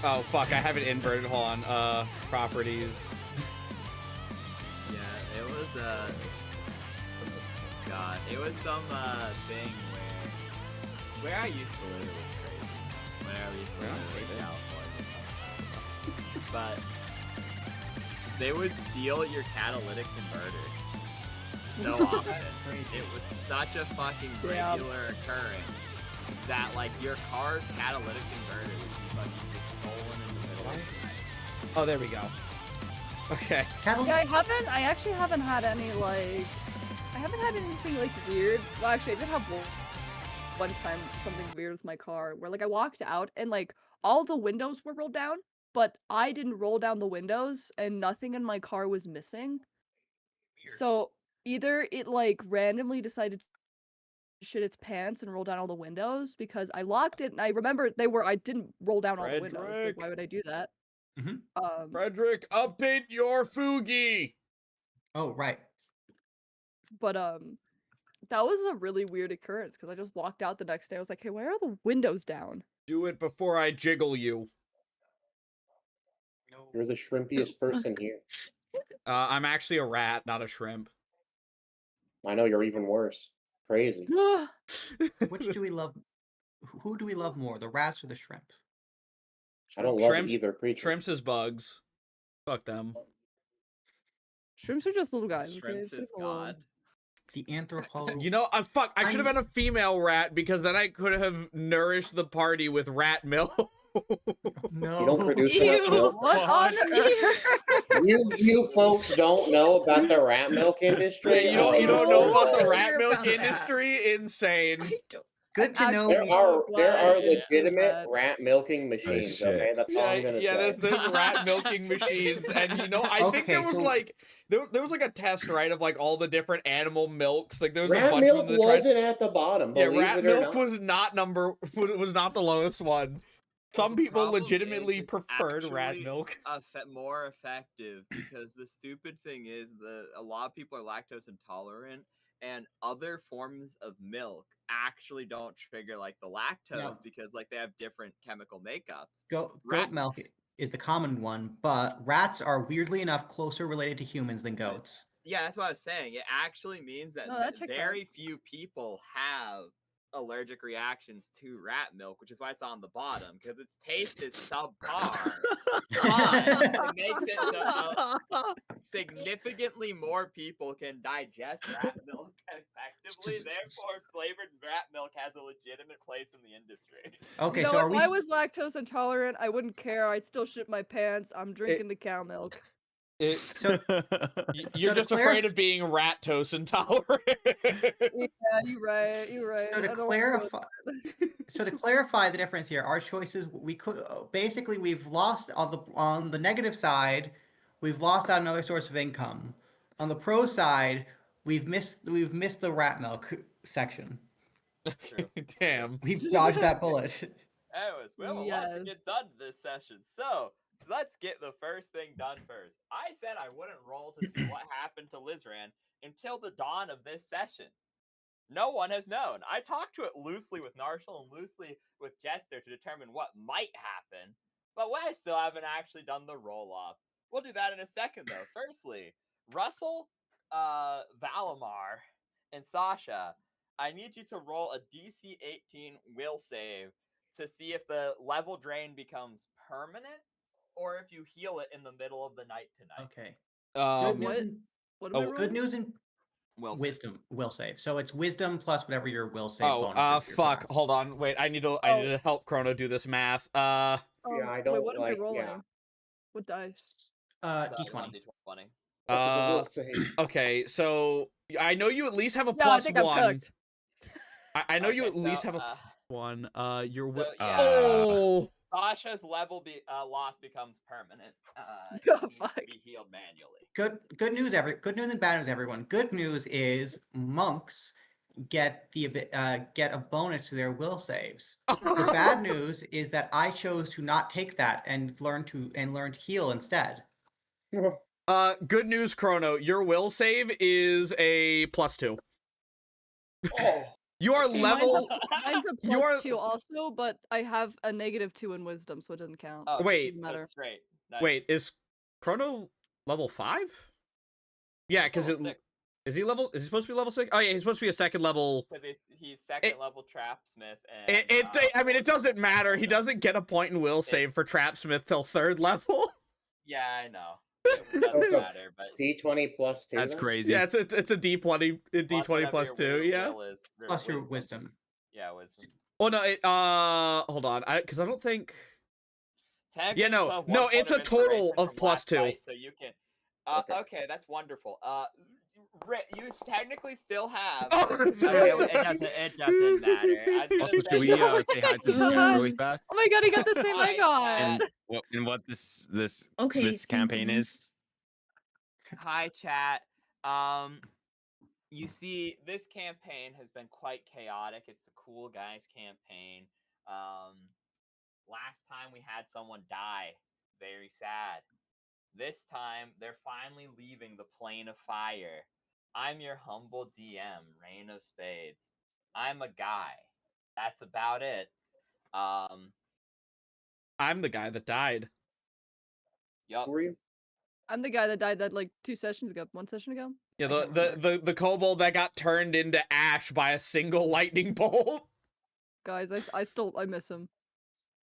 Oh fuck, I have it inverted. Hold on. Properties. Yeah, it was God, it was some thing where I used to live was crazy. Where I used to live in California. But they would steal your catalytic converter so often. It was such a fucking regular occurrence that like your car's catalytic converter would be fucking just stolen in the middle of the night. Oh, there we go. Okay. Yeah, I actually haven't had any like, I haven't had anything like weird. Well, actually, I did have one time something weird with my car where like I walked out and like all the windows were rolled down, but I didn't roll down the windows and nothing in my car was missing. Weird. So either it like randomly decided to shit its pants and roll down all the windows because I locked it and I remember I didn't roll down all the windows. Like, why would I do that? Frederick, update your Fugi. Oh, right. But that was a really weird occurrence because I just walked out the next day. I was like, hey, why are the windows down? Do it before I jiggle you. You're the shrimpiest person here. I'm actually a rat, not a shrimp. I know, you're even worse. Crazy. Which do we love? Who do we love more, the rats or the shrimp? I don't love either creature. Shrimps is bugs. Fuck them. Shrimps are just little guys. Shrimps is God. The anthropo. You know, fuck, I should have been a female rat because then I could have nourished the party with rat milk. No. You don't produce enough milk. What on earth? You folks don't know about the rat milk industry? Yeah, you don't know about the rat milk industry? Insane. Good to know. There are legitimate rat milking machines. Okay, that's all I'm gonna say. There's rat milking machines, and you know, I think there was like there was like a test, right, of like all the different animal milks. Like there was rat a bunch milk of them wasn't at the bottom. Yeah, rat milk was not the lowest one. Some people legitimately preferred rat milk. More effective because the stupid thing is a lot of people are lactose intolerant, and other forms of milk actually don't trigger like the lactose because like they have different chemical makeups. Goat milk is the common one, but rats are weirdly enough closer related to humans than goats. Yeah, that's what I was saying. It actually means that very few people have allergic reactions to rat milk, which is why it's on the bottom, because its taste is subpar. But it makes it so significantly more people can digest rat milk effectively. Therefore, flavored rat milk has a legitimate place in the industry. Okay, you know, so if I was lactose intolerant, I wouldn't care. I'd still shit my pants. I'm drinking the cow milk. You're just afraid of being rat-tose intolerant. Yeah, you're right. So to clarify the difference here, our choices we've lost on the negative side, we've lost out another source of income. On the pro side, we've missed the rat milk section. Damn. We've dodged that bullet. Anyways, we have a lot to get done this session, so let's get the first thing done first. I said I wouldn't roll to see what happened to LIHS'RAN until the dawn of this session. No one has known. I talked to it loosely with Narshall and loosely with Jester to determine what might happen, but I still haven't actually done the roll-off. We'll do that in a second, though. Firstly, Russell, Valimar, and Sasha, I need you to roll a DC 18 will save to see if the level drain becomes permanent or if you heal it in the middle of the night tonight. Okay. Good news and wisdom will save. So it's wisdom plus whatever your will save bonus is. Fuck. Hold on. Wait, I need to help Chrono do this math. Yeah, I don't what am I rolling? Yeah. What dice? D20. Okay, so I know you at least have a plus one. I know you at least have a one. Sasha's level loss becomes permanent. Be healed manually. Good news and bad news, everyone. Good news is monks get a bonus to their will saves. The bad news is that I chose to not take that and learn to heal instead. Good news, Chrono. Your will save is a +2. Oh. You are Okay, level. Mine's a You are. +2 also, but I have a -2 in wisdom, so it doesn't count. Oh, Wait. Doesn't so matter. it's straight. Nice. Wait, is Chrono level 5? Yeah, because Level 6. is he level? Is he supposed to be level 6? Oh yeah, he's supposed to be a second level. Because he's second level Trapsmith, and I mean, it doesn't matter. He doesn't get a point in will save for Trapsmith till 3rd level. Yeah, I know. It doesn't matter, but D20 plus 2. That's then? crazy. Yeah, it's a D20, D20 plus 2. Yeah. Plus your wisdom. Yeah, wisdom. Oh no, hold on, because I don't think. Yeah, no, it's a total of +2. Fight, so you can. Okay, that's wonderful. You technically still have. It doesn't matter. Also, should we say hi to Kat really fast? Oh my god, he got the same I got. And what this Okay, campaign is? Hi, chat. You see, this campaign has been quite chaotic. It's the Cool Guys campaign. Last time we had someone die. Very sad. This time, they're finally leaving the plane of fire. I'm your humble DM, Rain of Spades. I'm a guy. That's about it. I'm the guy that died. Yup. Who were you? I'm the guy that died that like 1 session ago. Yeah, I can't remember. the kobold that got turned into ash by a single lightning bolt. Guys, I miss him.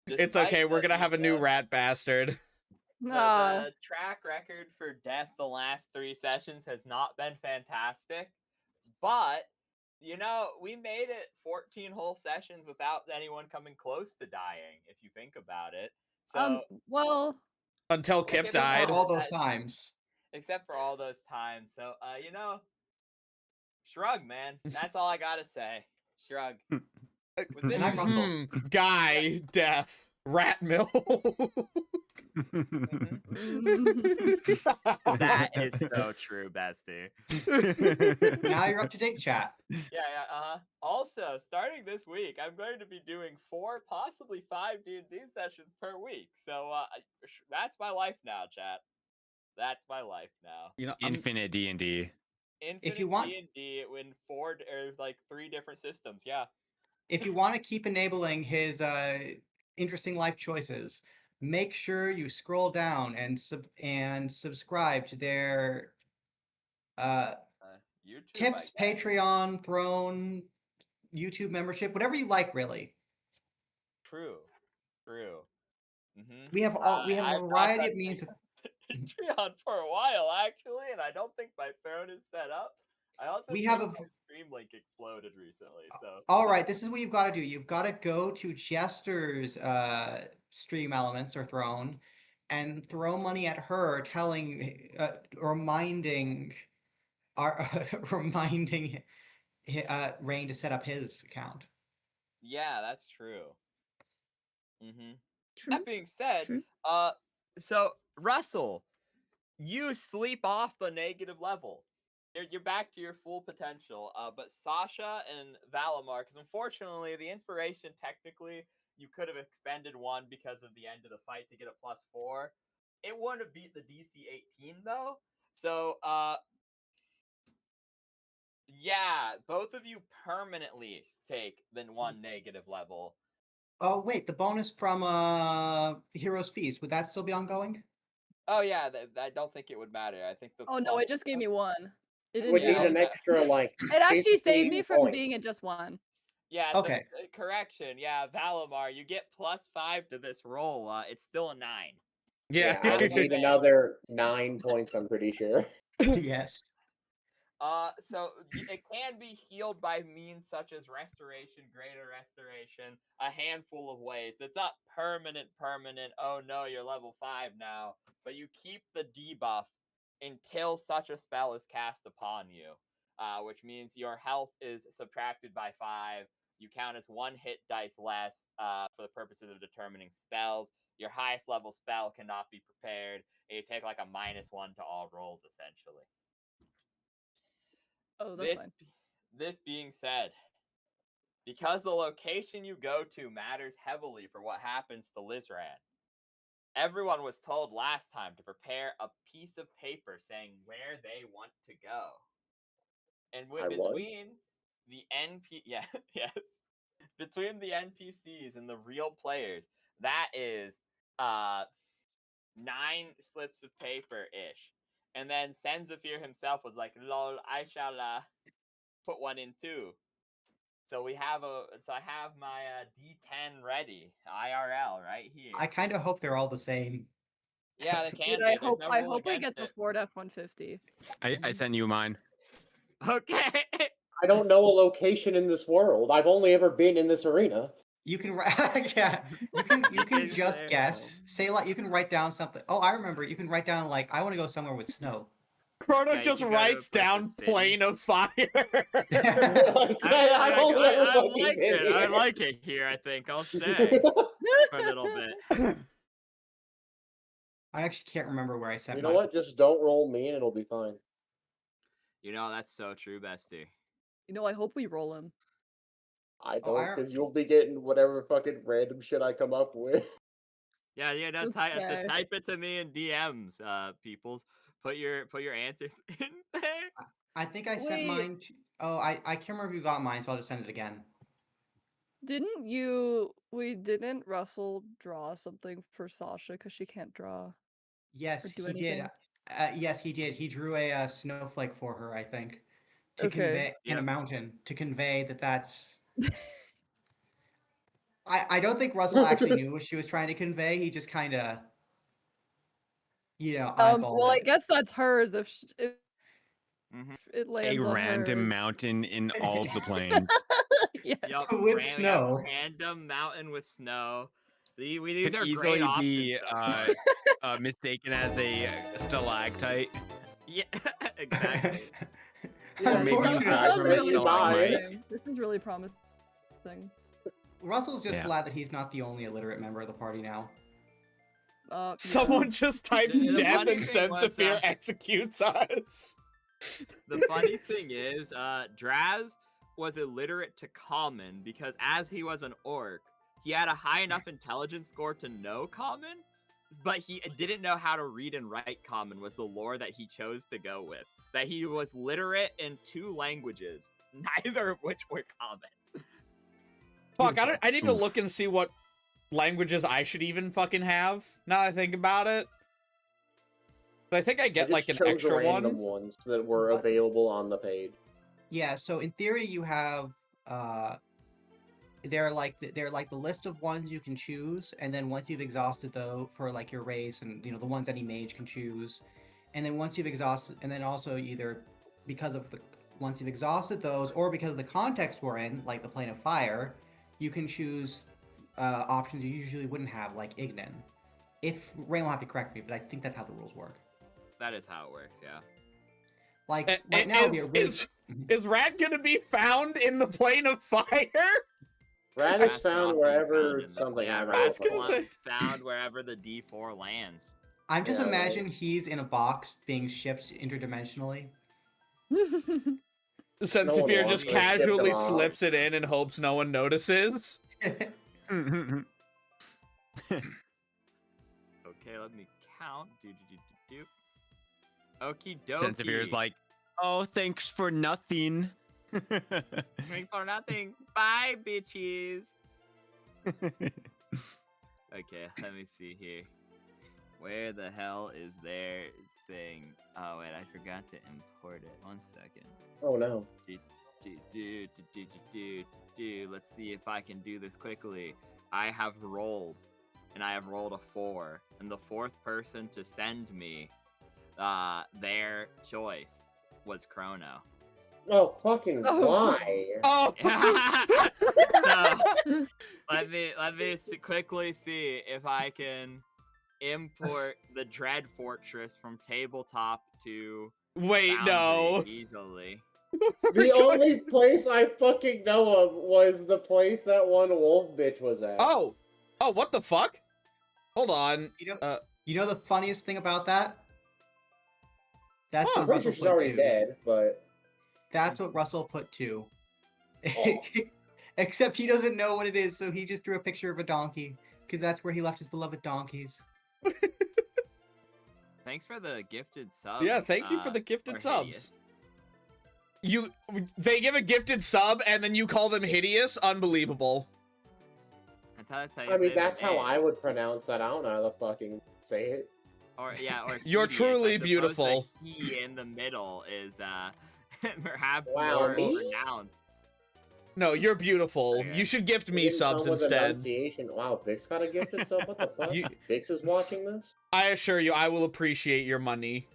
It's okay. We're gonna have a new rat bastard. Nah. The track record for death the last 3 sessions has not been fantastic, but you know, we made it 14 whole sessions without anyone coming close to dying, if you think about it. So well, until Kip except died. For all those times. Except for all those times. So you know, shrug, man. That's all I gotta say. Shrug. With this, Guy, death, rat milk. That is so true, bestie. Now you're up to date, chat. Yeah. Also, starting this week, I'm going to be doing 4, possibly 5 D&D sessions per week. So that's my life now, chat. That's my life now. You know, Infinite D&D. Infinite If you want D&D in 4 or like 3 different systems. Yeah. if you want to keep enabling his interesting life choices, make sure you scroll down and subscribe to their YouTube, tips, Patreon, Throne, YouTube membership, whatever you like, really. True. Mm-hmm. We have a variety of means of Patreon for a while actually, and I don't think my Throne is set up. I also we have a stream link exploded recently, so all right, this is what you've got to do. You've got to go to Jester's stream elements or Throne and throw money at her, telling reminding Rain to set up his account. yeah, that's true. Mm-hmm. True. That being said, True. so Russell, you sleep off the negative level. You're back to your full potential. But Sasha and Valimar, because unfortunately the inspiration technically you could have expended 1 because of the end of the fight to get a +4. It wouldn't have beat the DC 18 though. So yeah, both of you permanently take the 1 negative level. Oh wait, the bonus from Hero's Feast, would that still be ongoing? Oh yeah, I don't think it would matter. I think the oh no, it just gave me 1. It didn't Would do need anything. an extra like. It actually saved 15 me from points. being at just 1. Yeah, so, Okay. Correction. Yeah, Valimar, you get +5 to this roll. It's still a 9. Yeah. I would need another 9 points, I'm pretty sure. Yes. So it can be healed by means such as restoration, greater restoration, a handful of ways. It's not permanent. Oh no, you're level 5 now. But you keep the debuff until such a spell is cast upon you, which means your health is subtracted by 5. You count as 1 hit dice less for the purposes of determining spells. Your highest level spell cannot be prepared. And you take like a -1 to all rolls, essentially. Oh, that's fine. This being said, because the location you go to matters heavily for what happens to LIHS'RAN, everyone was told last time to prepare a piece of paper saying where they want to go. And the yes, between the NPCs and the real players, that is 9 slips of paper ish. And then Senzafir himself was like, "Lol, I shall put one in too." So I have my D10 ready, IRL right here. I kind of hope they're all the same. Yeah, they can Dude, be. I There's hope no I rule hope we against get the it. Ford F-150. I sent you mine. Okay. I don't know a location in this world. I've only ever been in this arena. You can yeah, you can just guess. Say like you can write down something. Oh, I remember. You can write down like I want to go somewhere with snow. Chrono just writes down plane of fire. I've only ever fucking been here. I like it here. I think I'll stay for a little bit. I actually can't remember where I sent. You know what? Just don't roll me, and it'll be fine. You know that's so true, bestie. You know, I hope we roll him. I don't, because you'll be getting whatever fucking random shit I come up with. Yeah, type it to me in DMs, peoples. Put your answers in there. I think I sent mine. I can't remember if you got mine, so I'll just send it again. Didn't Russell draw something for Sasha because she can't draw? Yes, he did. Yes, he did. He drew a snowflake for her, I think, to convey in a mountain to convey that that's. I don't think Russell actually knew what she was trying to convey. He just kind of, well, I guess that's hers if it lands a on random hers. mountain in all of the plains. Yeah. Yep, with snow. Random mountain with snow. These Could are easily great be mistaken as a stalactite. Yeah, exactly. This is really promising. Russell's just glad that he's not the only illiterate member of the party now. Someone just types death and Sensafir executes us. The funny thing is, Draz was illiterate to common because as he was an orc, he had a high enough intelligence score to know common, but he didn't know how to read and write common was the lore that he chose to go with. That he was literate in 2 languages, neither of which were common. Fuck, I need to look and see what languages I should even fucking have, now that I think about it. I think I get like an extra random ones that were available on the page. Yeah, so in theory you have they're like the list of ones you can choose, and then once you've exhausted those for like your race and the ones any mage can choose, and then once you've exhausted, and then also either because of once you've exhausted those or because of the context we're in, like the plane of fire, you can choose options you usually wouldn't have, like Ignan. If Rain will have to correct me, but I think that's how the rules work. That is how it works, yeah. Like right now, is Rat gonna be found in the plane of fire? Rat is found wherever something happens. Found wherever the D4 lands. I'm just imagining he's in a box being shipped interdimensionally. Sensafir just casually slips it in and hopes no one notices. Okay, let me count. Okie dokie. Sensafir's like, oh, thanks for nothing. Thanks for nothing. Bye, bitches. Okay, let me see here. Where the hell is their thing? Oh, wait, I forgot to import it. 1 second. Oh, no. Let's see if I can do this quickly. I have rolled, and I have rolled a 4. And the 4th person to send me their choice was Chrono. Oh, fucking why? Oh! So, let me quickly see if I can import the Dread Fortress from tabletop to easily. The only place I fucking know of was the place that one wolf bitch was at. Oh, what the fuck? Hold on. You know the funniest thing about that? That's what Russell put already dead, but that's what Russell put too. Oh. Except he doesn't know what it is, so he just drew a picture of a donkey because that's where he left his beloved donkeys. Thanks for the gifted subs. Yeah, thank you for the gifted subs. They give a gifted sub and then you call them hideous? Unbelievable. I mean, that's how I would pronounce that. I don't know how to fucking say it. Or yeah, or You're hideous. truly I suppose beautiful. The he in the middle is perhaps Wow, more me? pronounced. No, you're beautiful. Okay. You should gift You me didn't subs come with instead. enunciation. Wow, Vix got a gifted sub? What the fuck? Vix is watching this? I assure you, I will appreciate your money.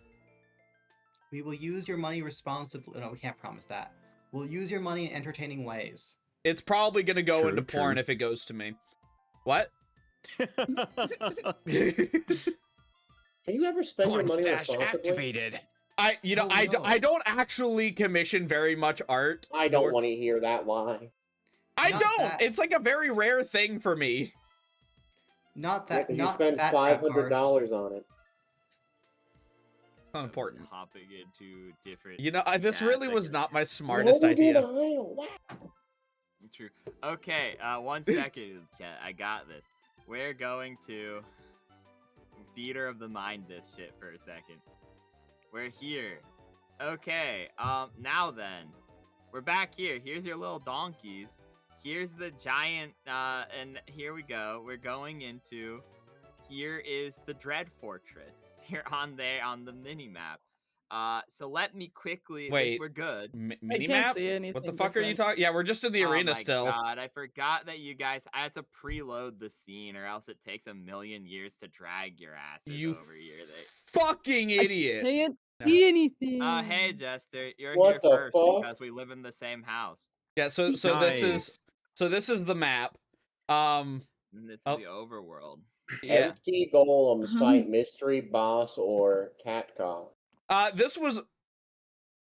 We will use your money responsibly. No, we can't promise that. We'll use your money in entertaining ways. It's probably gonna go True, into porn true. if it goes to me. What? Can you ever spend your Porn money stash responsibly? activated. I no. don't actually commission very much art. I don't want to hear that lie. I Not don't. that- It's like a very rare thing for me. Not Yeah, that. 'cause you Not spend that $500 on it. It's not important. Hopping into different. You know, this Yeah, really it's was like- not my smartest Nobody did idea. aisle. Wow. True. Okay, 1 second, chat. I got this. We're going to theater of the mind this shit for a second. We're here. Okay, now then. We're back here. Here's your little donkeys. Here's the giant, and here we go. We're going into, here is the Dread Fortress. Here on there on the mini-map. So let me quickly, Wait. we're good. I can't Minimap? see anything. What the fuck are you different. talking? Yeah, we're just in the arena Oh my still. God, I forgot that you guys, I had to preload the scene or else it takes a million years to drag your asses You over here. fucking idiot. Can't No. see anything. Hey Jester, you're What here the first fuck? because we live in the same house. Yeah, so this is the map. And this is Oh. the overworld. Yeah. Empty golems fight mystery boss or cat cop. This was.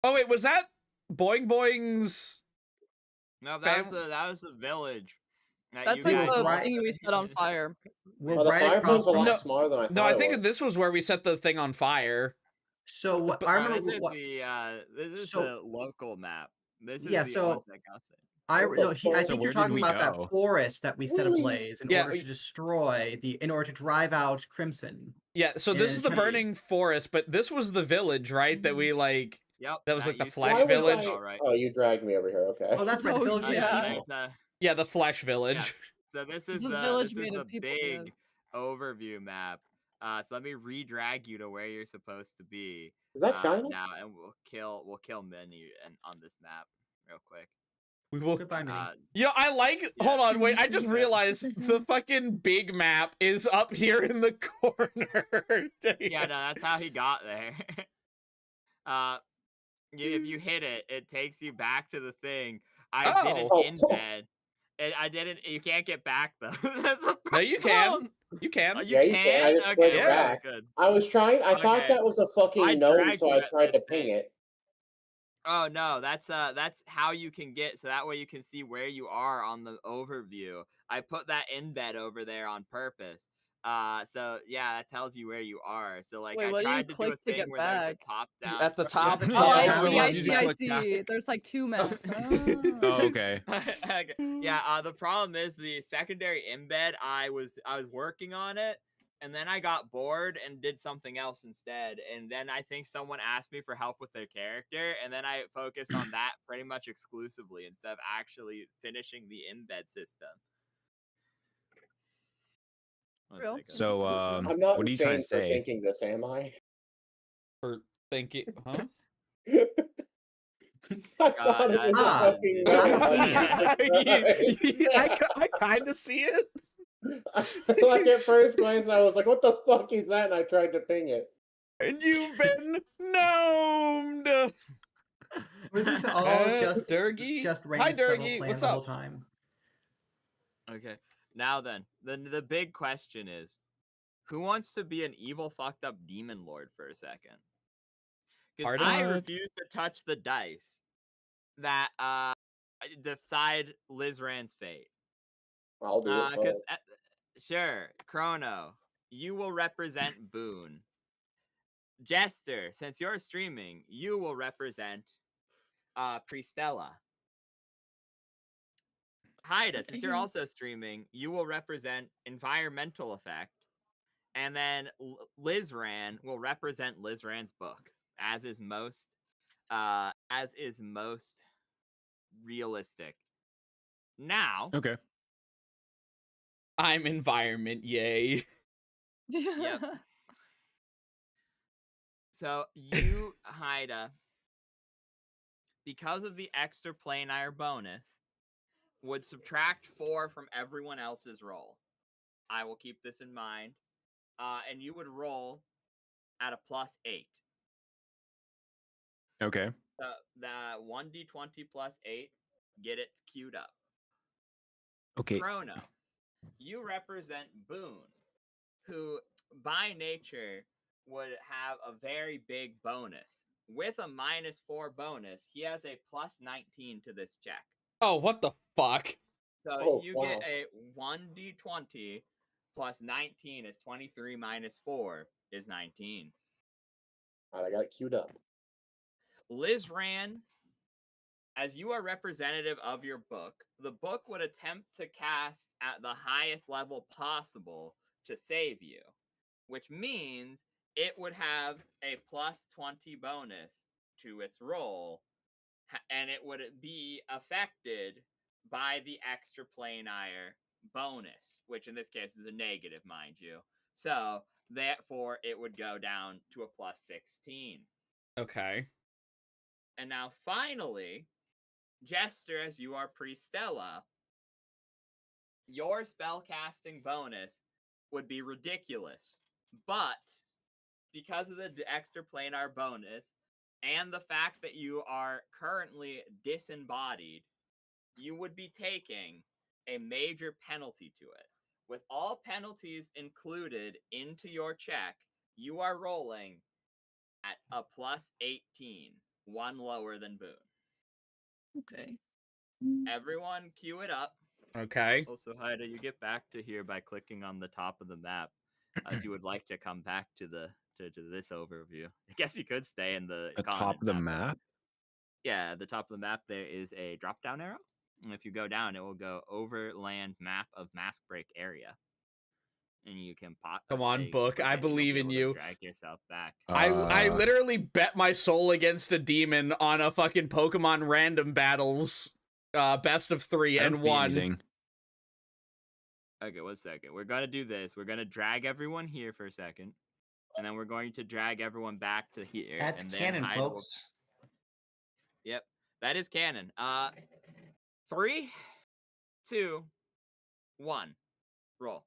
Oh wait, was that Boing Boing's? No, that was the village. that That's you like guys the right- thing we set on fire. We're Oh, the right fire across point's a lot No, smaller than I thought. No, I it think was. this was where we set the thing on fire. So what? But- I Oh, remember. this is what, this is so- the local map. This is Yeah, the so- ones that got set. I What the no, I fuck? think So you're where did talking we about go? that forest that we set Please. ablaze in Yeah, order to destroy in order to drive out Crimson. Yeah, so And this then is the Tempe. burning forest, but this was the village, right? That we like. Yep. That was like the used to Flesh be Why was Village? I- All right. Oh, you dragged me over here. Okay. Oh, that's right. The Oh, village made of yeah. people. Yeah, the Flesh Village. So this is The the village this is made the of people, big yes. overview map. So let me re-drag you to where you're supposed to be. Is that China? Now, and we'll kill many and on this map real quick. We will. Goodbye, Minnie. You know, I like. Yeah. Hold on, wait. I just realized the fucking big map is up here in the corner. Yeah, no, that's how he got there. If you hit it, it takes you back to the thing. I didn't Oh. embed. And I didn't. You can't get back though. That's the No, you can. problem. You can. Oh, Yeah, you can. I just Okay, clicked okay, back. good. I was trying. I thought Okay. that was a I fucking gnome, dragged so you I at tried to this ping thing. it. Oh no, that's how you can get, so that way you can see where you are on the overview. I put that embed over there on purpose. So yeah, that tells you where you are. So like Wait, I what do you tried to do a click to thing get where there's a back? top down. At the top. the Oh, I Yeah, see, we I need see, to I click that. see. There's like 2 maps. Oh, okay. Yeah, the problem is the secondary embed, I was working on it, and then I got bored and did something else instead. And then I think someone asked me for help with their character, and then I focused on that pretty much exclusively instead of actually finishing the embed system. One Real? second. So, I'm not what are you trying insane to for say? thinking this, am I? For thinking, huh? I thought it was a Ah, fucking gnome. I kind of see it. Like at first glance, I was like, "What the fuck is that?" And I tried to ping it. And you've been gnomed. Was this all just Durgy? just Hi, Rain's subtle Durgy. plan What's the whole up? time? Okay, now then, the big question is, who wants to be an evil, fucked up demon lord for a second? Because Pardon? I refuse to touch the dice that decide LIHS'RAN's fate. I'll do it. Because sure, Chrono, you will represent Boone. Jester, since you're streaming, you will represent Pristella. Haida, since you're also streaming, you will represent Environmental Effect. And then LIHS'RAN will represent LIHS'RAN's book, as is most as is most realistic. Now, Okay. I'm environment, yay. Yep. So you, Haida, because of the extra planar bonus, would subtract 4 from everyone else's roll. I will keep this in mind. And you would roll at a +8. Okay. The 1d20 +8, get it queued up. Okay. Chrono, you represent Boone, who by nature would have a very big bonus. With a -4 bonus, he has a +19 to this check. Oh, what the fuck? So you get a 1d20 plus 19 is 23 minus 4 is 19. Alright, I got it queued up. LIHS'RAN, as you are representative of your book, the book would attempt to cast at the highest level possible to save you, which means it would have a +20 bonus to its roll, and it would be affected by the extra planar bonus, which in this case is a negative, mind you. So, therefore, it would go down to a +16. Okay. And now, finally, Jester, as you are Priestella, your spellcasting bonus would be ridiculous. But, because of the extra planar bonus, and the fact that you are currently disembodied, you would be taking a major penalty to it. With all penalties included into your check, you are rolling at a +18, 1 lower than Boone. Okay. Everyone cue it up. Okay. Also, Haida, you get back to here by clicking on the top of the map. If you would like to come back to the to this overview. I guess you could stay in the top of the map? Yeah, at the top of the map there is a drop down arrow. And if you go down, it will go overland map of mask break area. And you can pop. Come on, you can book. click I it and you'll believe be in able to you. Drag yourself back. I literally bet my soul against a demon on a fucking Pokemon random battles best of 3 and won. Anything. Okay, 1 second. We're gonna do this. We're gonna drag everyone here for a second. And then we're going to drag everyone back to here. That's and then canon, Haida will... folks. Yep, that is canon. 3, 2, 1, roll.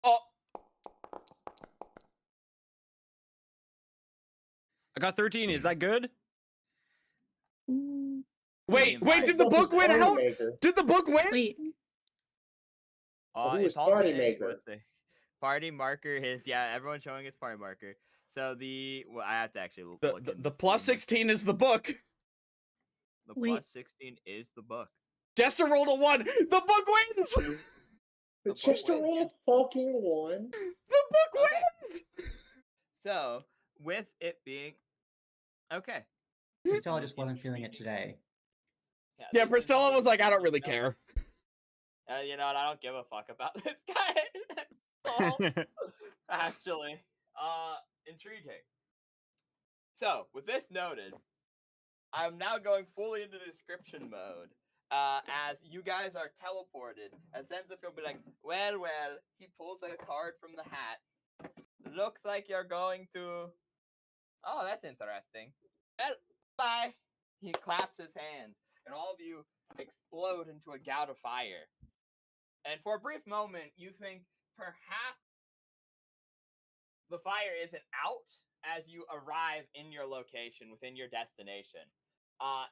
Oh, I got 13. Is that good? wait, did the book win out? Did the book win? Wait. Who It's was also party in maker? with the party marker. Everyone's showing his party marker. So I have to actually look. The +16 is the book. The Wait. +16 is the book. Jester rolled a 1. The book wins. It's just a roll fucking 1. The book wins. So with it being okay, Priscilla just wasn't feeling it today. Yeah, Priscilla was like, I don't really care. You know what? I don't give a fuck about this guy. Oh, actually, intriguing. So, with this noted, I'm now going fully into description mode. As you guys are teleported, and Senza will be like, well, he pulls a card from the hat. Looks like you're going to... Oh, that's interesting. Well, bye. He claps his hands, and all of you explode into a gout of fire. And for a brief moment, you think perhaps the fire isn't out as you arrive in your location, within your destination.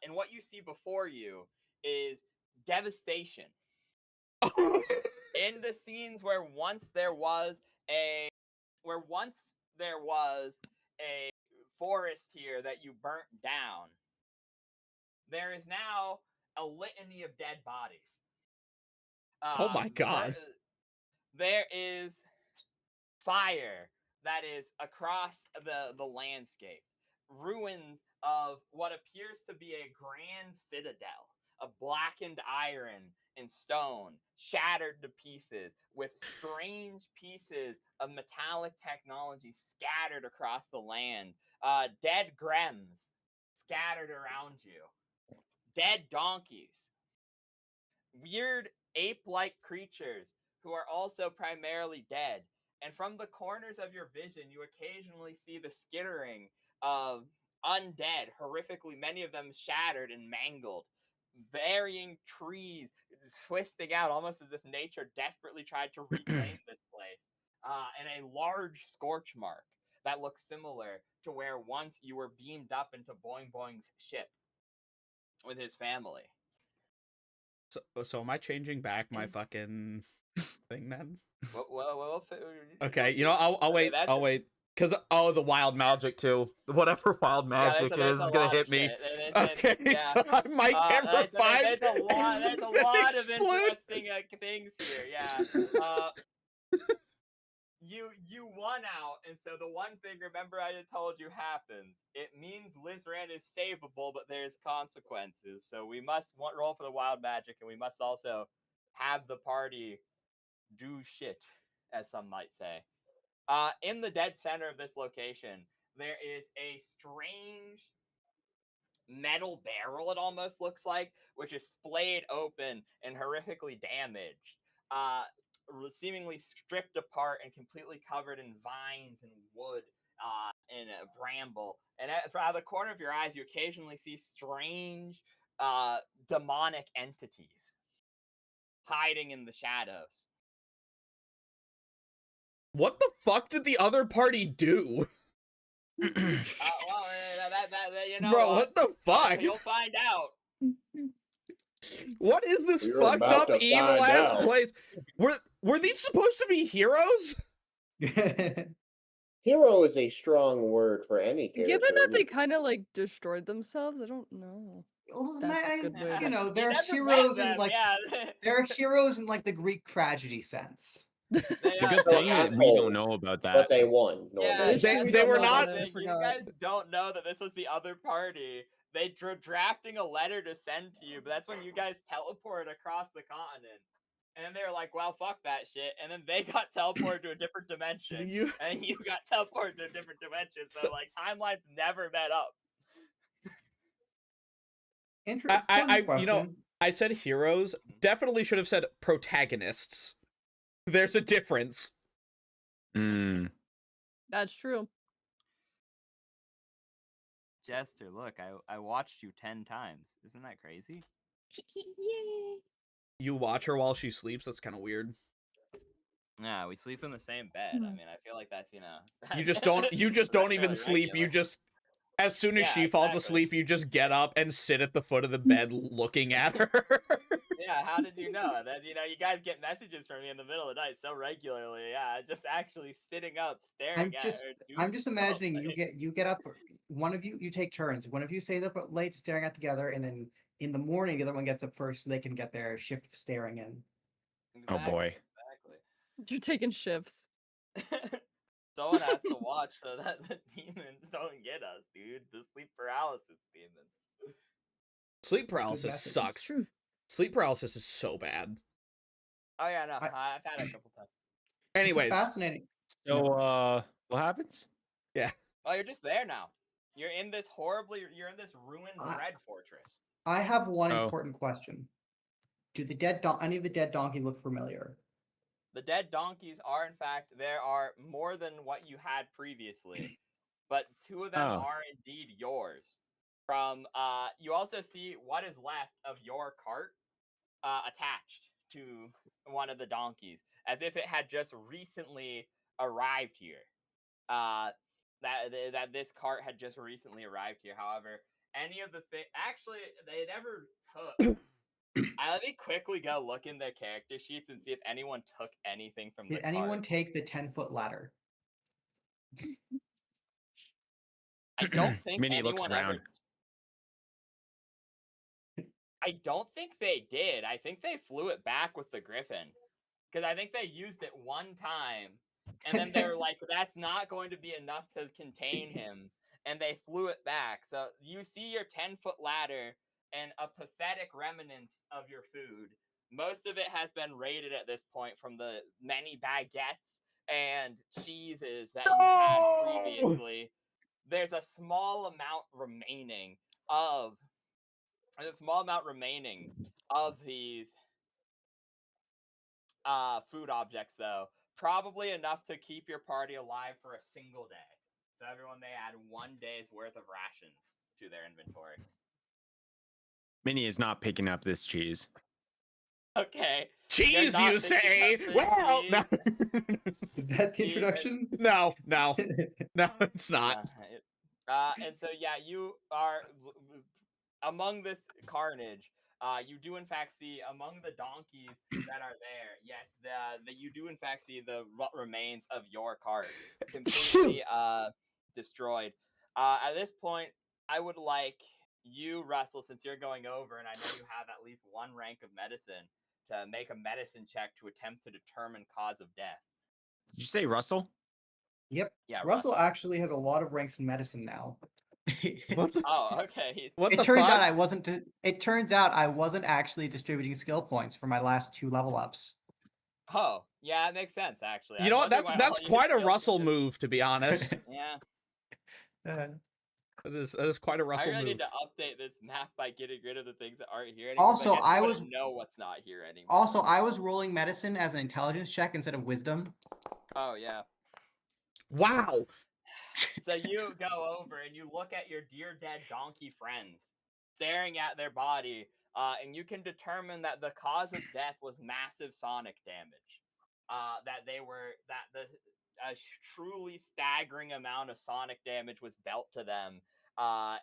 And what you see before you is devastation. In the scenes where once there was a forest here that you burnt down, there is now a litany of dead bodies. Oh my god. There is fire that is across the landscape. Ruins of what appears to be a grand citadel of blackened iron and stone, shattered to pieces, with strange pieces of metallic technology scattered across the land, dead Grems scattered around you, dead donkeys, weird ape-like creatures who are also primarily dead. And from the corners of your vision, you occasionally see the skittering of undead, horrifically, many of them shattered and mangled. Varying trees twisting out almost as if nature desperately tried to reclaim this place. And a large scorch mark that looks similar to where once you were beamed up into Boing Boing's ship with his family. So am I changing back my fucking thing then? Well, okay, you know, I'll wait. I'll wait. Because, the wild magic, too. Whatever wild magic it is going to hit me. Okay, so I might get revived. There's a lot of interesting things here, yeah. You won out, and so the one thing, remember I had told you happens. It means LIHS'RAN is savable, but there's consequences. So we must roll for the wild magic, and we must also have the party do shit, as some might say. In the dead center of this location, there is a strange metal barrel, it almost looks like, which is splayed open and horrifically damaged. Seemingly stripped apart and completely covered in vines and wood and bramble. And out of the corner of your eyes, you occasionally see strange demonic entities hiding in the shadows. What the fuck did the other party do? You know, bro, what the fuck? You'll find out. What is this fucked up evil ass place? Were these supposed to be heroes? Hero is a strong word for any character. Given that they kind of like destroyed themselves, I don't know. Well, That's you know, they're heroes in like they're heroes in like the Greek tragedy sense. The good thing is we don't know about that. But they won. Yeah, they were not. You guys don't know that this was the other party. They drafting a letter to send to you, but that's when you guys teleported across the continent. And they were like, well, fuck that shit. And then they got teleported to a different dimension. And you got teleported to a different dimension. So like, timelines never met up. Interesting. You know, I said heroes. Definitely should have said protagonists. There's a difference. That's true. Jester, look, I watched you 10 times. Isn't that crazy? Yay. You watch her while she sleeps? That's kind of weird. Yeah, we sleep in the same bed. I mean, I feel like that's, you know... You just don't even sleep. Regular. You just... As soon as she falls asleep, you just get up and sit at the foot of the bed looking at her. Yeah, how did you know? That, you know, you guys get messages from me in the middle of the night so regularly. Yeah, just actually sitting up, staring at her. I'm just imagining you get up, one of you take turns. One of you stays up late staring at together, and then in the morning the other one gets up first so they can get their shift of staring in. Exactly, oh boy. Exactly. You're taking shifts. Someone has to watch so that the demons don't get us, dude. The sleep paralysis demons. Sleep paralysis sucks. Sleep paralysis is so bad. Oh yeah, no, I've had it a couple times. Anyways, fascinating. So, what happens? Yeah. Oh, you're just there now. You're in this ruined red fortress. I have one important question. Do any of the dead donkeys look familiar? The dead donkeys are, in fact, there are more than what you had previously, but 2 of them are indeed yours. From you also see what is left of your cart attached to one of the donkeys, as if it had just recently arrived here. That this cart had just recently arrived here. However, any of the actually they never took. Let me quickly go look in their character sheets and see if anyone took anything from the cart. Did anyone take the 10-foot ladder? I don't think Minnie anyone looks around. I don't think they did. I think they flew it back with the griffin. Because I think they used it one time. And then they were like, that's not going to be enough to contain him. And they flew it back. So you see your 10-foot ladder and a pathetic remnants of your food most of it has been raided at this point from the many baguettes and cheeses that you had previously. There's a small amount remaining of these food objects, though. Probably enough to keep your party alive for a single day. So everyone may add 1 day's worth of rations to their inventory. Minnie is not picking up this cheese. Okay. Cheese, you say? Well, no. Is that the introduction? No, it's not. And so, yeah, you are among this carnage. You do in fact see among the donkeys that are there. Yes, you do in fact see the remains of your cart completely destroyed. At this point, I would like you, Russell, since you're going over, and I know you have at least 1 rank of medicine, to make a medicine check to attempt to determine cause of death. Did you say Russell? Yep. Yeah, Russell actually has a lot of ranks in medicine now. Oh, okay. What It the turns fuck? out I wasn't. It turns out I wasn't actually distributing skill points for my last 2 level ups. Oh, yeah, it makes sense actually. You know what? That's quite a Russell move, to be honest. Yeah. That is quite a Russell I really move. need to update this map by getting rid of the things that aren't here anymore. Also, I wouldn't know what's not here anymore. Also, I was rolling medicine as an intelligence check instead of wisdom. Oh yeah. Wow. So you go over and you look at your dear dead donkey friends, staring at their body, and you can determine that the cause of death was massive sonic damage. A truly staggering amount of sonic damage was dealt to them.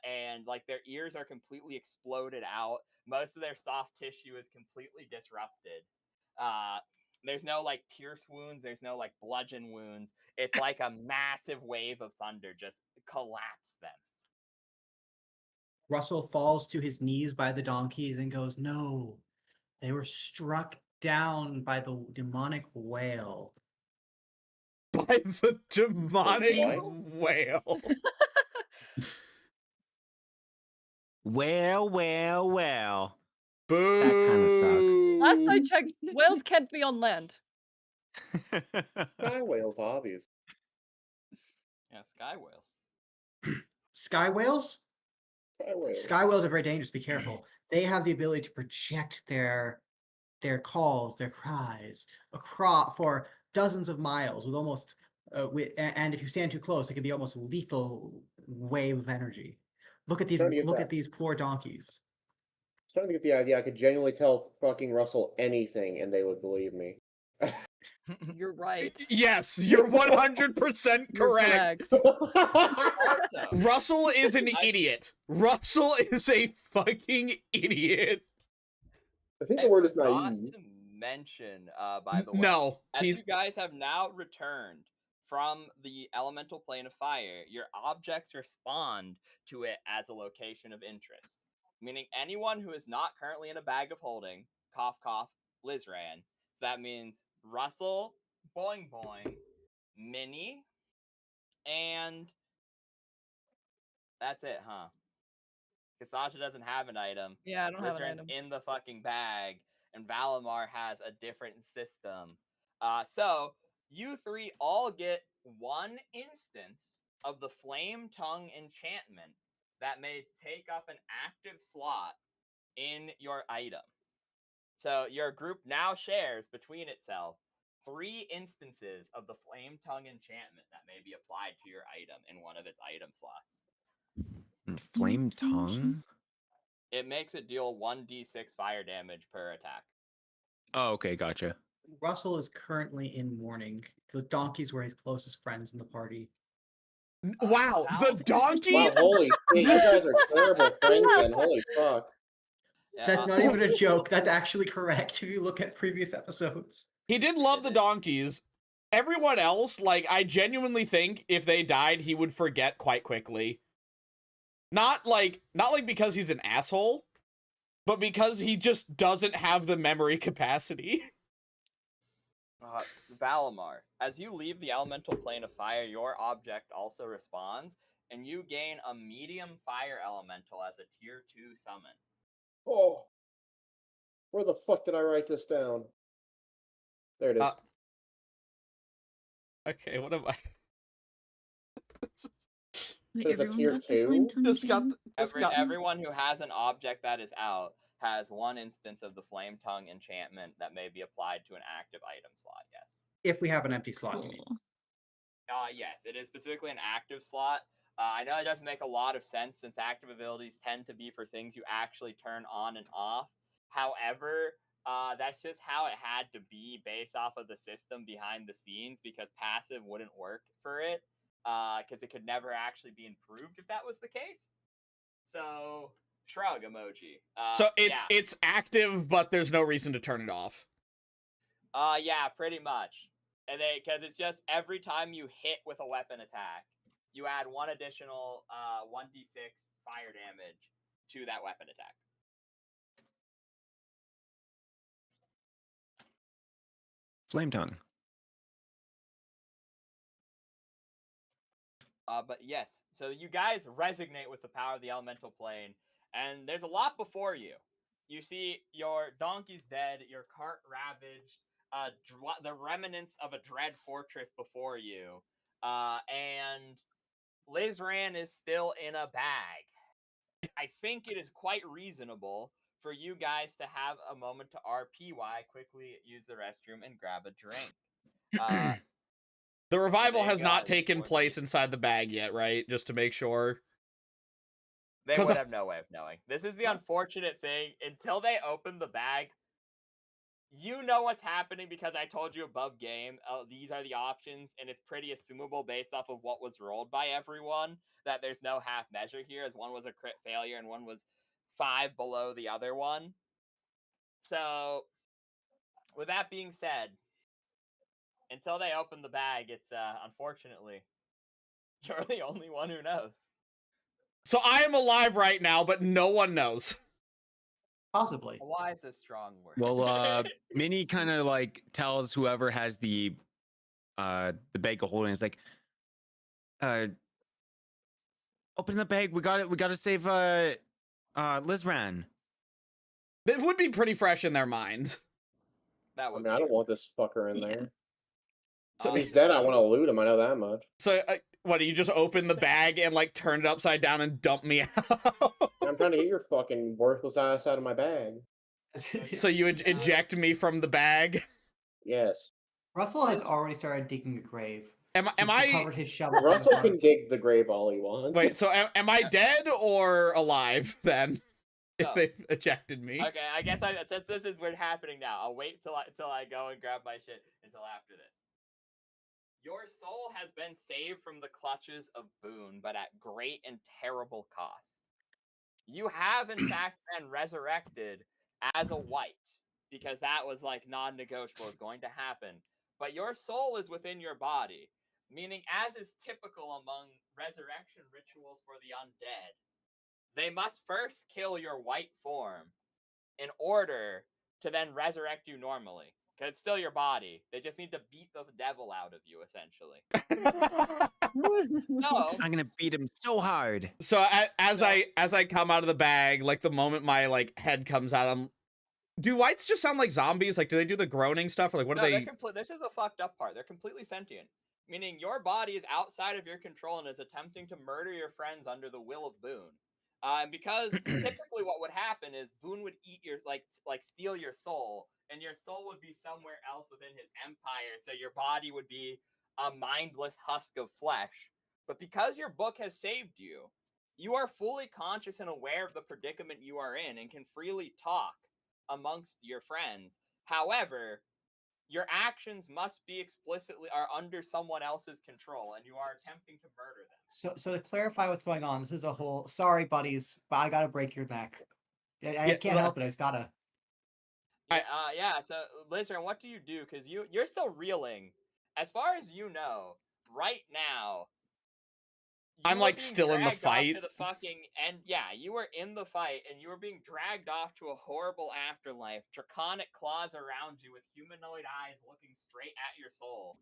And like their ears are completely exploded out. Most of their soft tissue is completely disrupted. There's no like pierce wounds. There's no like bludgeon wounds. It's like a massive wave of thunder just collapsed them. Russell falls to his knees by the donkeys and goes, "No, they were struck down by the demonic whale." By the demonic What? whale. Well. Boo. That kind of sucks. Last I checked, whales can't be on land. Sky whales, obvious. Yeah, sky whales. Sky whales? Sky whales. Sky whales are very dangerous. Be careful. They have the ability to project their calls, their cries across for dozens of miles with almost and if you stand too close, it can be almost a lethal wave of energy. Look at these. Look at these poor donkeys. I'm starting to get the idea I could genuinely tell fucking Russell anything and they would believe me. You're right. Yes, you're 100% You're correct. Also, Russell is an idiot. Russell is a fucking idiot. I think the word is not naive. to mention, by the way, No, as you guys have now returned from the elemental plane of fire, your objects respond to it as a location of interest. Meaning anyone who is not currently in a bag of holding, cough, cough, LIHS'RAN. So that means Russell, Boing Boing, Minnie, and that's it, huh? Because Sasha doesn't have an item. Yeah, I don't have an LIHS'RAN's item. in the fucking bag, and Valimar has a different system. So you 3 all get 1 instance of the Flame Tongue enchantment that may take up an active slot in your item. So your group now shares between itself 3 instances of the Flame Tongue enchantment that may be applied to your item in one of its item slots. Flame tongue? It makes it deal 1d6 fire damage per attack. Oh, okay, gotcha. Russell is currently in mourning. The donkeys were his closest friends in the party. Wow, the donkeys? Wow, holy shit, you guys are terrible friends then. Holy fuck. Yeah, That's not even a joke. That's actually correct if you look at previous episodes. He did love the donkeys. Everyone else, like, I genuinely think if they died, he would forget quite quickly. Not like because he's an asshole, but because he just doesn't have the memory capacity. Valimar, as you leave the elemental plane of fire, your object also responds, and you gain a medium fire elemental as a tier 2 summon. Oh. Where the fuck did I write this down? There it is. Okay, what am I? Wait, There's a everyone tier got their flame 2? tongue Just got again? Everyone who has an object that is out has one instance of the Flame Tongue enchantment that may be applied to an active item slot. Yes. If we have an empty slot, you mean. Cool. Yes, it is specifically an active slot. I know it doesn't make a lot of sense since active abilities tend to be for things you actually turn on and off. However, that's just how it had to be based off of the system behind the scenes because passive wouldn't work for it because it could never actually be improved if that was the case. So, shrug emoji. So it's active, but there's no reason to turn it off. Yeah, pretty much. And because it's just every time you hit with a weapon attack, you add one additional 1d6 fire damage to that weapon attack. Flame tongue. But yes, so you guys resonate with the power of the elemental plane, and there's a lot before you. You see your donkey's dead, your cart ravaged, the remnants of a dread fortress before you, and LIHS'RAN is still in a bag. I think it is quite reasonable for you guys to have a moment to RPY, quickly use the restroom, and grab a drink. The revival There you has go, not taken before place the- inside the bag yet, right? Just to make sure. They 'Cause would have no way of knowing. This is the unfortunate thing. Until they open the bag, you know what's happening because I told you above game. These are the options, and it's pretty assumable based off of what was rolled by everyone that there's no half measure here, as one was a crit failure and one was 5 below the other one. So, with that being said, until they open the bag, it's unfortunately you're the only one who knows. So I am alive right now, but no one knows. Possibly. Why is a strong word? Well, Minnie kind of like tells whoever has the bag of holding, is like, open the bag. We got it. We got to save LIHS'RAN. It would be pretty fresh in their minds. That I would mean, I don't want this fucker in Yeah. there. So- If he's dead, I want to loot him. I know that much. So what, do you just open the bag and like turn it upside down and dump me out? I'm trying to get your fucking worthless ass out of my bag. So you eject me from the bag? Yes. Russell has already started digging a grave. Am He's I recovered his shovel. from the Russell can park. dig the grave all he wants. wait? So am I dead or alive then? If No. they ejected me? Okay, I guess since this is what's happening now, I'll wait till I go and grab my shit until after this. Your soul has been saved from the clutches of Boone, but at great and terrible cost. You have in fact been resurrected as a white, because that was like non-negotiable, is going to happen. But your soul is within your body, meaning as is typical among resurrection rituals for the undead, they must first kill your white form in order to then resurrect you normally. Because it's still your body. They just need to beat the devil out of you, essentially. So, I'm gonna beat him so hard. So as I come out of the bag, like the moment my like head comes out, do whites just sound like zombies? Like, do they do the groaning stuff, or like what do they? This is a fucked up part. They're completely sentient, meaning your body is outside of your control and is attempting to murder your friends under the will of Boone. Because typically what would happen is Boone would eat your like steal your soul, and your soul would be somewhere else within his empire. So your body would be a mindless husk of flesh. But because your book has saved you, you are fully conscious and aware of the predicament you are in and can freely talk amongst your friends. However, your actions must be are under someone else's control, and you are attempting to murder them. So to clarify what's going on, this is a whole. Sorry, buddies, but I gotta break your neck. I Yeah, can't help it. I just gotta. Yeah. So, LIHS'RAN, what do you do? Because you're still reeling. As far as you know, right now, I'm like still in the fight. To the fucking you were in the fight, and you were being dragged off to a horrible afterlife. Draconic claws around you, with humanoid eyes looking straight at your soul.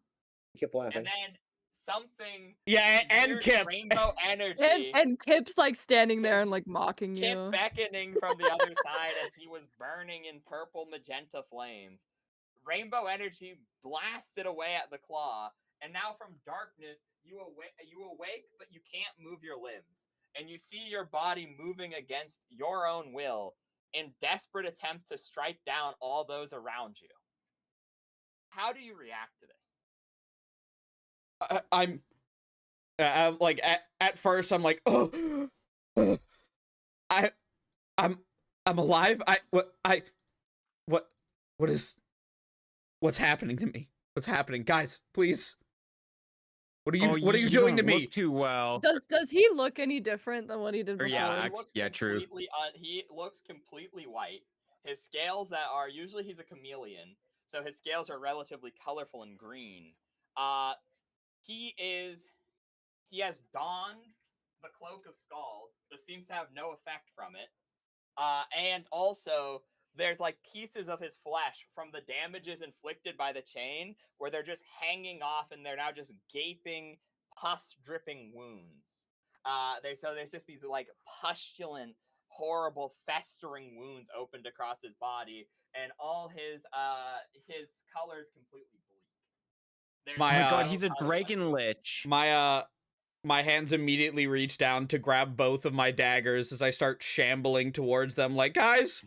Keep laughing. And then something. Yeah, and weird Kip. Rainbow energy. And Kip's like standing there and like mocking Kip you. beckoning from the other side as he was burning in purple magenta flames. Rainbow energy blasted away at the claw, and now from darkness you awake, but you can't move your limbs, and you see your body moving against your own will in desperate attempt to strike down all those around you. How do you react to this? I'm like at first I'm like, oh, I'm alive. What's happening to me? What's happening, guys? Please. What are you doing to don't me? look too well. Does he look any different than what he did Or before? yeah, He looks true. he looks completely white. His scales that are usually he's a chameleon, so his scales are relatively colorful and green. He has donned the cloak of skulls. This seems to have no effect from it. And also there's like pieces of his flesh from the damages inflicted by the chain where they're just hanging off and they're now just gaping, pus dripping wounds. There's just these like pustulant, horrible, festering wounds opened across his body, and all his colors completely bleak. Oh my god, My he's a dragon lich. my hands immediately reach down to grab both of my daggers as I start shambling towards them like, guys,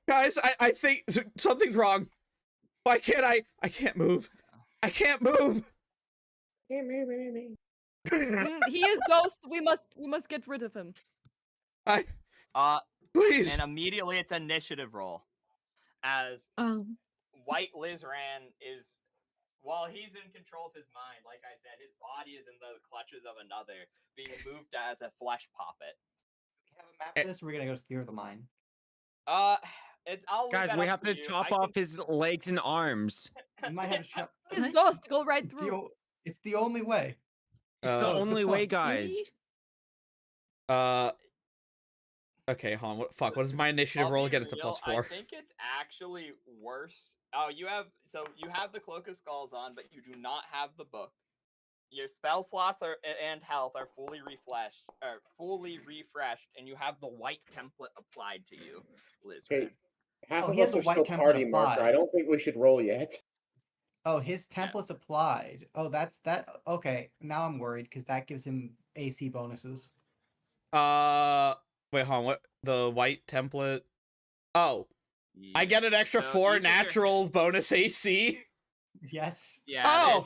I think something's wrong. Why can't I can't move. I can't move. He is ghost. We must get rid of him. Please. And immediately it's initiative roll. As White LIHS'RAN is, while he's in control of his mind, like I said, his body is in the clutches of another, being moved as a flesh puppet. We have a map for this, or we're gonna go steer the mine. Guys, we have to chop off his legs and arms. We might have to chop. His ghost go right through. It's the only way. It's the only way, guys. Okay, hold on. What is my initiative roll again? It's a +4. I think it's actually worse. Oh, you have the Cloak of Skulls on, but you do not have the book. Your spell slots and health are fully refreshed, and you have the white template applied to you, LIHS'RAN. Okay, half of he has us a are white still template party marker. applied. I don't think we should roll yet. Oh, his template's applied. Oh, that's that. Okay, now I'm worried because that gives him AC bonuses. Wait, hold on. What? The white template? Oh. Yeah. I get an extra 4 natural bonus AC? Yes. Yeah. Oh!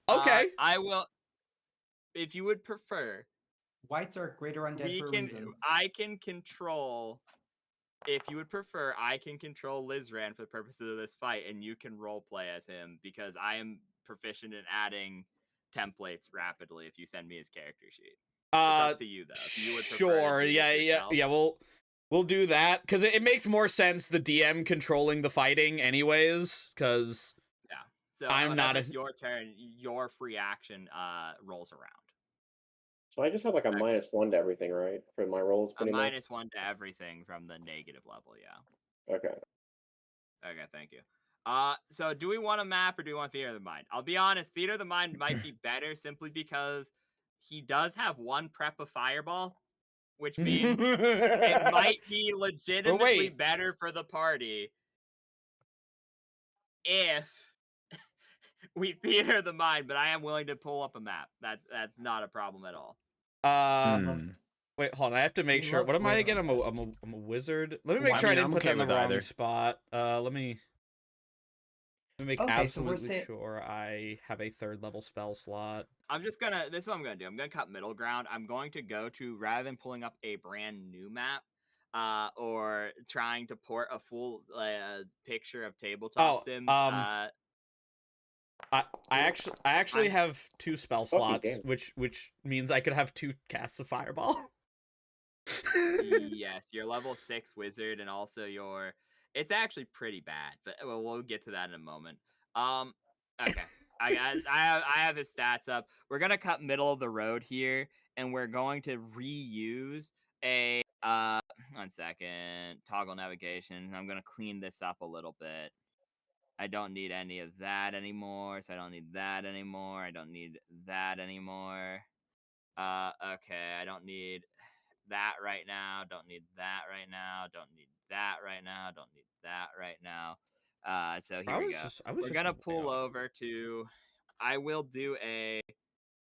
Okay. I will, if you would prefer. Whites are greater undead for a reason. I can control, if you would prefer, I can control LIHS'RAN for the purposes of this fight, and you can roleplay as him, because I am proficient in adding templates rapidly if you send me his character sheet. It's up to you, though. If you would sure, yeah, we'll do that, because it makes more sense the DM controlling the fighting anyways, because... Yeah, so I'm not it's your turn, your free action rolls around. So I just have like a -1 to everything, right? For my rolls, A -1 to everything from the negative level, yeah. Okay. Okay, thank you. So do we want a map or do we want Theater of the Mind? I'll be honest, Theater of the Mind might be better simply because he does have 1 prep of Fireball, which means it might be legitimately better for the party if we Theater of the Mind, but I am willing to pull up a map. That's not a problem at all. Wait, hold on. I have to make sure. What am I again? I'm a wizard. Let me make sure I didn't put that in the wrong spot. Let me make absolutely sure I have a 3rd level spell slot. This is what I'm gonna do. I'm gonna cut middle ground. I'm going to go to, rather than pulling up a brand new map, or trying to port a full picture of tabletop sims. I actually have 2 spell slots, which means I could have 2 casts of Fireball. Yes, your level 6 wizard, and also your. It's actually pretty bad, but we'll get to that in a moment. Okay, I have his stats up. We're gonna cut middle of the road here, and we're going to reuse a 1 second, toggle navigation. I'm gonna clean this up a little bit. I don't need any of that anymore, so I don't need that anymore. I don't need that anymore. Okay, I don't need that right now. Don't need that right now. Don't need that right now. Don't need that right now. So here we go. We're gonna pull over to. I will do a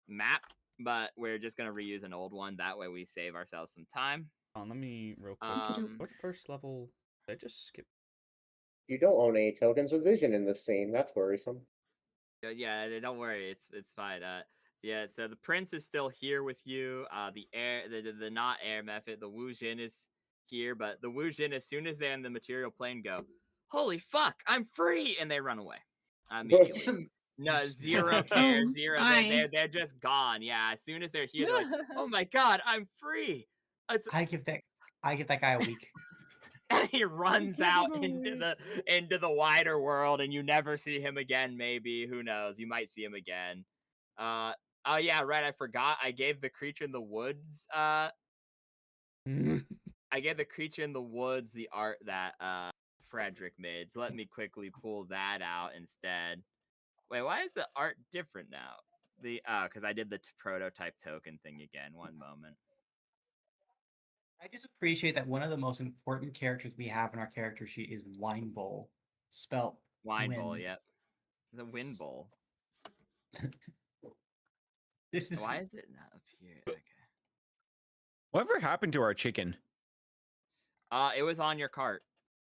map, but we're just gonna reuse an old one. That way we save ourselves some time. Let me real quick. What first level? Did I just skip? You don't own any tokens with vision in this scene. That's worrisome. Yeah, don't worry, it's fine. Yeah, so the prince is still here with you. The not air method, the Wu Jin is here, but the Wu Jin, as soon as they're in the material plane, go, holy fuck, I'm free, and they run away immediately. No, zero care, zero. They're just gone. Yeah, as soon as they're here, they're like, oh my god, I'm free. I give that guy a week. And he runs out into the wider world, and you never see him again. Maybe, who knows? You might see him again. Oh yeah, right. I forgot. I gave the creature in the woods. I gave the creature in the woods the art that Frederick made. So let me quickly pull that out instead. Wait, why is the art different now? Because I did the prototype token thing again. One moment. I just appreciate that one of the most important characters we have in our character sheet is Wine Bowl, spelt Wine Bowl. Yep, the Wind Bowl. This is Why is it not up here? Okay. Whatever happened to our chicken? It was on your cart.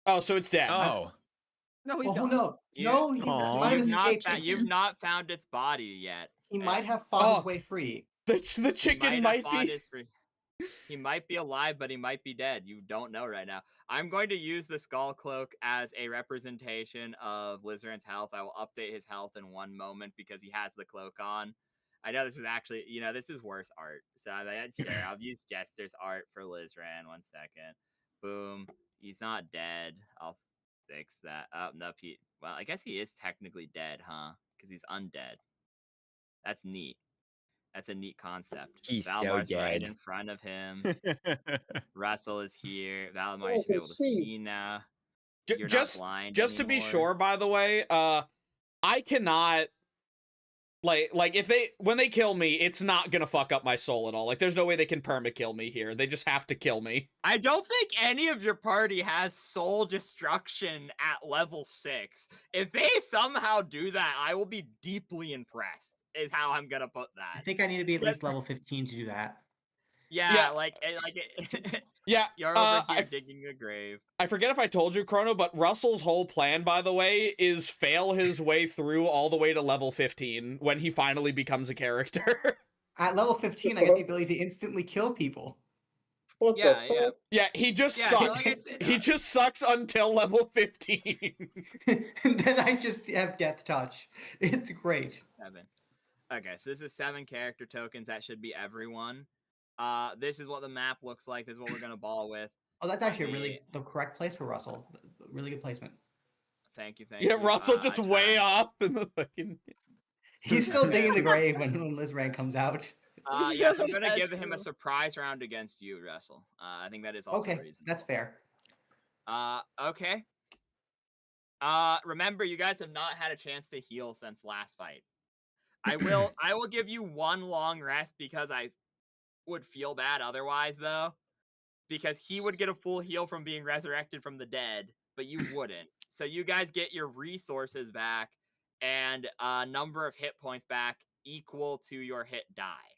Oh, so it's dead. Oh. No, he's oh gone. no, no, he might have escaped. You've not found its body yet. He might have fought his way free. The chicken might be. He might be alive, but he might be dead. You don't know right now. I'm going to use the skull cloak as a representation of LIHS'RAN's health. I will update his health in one moment because he has the cloak on. I know this is actually, this is worse art. So I'm like, sure, I'll use Jester's art for LIHS'RAN. 1 second. Boom. He's not dead. I'll fix that. Oh, no, well, I guess he is technically dead, huh? Because he's undead. That's neat. That's a neat concept. He's Valmar's so dead. right in front of him. Russell is here. Valmar, you should be able to see now. You're not blind just anymore. To be sure, by the way, I cannot like if when they kill me, it's not gonna fuck up my soul at all. Like, there's no way they can perma kill me here. They just have to kill me. I don't think any of your party has soul destruction at level 6. If they somehow do that, I will be deeply impressed. Is how I'm gonna put that. I think I need to be at least level 15 to do that. Yeah. Yeah, you're over here digging a grave. I forget if I told you, Chrono, but Russell's whole plan, by the way, is fail his way through all the way to level 15 when he finally becomes a character. At level 15, I get the ability to instantly kill people. Yeah, he just sucks. Like said, he just sucks until level 15. And then I just have Death Touch. It's great. 7. Okay, so this is 7 character tokens. That should be everyone. This is what the map looks like. This is what we're gonna ball with. Oh, that's actually really the correct place for Russell. Really good placement. Thank you. Yeah, Russell just way off in the fucking. He's still digging the grave when LIHS'RAN comes out. Yes, I'm gonna give him a surprise round against you, Russell. I think that is also okay. reasonable. That's fair. Okay. Remember, you guys have not had a chance to heal since last fight. I will give you 1 long rest because I would feel bad otherwise, though, because he would get a full heal from being resurrected from the dead, but you wouldn't. So you guys get your resources back and a number of hit points back equal to your hit die.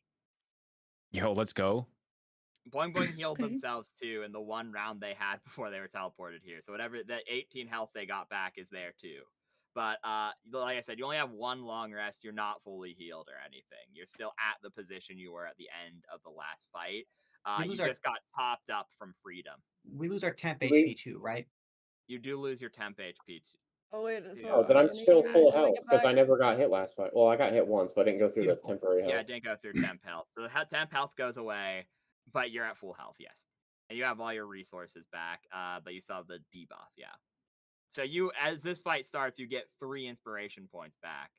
Yo, let's go. Boing Boing healed themselves too in the 1 round they had before they were teleported here. So whatever the 18 health they got back is there too. But like I said, you only have 1 long rest. You're not fully healed or anything. You're still at the position you were at the end of the last fight. You just got popped up from freedom. We lose our temp HP too, right? You do lose your temp HP too. Oh wait, so then I'm still full health because I never got hit last fight. Well, I got hit once, but I didn't go through the temporary health. Yeah, I didn't go through temp health. So the temp health goes away, but you're at full health, yes. And you have all your resources back, but you still have the debuff, yeah. So as this fight starts, you get 3 inspiration points back.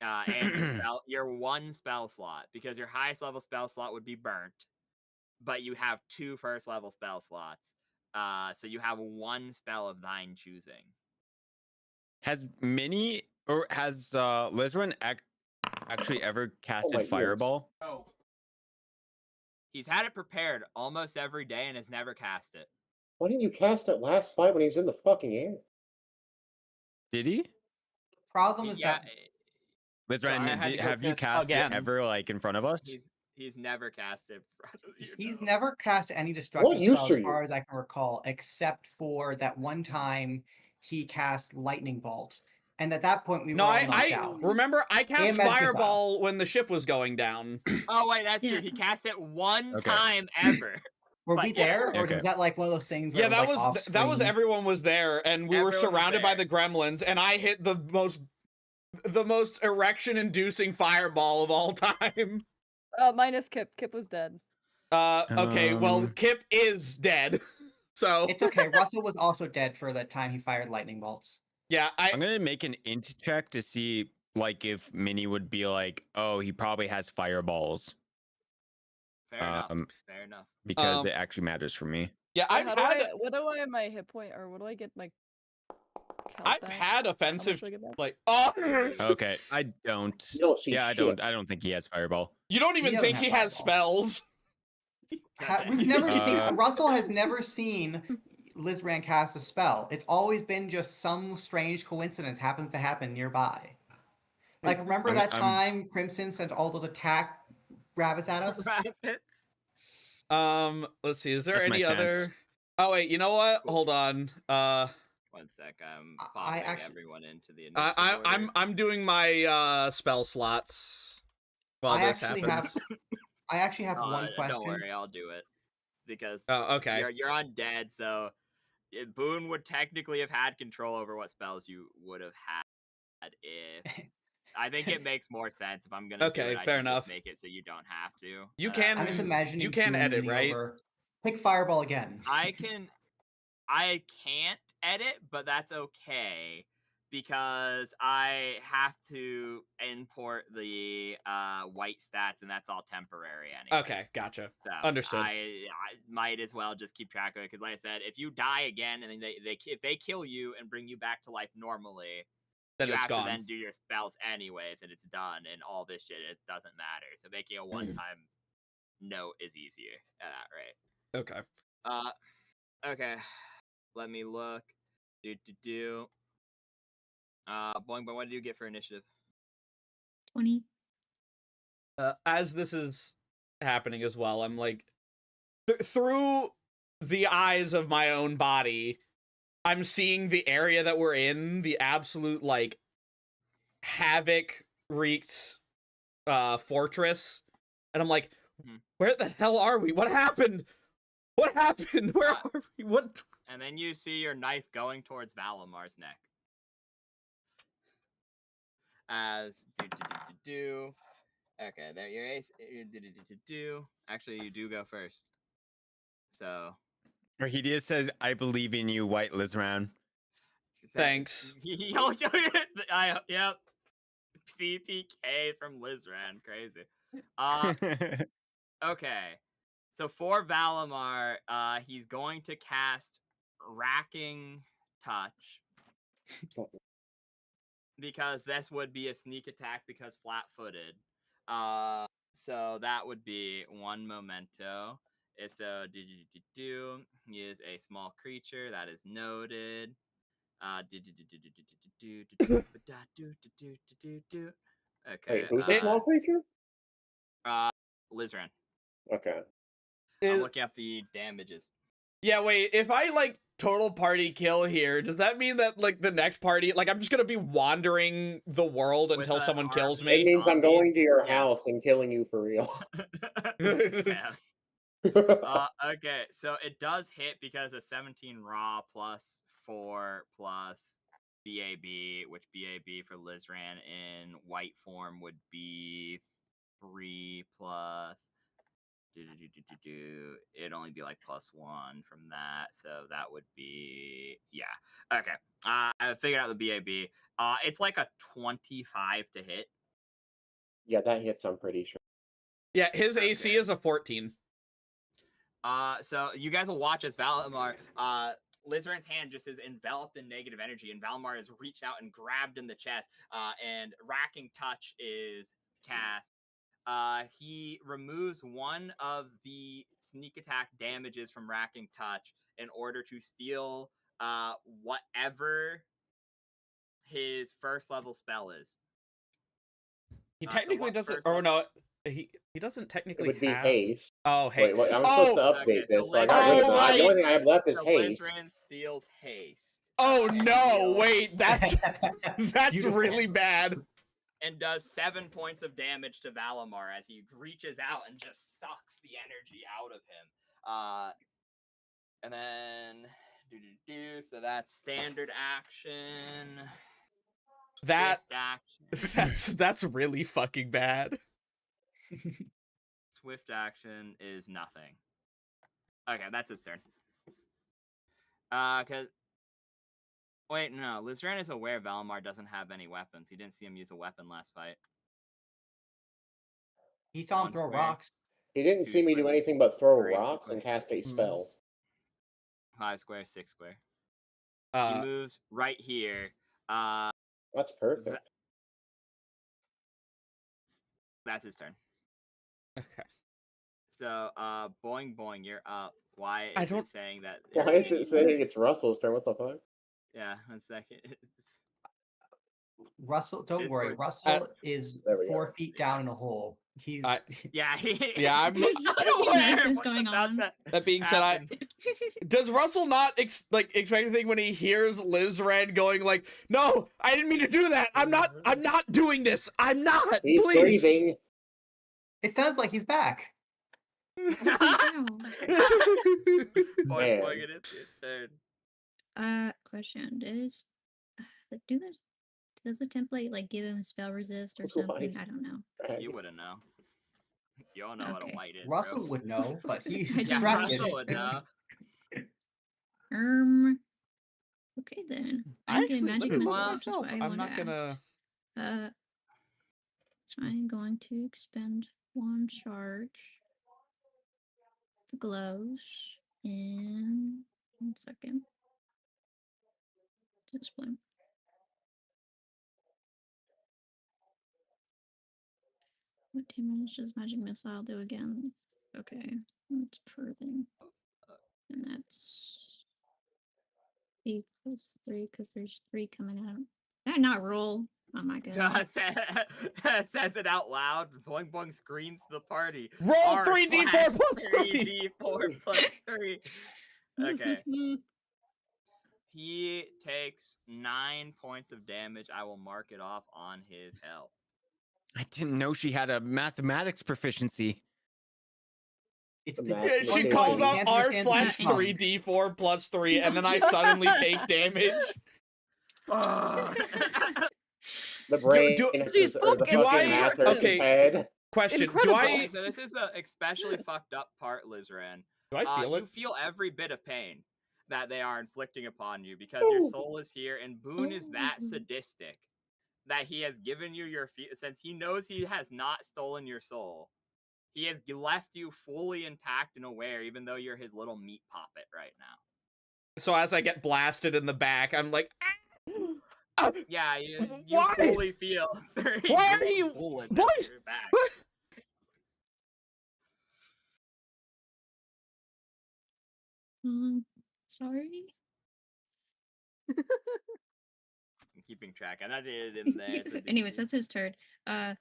And your 1 spell slot, because your highest level spell slot would be burnt, but you have 2 first level spell slots. So you have 1 spell of thine choosing. Has Mini or has LIHS'RAN actually ever casted my ears. Fireball? Oh. He's had it prepared almost every day and has never cast it. Why didn't you cast it last fight when he was in the fucking air? Did he? Problem is Yeah, that Sorry, I LIHS'RAN, had to go have you piss cast again. it ever like in front of us? he's never cast it in front of you. he's no. never cast any destructive use spell are as you? far as I can recall, except for that one time he cast Lightning Bolt. And at that point, we No, were all knocked I out. remember I cast And Magic Missile. Fireball when the ship was going down. Oh wait, that's Yeah. true. He cast it one Okay. time ever. Were But we yeah. there, or Okay. was that like one of those things? Where Yeah, it was, that like, was off that was screen? everyone was there, and we were Everyone was surrounded by there. the gremlins, and I hit the most erection-inducing fireball of all time. Minus Kip. Kip was dead. Okay, well, Kip is dead, so It's okay. Russell was also dead for the time he fired lightning bolts. yeah, I'm gonna make an int check to see like if Mini would be like, oh, he probably has fireballs. Fair enough. Um, Fair enough. Because it actually matters for me. yeah, Wait, I've had what do I have my hit point, or what do I get my count I've back? had How much offensive do I get back? like Okay, I don't. You don't see Yeah, I shit. don't think he has fireball. You don't even doesn't think have he has fireball. spells. We've never seen. Uh, Russell has never seen LIHS'RAN cast a spell. It's always been just some strange coincidence happens to happen nearby. Like, remember I'm- that I'm- time Crimson sent all those attack rabbits at us? Rabbits. Let's see. Is there That's my any stance. other? Oh wait, you know what? Hold on. 1 sec. I'm I popping actually- everyone into the initiative I'm doing my spell slots while I this actually happens. I actually have one order. question. Don't worry, I'll do it because Oh, okay. you're undead, so Boone would technically have had control over what spells you would have had if. I think it makes more sense if I'm gonna Okay, do it. I fair can just enough. make it so you don't have to. You but can- I'm just imagining you can Boone edit, leaning right? over. Pick Fireball again. I can't edit, but that's okay because I have to import the white stats, and that's all temporary anyway. Okay, gotcha. So Understood. I might as well just keep track of it because, like I said, if you die again and then if they kill you and bring you back to life normally, Then you it's have gone. to then do your spells anyways, and it's done, and all this shit it doesn't matter. So making a one-time note is easier at that rate. Okay. Okay. Let me look. Boing, but what did you get for initiative? 20. As this is happening as well, I'm like, through the eyes of my own body, I'm seeing the area that we're in, the absolute like havoc wreaked fortress, and I'm like, where the hell are we? What happened? What happened? Where are we? What? And then you see your knife going towards Valamar's neck. As Okay, there your ace. Actually, you do go first. So. Orhidia said, "I believe in you, White LIHS'RAN." Thanks. Yep. CPK from LIHS'RAN, crazy. Okay. So for Valimar, he's going to cast Racking Touch. Because this would be a sneak attack because flat-footed. So that would be 1 memento. So he is a small creature that is noted. Okay. Wait, who's a small creature? LIHS'RAN. Okay. I'm looking up the damages. Yeah, wait, if I like total party kill here, does that mean that like the next party, like I'm just gonna be wandering the world until With someone an kills army It me? means I'm zombies? going to your Yeah. house and killing you for real. Damn. Okay, so it does hit because of 17 raw plus 4 plus BAB, which BAB for LIHS'RAN in white form would be 3 plus. It'd only be like +1 from that, so that would be okay. I figured out the BAB. It's like a 25 to hit. Yeah, that hits, I'm pretty sure. Yeah, his AC Okay. is a 14. So you guys will watch as Valimar Lizran's hand just is enveloped in negative energy, and Valimar is reached out and grabbed in the chest. And Racking Touch is cast. He removes one of the sneak attack damages from Racking Touch in order to steal whatever his first level spell is. He So technically what doesn't. first Or level no, he doesn't It technically would be have. haste. Oh, hey. Wait, what? I'm supposed to Oh, update Okay, this, so so I got rid of Lizran- that. The Oh, only thing I have left is So haste. Lizran steals haste. Oh and no! deals- Wait, that's Beautiful. really bad. And does 7 points of damage to Valimar as he reaches out and just sucks the energy out of him. And then so that's standard action. That Swift action. that's really fucking bad. Swift action is nothing. Okay, that's his turn. Cause wait, no, Lizran is aware Valimar doesn't have any weapons. He didn't see him use a weapon last fight. He saw him One throw square. rocks. He didn't 2 see me do square, anything but throw 3 rocks square. and cast a Mhm. spell. 5 square, 6 square. He moves right here. That's perfect. That's his turn. Okay. So, boing boing, you're up. Why I is don't- it saying that? Why is it saying it's Russell's turn? What the fuck? Yeah, 1 second. Russell, don't worry. Discord's- Russell is There we 4 go. feet down in a hole. He's Yeah, Yeah, I'm- He doesn't know aware this of is what's going about on. to That being said, happen. does Russell not expect anything when he hears Lizran going like, "No, I didn't mean to do that. I'm not doing this. I'm not. He's Please." breathing. It sounds like he's back. Wow. Boing Man. boing, it is your turn. Question is, does the template like give him spell resist or Why something? is- I don't know. You wouldn't know. You all know what a Okay. white is. Russell bro. would know, but he's Yeah, Yeah, distracted. Russell would know. Okay then. I I'm actually doing magic look missile. at That's myself. what I I'm wanted not to gonna. ask. So I'm going to expend 1 charge. The gloves in 1 second. Display. What damage does magic missile do again? Okay, that's per thing, and that's 8 plus 3 because there's 3 coming out. Did I not roll? Oh my god! Says it out loud. Boing boing screams to the party. Roll R 3d4 slash plus 3. 3d4 plus 3. Okay. He takes 9 points of damage. I will mark it off on his health. I didn't know she had a mathematics proficiency. It's The the math Yeah, she machine. calls out Can't R understand slash the monk. 3d4 plus 3, and then I suddenly take damage. The brain do- is She's just, or the fucking fucking I- math hurts okay. his head. Question: Incredible. Okay, so this is the especially fucked up part, Lizran. do I feel You it? feel every bit of pain that they are inflicting upon you because your soul is here, and Boone is that sadistic that he has given you your since he knows he has not stolen your soul. He has left you fully intact and aware, even though you're his little meat puppet right now. So as I get blasted in the back, I'm like, Yeah, you Why? fully feel. Why are you- bullets why? at your back. Sorry. I'm keeping track. I'm not in there. So Anyways, that's his turn. okay.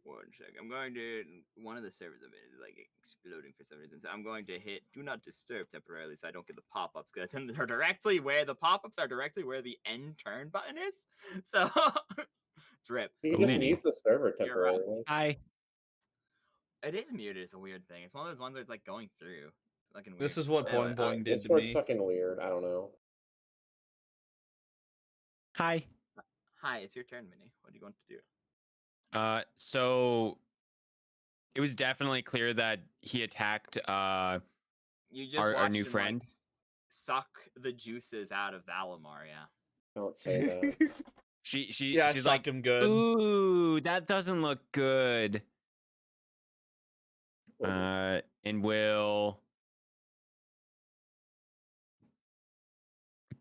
1 sec. I'm going to one of the servers of it is like exploding for some reason. So I'm going to hit do not disturb temporarily so I don't get the pop-ups because then they're directly where the pop-ups are directly where the end turn button is. So it's rip. You can just Mini. mute the server You're right. temporarily. Hi. It is muted. It's a weird thing. It's one of those ones where it's like going through. It's fucking weird. this is what Anyway, Boing Boing did to Discord's me. fucking weird. I don't know. Hi. Hi, it's your turn, Minnie. What do you want to do? So it was definitely clear that he attacked You just our watched new him, like, friend. suck the juices out of Valimar. Yeah. Don't say that. She's Yeah, I like, sucked him good. ooh, that doesn't look good. and we'll.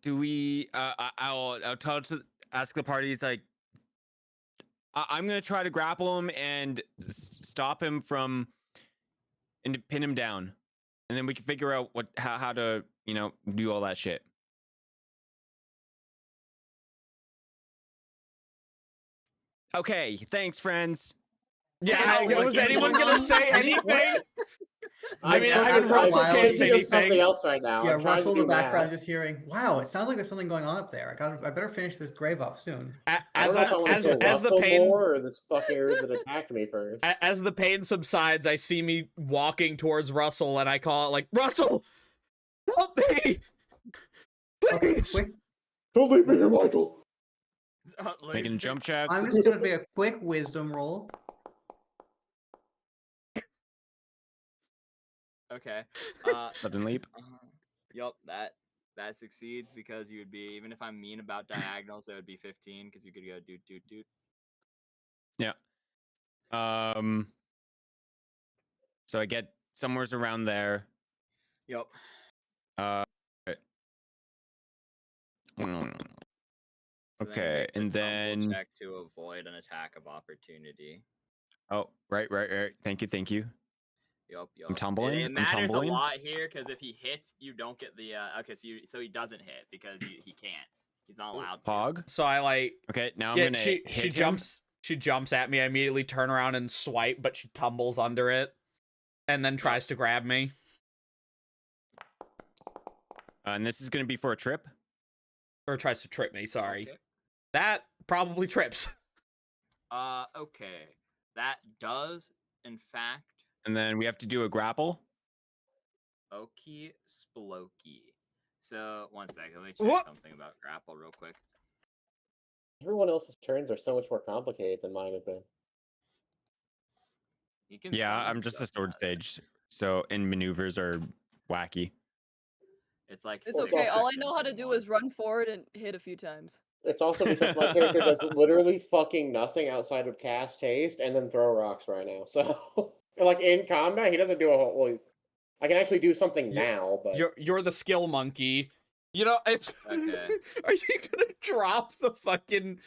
Do we? I'll ask the parties like. I'm gonna try to grapple him and stop him from, and pin him down, and then we can figure out how to do all that shit. Okay, thanks, friends. Yeah, was anyone gonna say anything? I mean, Russell can't say anything. Something else right now. Yeah, I'm trying Russell to in the do background math. just hearing, wow, it sounds like there's something going on up there. I better finish this grave up soon. As the the pain more or this fucker that attacked me first. As the pain subsides, I see me walking towards Russell, and I call it like, Russell, help me! Okay, Please! quick. Don't leave me here, Michael. Making a jump check. I'm just gonna be a quick wisdom roll. Okay. Sudden leap. Yup, that succeeds because you would be, even if I'm mean about diagonals, it would be 15 because you could go doot. Yeah. So I get somewhere's around there. Yup. Okay, and then check to avoid an attack of opportunity. Oh, right. Thank you. Yup. I'm tumbling. It matters a lot here because if he hits, you don't get the okay. So he doesn't hit because he can't. He's not allowed to. Pog. So I like. Okay, now I'm gonna. She hit jumps. She jumps at me. I immediately turn around and swipe, but she tumbles under it, and then tries to grab me. And this is gonna be for a trip. Or tries to trip me. Sorry. Okay. That probably trips. Okay. That does, in fact. And then we have to do a grapple. Okie splokey. So, one second. Let me check something about grapple real quick. Everyone else's turns are so much more complicated than mine have been. Yeah, I'm just a sword stage, so and maneuvers are wacky. It's like it's okay. All I know how to do is run forward and hit a few times. It's also because my character does literally fucking nothing outside of cast haste and then throw rocks right now. So, like in combat, he doesn't do a whole. Well, I can actually do something now, but you're the skill monkey. You know, it's okay. Are you gonna drop the fucking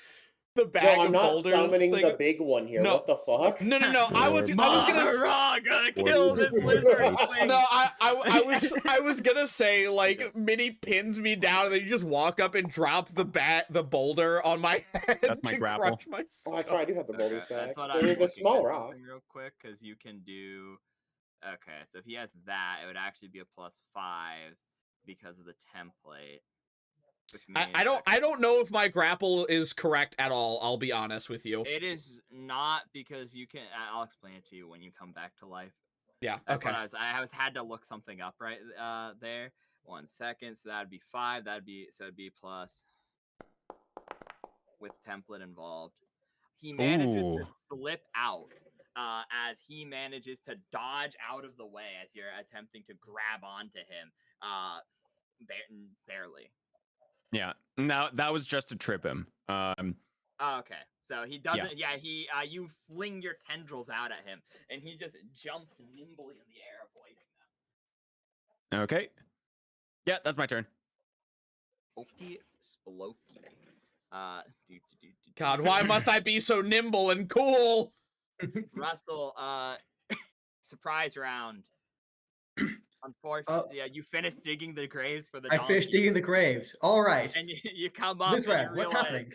bag I'm of not boulders? summoning the big one here. No. What the fuck? No. I was gonna gotta kill this lizard. No, I was gonna say like Minnie pins me down and then you just walk up and drop the boulder on my head. That's my grapple. Crush my skull. Oh, that's right. I do have the boulders back. That's what They're small rocks. Real quick, because you can do. Okay, so if he has that, it would actually be a +5 because of the template. Which means I don't know if my grapple is correct at all. I'll be honest with you. It is not because you can. I'll explain it to you when you come back to life. Yeah. That's okay. what I had to look something up right there. 1 second. So that'd be 5. It'd be plus with template involved. He manages to slip out as he manages to dodge out of the way as you're attempting to grab onto him. Barely. Yeah. Now that was just to trip him. Okay. So he doesn't. Yeah. You fling your tendrils out at him, and he just jumps nimbly in the air, avoiding them. Okay. Yeah, that's my turn. Okie splokey. God, why must I be so nimble and cool? Russell, surprise round. Unfortunately, you finished digging the graves for the donkey. I finished digging the graves. All right. And you come up LIHS'RAN, what's happening?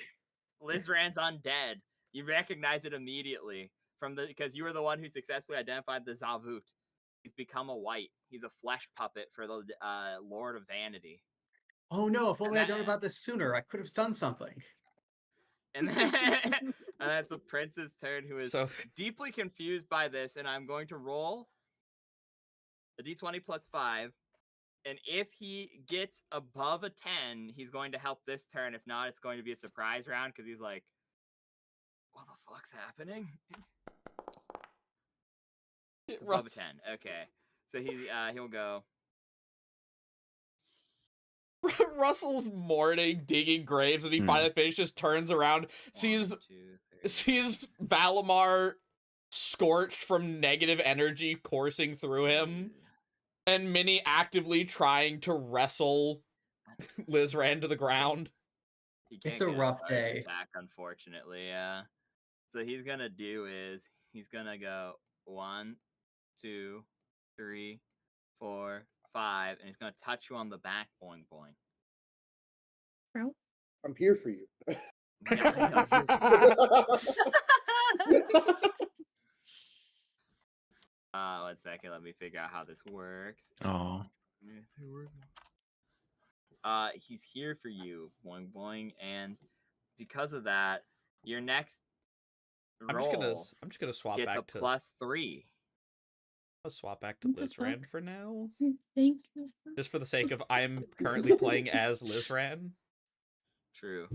LIHS'RAN's undead. You recognize it immediately because you were the one who successfully identified the Zavut. He's become a white. He's a flesh puppet for the Lord of Vanity. Oh no, if only I'd known about this sooner, I could have done something. And then and that's the prince's turn, who is deeply confused by this, and I'm going to roll a d20 + 5. And if he gets above a 10, he's going to help this turn. If not, it's going to be a surprise round because he's like, what the fuck's happening? It's above a 10. Okay. So he'll go. Russell's mourning, digging graves, and he finally finishes, turns around, sees Valimar scorched from negative energy coursing through him, and Minnie actively trying to wrestle LIHS'RAN to the ground. He can't It's a get rough charge day. attack, unfortunately. Yeah. So he's gonna do is he's gonna go 1, 2, 3, 4, 5, and he's gonna touch you on the back, boing boing. Bro. I'm here for you. Yeah, one second, let me figure out how this works. Oh. He's here for you, boing boing, and because of that, your next roll I'm just gonna swap gets a back to +3. I'll swap back to What the LIHS'RAN fuck? for now. Thank you. Just for the sake of I'm currently playing as LIHS'RAN. True.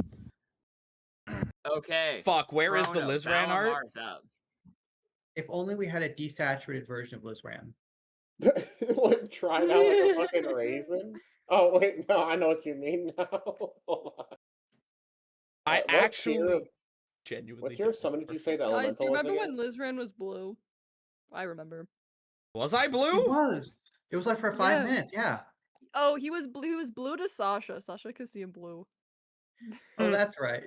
Okay. Fuck, where is the Chrono, LIHS'RAN art? Valamar's up. If only we had a desaturated version of LIHS'RAN. Like trying out like a fucking raisin. Oh wait, no, I know what you mean now. Hold on. I What actually tier- genuinely What tier of summon did you say the Guys, do elemental you was remember again? when LIHS'RAN was blue? I remember. Was I It blue? was. It was like for 5 Yeah. minutes, yeah. Oh, he was blue. He was blue to Sasha. Sasha could see him blue. Oh, that's right.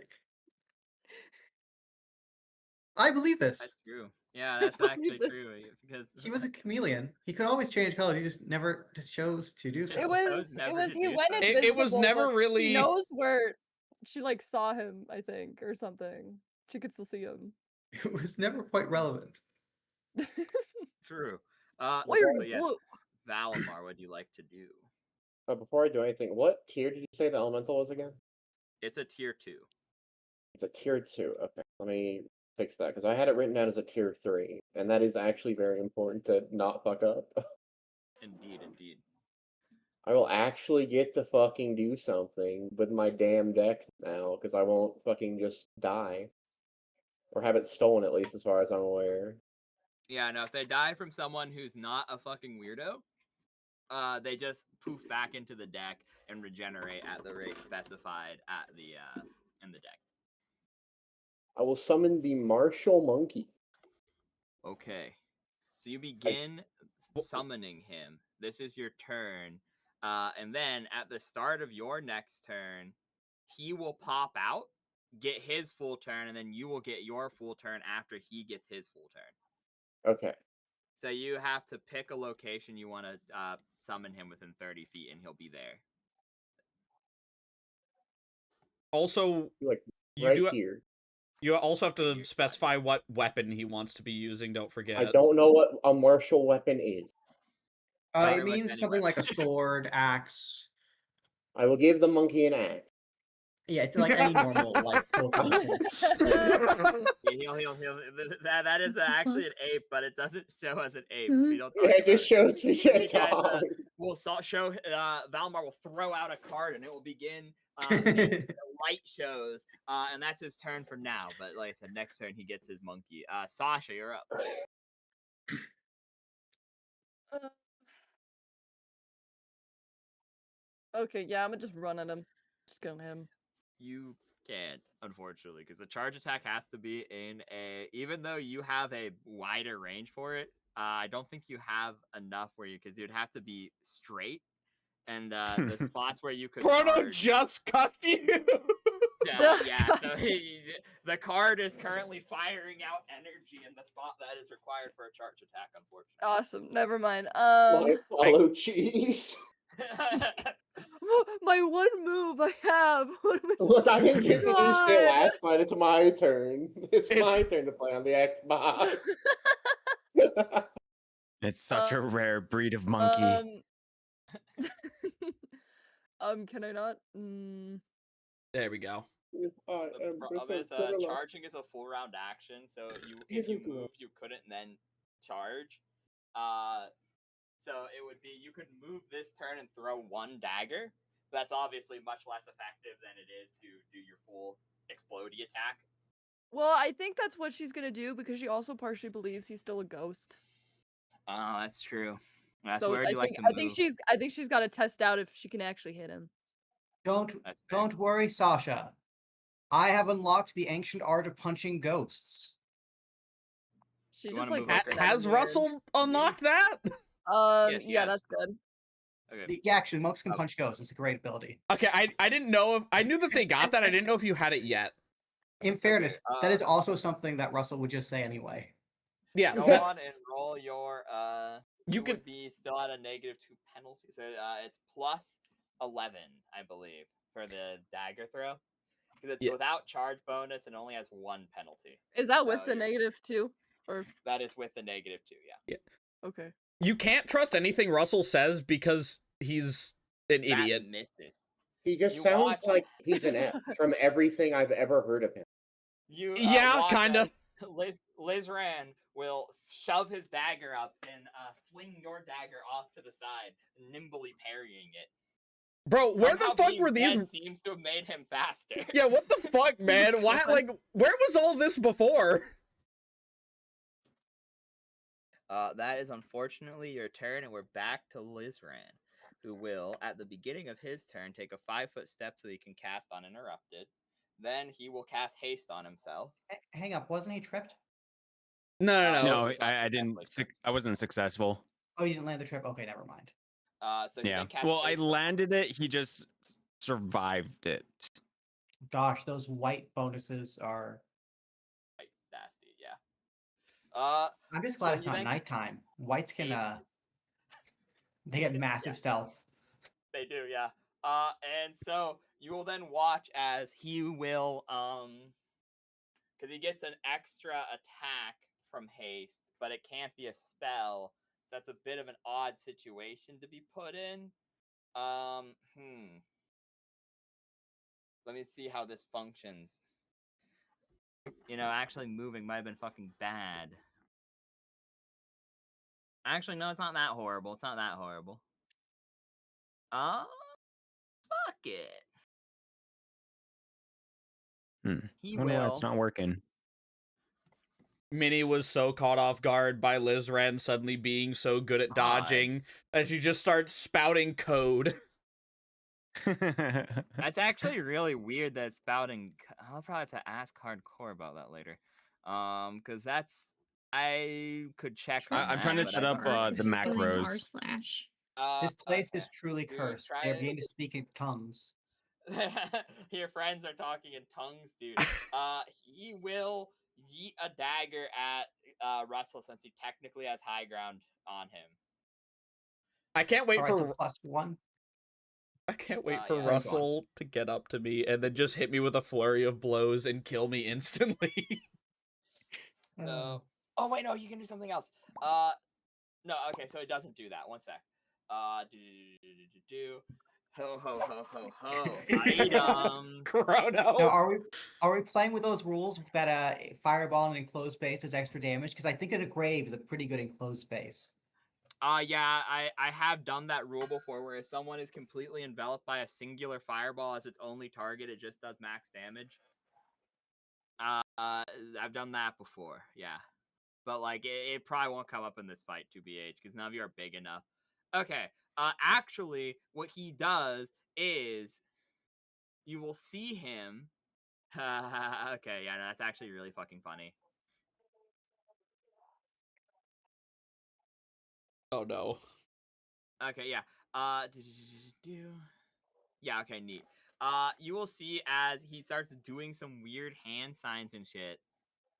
I believe this. That's true. Yeah, that's believe actually this. true because He was a chameleon. He could always change colors. He just never just chose to do so. It was. never It was. to He do went so. invisible. It was never but really. She knows where. She like saw him, I think, or something. She could still see him. It was never quite relevant. true. Why are But you yes, blue? Valimar, what do you like to do? Before I do anything, what tier did you say the elemental was again? It's a tier 2. It's a tier 2. Okay, let me fix that because I had it written down as a tier 3, and that is actually very important to not fuck up. Indeed, indeed. I will actually get to fucking do something with my damn deck now because I won't fucking just die. Or have it stolen, at least, as far as I'm aware. Yeah, no, if they die from someone who's not a fucking weirdo, they just poof back into the deck and regenerate at the rate specified at the in the deck. I will summon the Martial Monkey. Okay. So you begin summoning him. This is your turn. And then at the start of your next turn, he will pop out, get his full turn, and then you will get your full turn after he gets his full turn. Okay. So you have to pick a location you want to summon him within 30 feet, and he'll be there. Also, Like, you right do. here. You also have to specify what weapon he wants to be using. Don't forget. I don't know what a martial weapon is. Pretty It much means any something like a weapon. sword, axe. I will give the monkey an axe. Yeah, it's like any normal like Pokemon. That is actually an ape, but it doesn't show as an ape. So you don't Yeah, it just shows me you a guys dog. will show Valimar will throw out a card and it will begin the light shows, and that's his turn for now. But like I said, next turn he gets his monkey. Sasha, you're up. Okay, yeah, I'm gonna just run at him. Just kill him. You can't, unfortunately, because the charge attack has to be in a. Even though you have a wider range for it, I don't think you have enough where you because you'd have to be straight, and the spots where you could. Chrono charge, just cut you. yeah. So the card is currently firing out energy in the spot that is required for a charge attack. Unfortunately. Awesome. Never mind. My follow cheese. My one move I have. What am I Look, I didn't get to do shit God. last night. It's my turn. It's my turn to play on the Xbox. It's such a rare breed of monkey. Can I not? There we go. The problem is charging is a full round action, so if you move, you couldn't then charge. So it would be you could move this turn and throw one dagger. That's obviously much less effective than it is to do your full explodey attack. Well, I think that's what she's gonna do because she also partially believes he's still a ghost. Oh, that's true. That's so where you like to I move. think she's got to test out if she can actually hit him. Don't worry, Sasha. I have unlocked the ancient art of punching ghosts. She's You just wanna like move looking at Has him weird. Russell unlocked that? Yes, Yeah, yes. that's good. Okay. Yeah, actually, Monks can Oh. punch ghosts. It's a great ability. Okay, I didn't know if I knew that they got that. I didn't know if you had it yet. In fairness, that is uh, also something that Russell would just say anyway. Yes, Go that- on and roll your You you can- would be still at a -2 penalty. So it's plus 11, I believe, for the dagger throw. Because it's Yeah. without charge bonus and only has 1 penalty. Is that with So the you're- -2? Or That is with the -2, yeah. okay. you can't trust anything Russell says because he's an That idiot. misses. He just You sounds watch- like he's an F from everything I've ever heard of him. You Yeah, watch kinda. as LIHS'RAN will shove his dagger up and fling your dagger off to the side, nimbly parrying it. Bro, where Somehow the fuck being were these? dead seems to have made him faster. Yeah, what the fuck, man? Why? Like, where was all this before? That is unfortunately your turn, and we're back to LIHS'RAN, who will, at the beginning of his turn, take a 5-foot step so he can cast Uninterrupted. Then he will cast Haste on himself. Hang up, wasn't he tripped? No. No, it's not I didn't. successfully. I wasn't successful. Oh, you didn't land the trip? Okay, never mind. So he Yeah. then casts Well, I Haste on- landed it. He just survived it. Gosh, those white bonuses are... Right, nasty, yeah. I'm just So glad it's you not think- nighttime. Whites can, Haste- they get massive stealth. They do, yeah. And so you will then watch as he will, because he gets an extra attack from haste, but it can't be a spell. So that's a bit of an odd situation to be put in. Let me see how this functions. You know, actually moving might have been fucking bad. Actually, no, it's not that horrible. It's not that horrible. Fuck it. He Wonder why will. it's not working. Minnie was so caught off guard by LIHS'RAN suddenly being so good at dodging that she just starts spouting code. That's actually really weird that it's spouting. I'll probably have to ask hardcore about that later. Because that's I could check. on I'm that, trying to but set I up don't- the macros. This place is okay. truly Dude, cursed. try They're it. beginning to speak in tongues. Your friends are talking in tongues, dude. He will yeet a dagger at Russell since he technically has high ground on him. I can't wait Alright, for so +1. I can't wait for yeah. Russell to get up to me and then just hit me with a flurry of blows and kill me instantly. So, oh wait, no, you can do something else. No, okay, so it doesn't do that. One sec. Ho ho ho ho ho. Items. Chrono. Now, are we playing with those rules that fireball in enclosed space does extra damage? Because I think a grave is a pretty good enclosed space. Yeah, I have done that rule before where if someone is completely enveloped by a singular fireball as its only target, it just does max damage. I've done that before, yeah. But like it probably won't come up in this fight, 2BH, because none of you are big enough. Okay. Actually, what he does is you will see him. Okay, yeah, no, that's actually really fucking funny. Oh no. Okay, yeah. Yeah, okay, neat. You will see as he starts doing some weird hand signs and shit.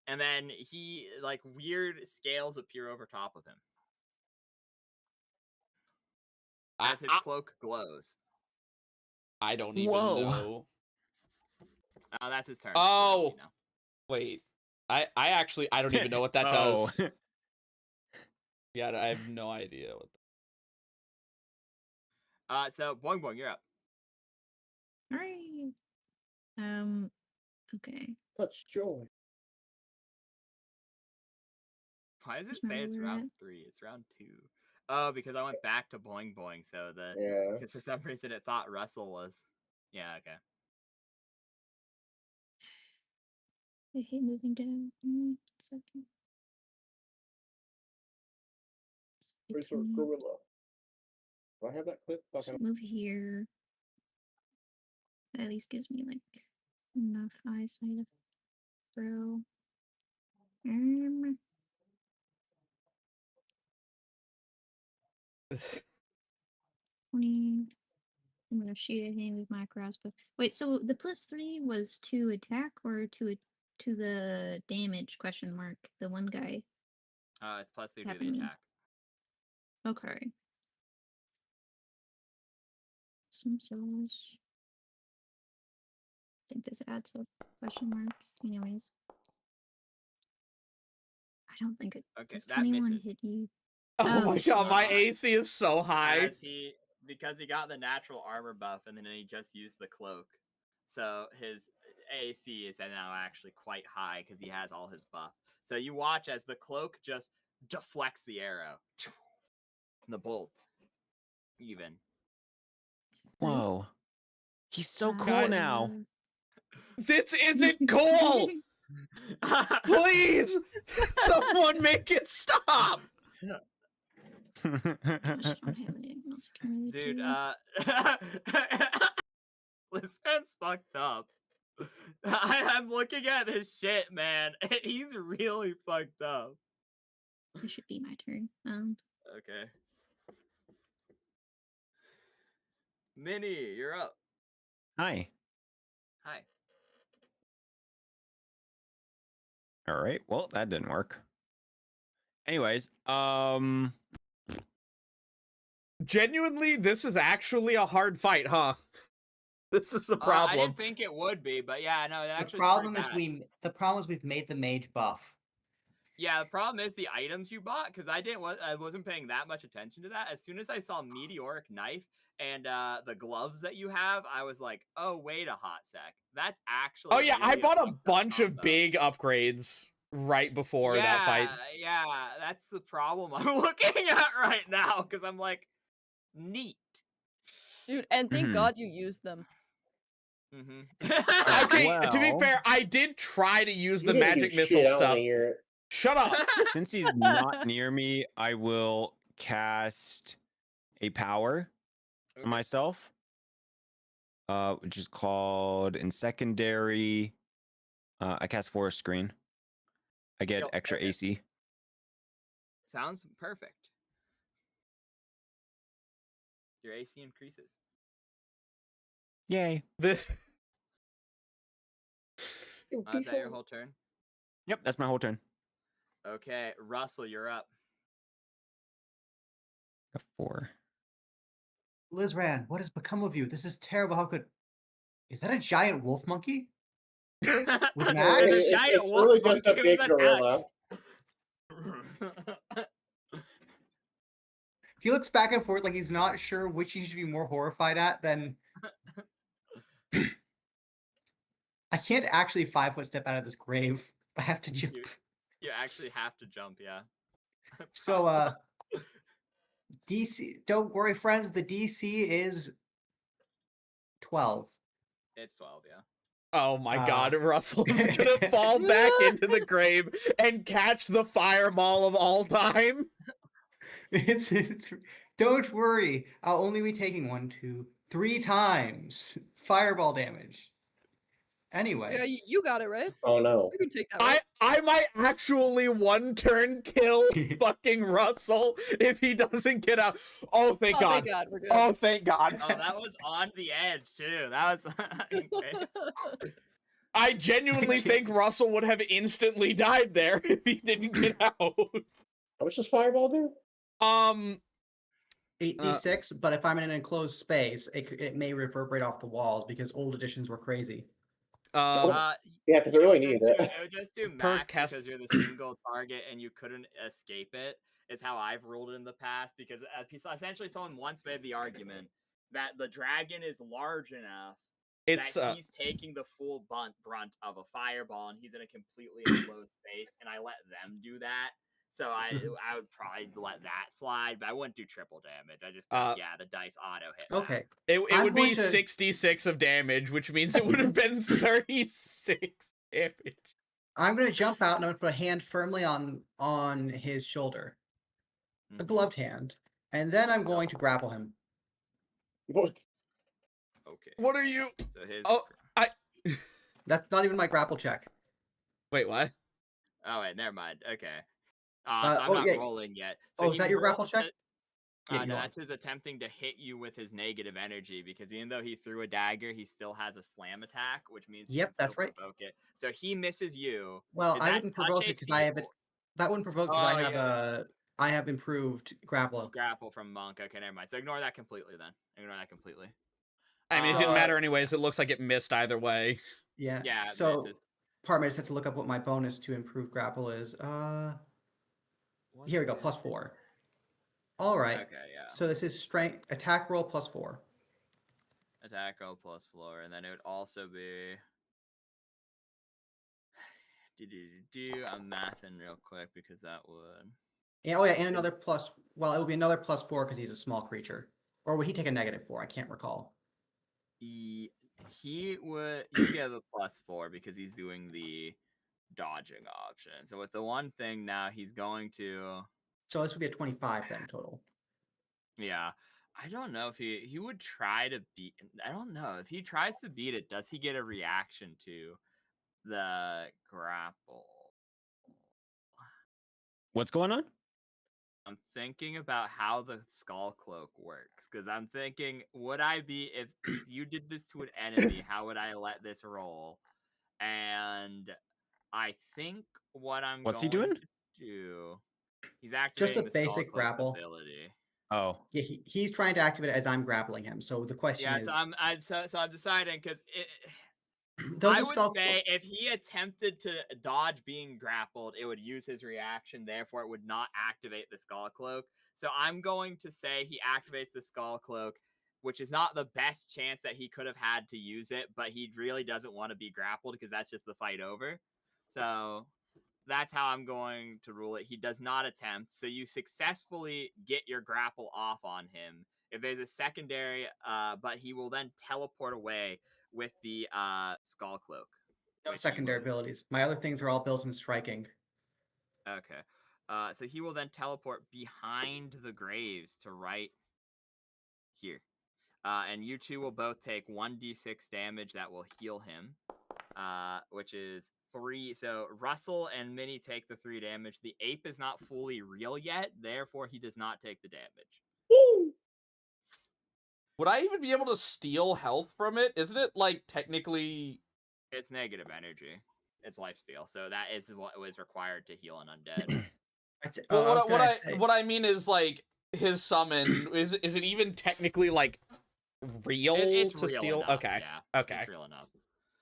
And then he, like, weird scales appear over top of him. As his cloak glows. I don't even Whoa. know. That's his turn. Oh. Wait. I don't even know what that does. Yeah, I have no idea what So Boing Boing, you're up. Alright. Okay. Such joy. Why does it Where's say my it's rat? round 3? It's round 2. Oh, because I went back to Boing Boing, so Yeah. because for some reason it thought Russell was. Yeah, okay. I hate moving down. 1 second. Razor Gorilla. Do I have that clip? Fuck, I So don't- move here. That at least gives me like enough eyesight to throw. 20. I'm gonna shoot anything with my crossbow. Wait, so the +3 was to attack or to the damage? Question mark. The one guy. It's +3 to the Tapping me. attack. Okay. Some souls. I think this adds a question mark. Anyways. I don't think it Okay, does that 21 misses. hit you. Oh my shit. god, my AC is so high. Because he got the natural armor buff and then he just used the cloak. So his AC is now actually quite high because he has all his buffs. So you watch as the cloak just deflects the arrow. The bolt. Even. Whoa. He's so cool God. now. This isn't cool! Please! Someone make it stop! Gosh, I don't have anything else I can really Dude, do. LIHS'RAN's fucked up. I'm looking at this shit, man. He's really fucked up. It should be my turn. Okay. Minnie, you're up. Hi. Hi. All right. Well, that didn't work. Anyways, Genuinely, this is actually a hard fight, huh? This is a I problem. didn't think it would be, but yeah, no, it actually. The problem is we've made the mage buff. Yeah, the problem is the items you bought, because I wasn't paying that much attention to that. As soon as I saw meteoric knife and the gloves that you have, I was like, oh, wait a hot sec. That's actually. Oh yeah, I really bought a fucked up bunch of combo. big upgrades right before that fight. Yeah, that's the problem I'm looking at right now, because I'm like, neat. Dude, and thank God you used them. Okay, to be well, fair, I did try to use You the didn't magic do missile shit, I don't stuff. wanna hear it. Shut up! since he's not near me, I will cast a power on myself. Which is called in secondary. I cast Forest Screen. I get extra AC. Sounds perfect. Your AC increases. Yay. Is that your whole turn? Yep, that's my whole turn. Okay, Russell, you're up. A 4. LIHS'RAN, what has become of you? This is terrible. How could... Is that a giant wolf monkey? With an axe? It's really just a big gorilla. He looks back and forth like he's not sure which he should be more horrified at than... I can't actually 5-foot step out of this grave. I have to jump. You actually have to jump, yeah. So, DC... Don't worry, friends. The DC is 12. It's 12, yeah. Oh my god, Russell is gonna fall back into the grave and catch the fireball of all time. It's don't worry. I'll only be taking 1, 2, 3 times fireball damage. Anyway. Yeah, you got it, right? Oh no. You can take that, right? I might actually one turn kill fucking Russell if he doesn't get out. Oh, thank God. Thank God, we're good. Oh, thank God. Oh, that was on the edge, too. That was... I genuinely think Russell would have instantly died there if he didn't get out. How much does fireball do? 8d6, but if I'm in an enclosed space, it may reverberate off the walls because old editions were crazy. Yeah, because I really need it. It would just do max because you're the single target and you couldn't escape it. Is how I've ruled it in the past, because essentially someone once made the argument that the dragon is large enough that he's taking the full brunt of a fireball and he's in a completely enclosed space, and I let them do that. So I would probably let that slide, but I wouldn't do triple damage. I just the dice auto hit. Okay. max. It would be 66 of damage, which means it would have been 36 damage. I'm gonna jump out and I'm gonna put a hand firmly on his shoulder. A gloved hand. And then I'm going to grapple him. What? Okay. What are you? So his. Oh, That's not even my grapple check. Wait, what? Oh wait, never mind. Okay. So I'm not rolling yet. So is that your grapple check? Yeah, No, go on. that's his attempting to hit you with his negative energy, because even though he threw a dagger, he still has a slam attack, which means he Yep, can still that's right. provoke it. So he misses you. Well, Is I that wouldn't touch provoke it because AC I have it. or- That wouldn't provoke because Oh, yeah. I have improved grapple. Grapple from Monk. Okay, never mind. So ignore that completely then. Ignore that completely. I mean, it So, didn't matter anyways. It looks like it missed either way. Yeah. Yeah, it So, misses. pardon me, I just have to look up what my bonus to improve grapple is. What Here we go, is- +4. All right. Okay, yeah. So this is strength attack roll +4. Attack roll plus floor, and then it would also be. I'm mathing real quick because that would. Yeah, oh yeah, and another plus. Well, it will be another +4 because he's a small creature. Or would he take a -4? I can't recall. He would. You get a +4 because he's doing the dodging option. So with the one thing now, he's going to. So this would be a 25 then total. Yeah. I don't know if he would try to beat. I don't know if he tries to beat it. Does he get a reaction to the grapple? What's going on? I'm thinking about how the skull cloak works, because I'm thinking, would I be if you did this to an enemy? How would I let this roll? And I think what I'm What's he going doing? to do. He's Just a activating the skull basic cloak grapple. ability. Oh, Yeah, he's trying to activate it as I'm grappling him. So the question Yeah, is, so I'm deciding because does I the would skull say if he attempted to dodge being grappled, it would use his reaction. Therefore, it would not activate the skull cloak. So I'm going to say he activates the skull cloak, which is not the best chance that he could have had to use it, but he really doesn't want to be grappled because that's just the fight over. So that's how I'm going to rule it. He does not attempt. So you successfully get your grapple off on him. If there's a secondary, but he will then teleport away with the skull cloak. no which he secondary will- abilities? My other things are all built in striking. Okay. So he will then teleport behind the graves to right here. And you two will both take 1d6 damage that will heal him. Which is 3. So Russell and Minnie take the 3 damage. The ape is not fully real yet, therefore he does not take the damage. Would I even be able to steal health from it? Isn't it like technically? It's negative energy. It's lifesteal, so that is what was required to heal an undead. Well, what I mean is like his summon is it even technically like real It's to real steal? enough, Okay, yeah. okay. It's real enough.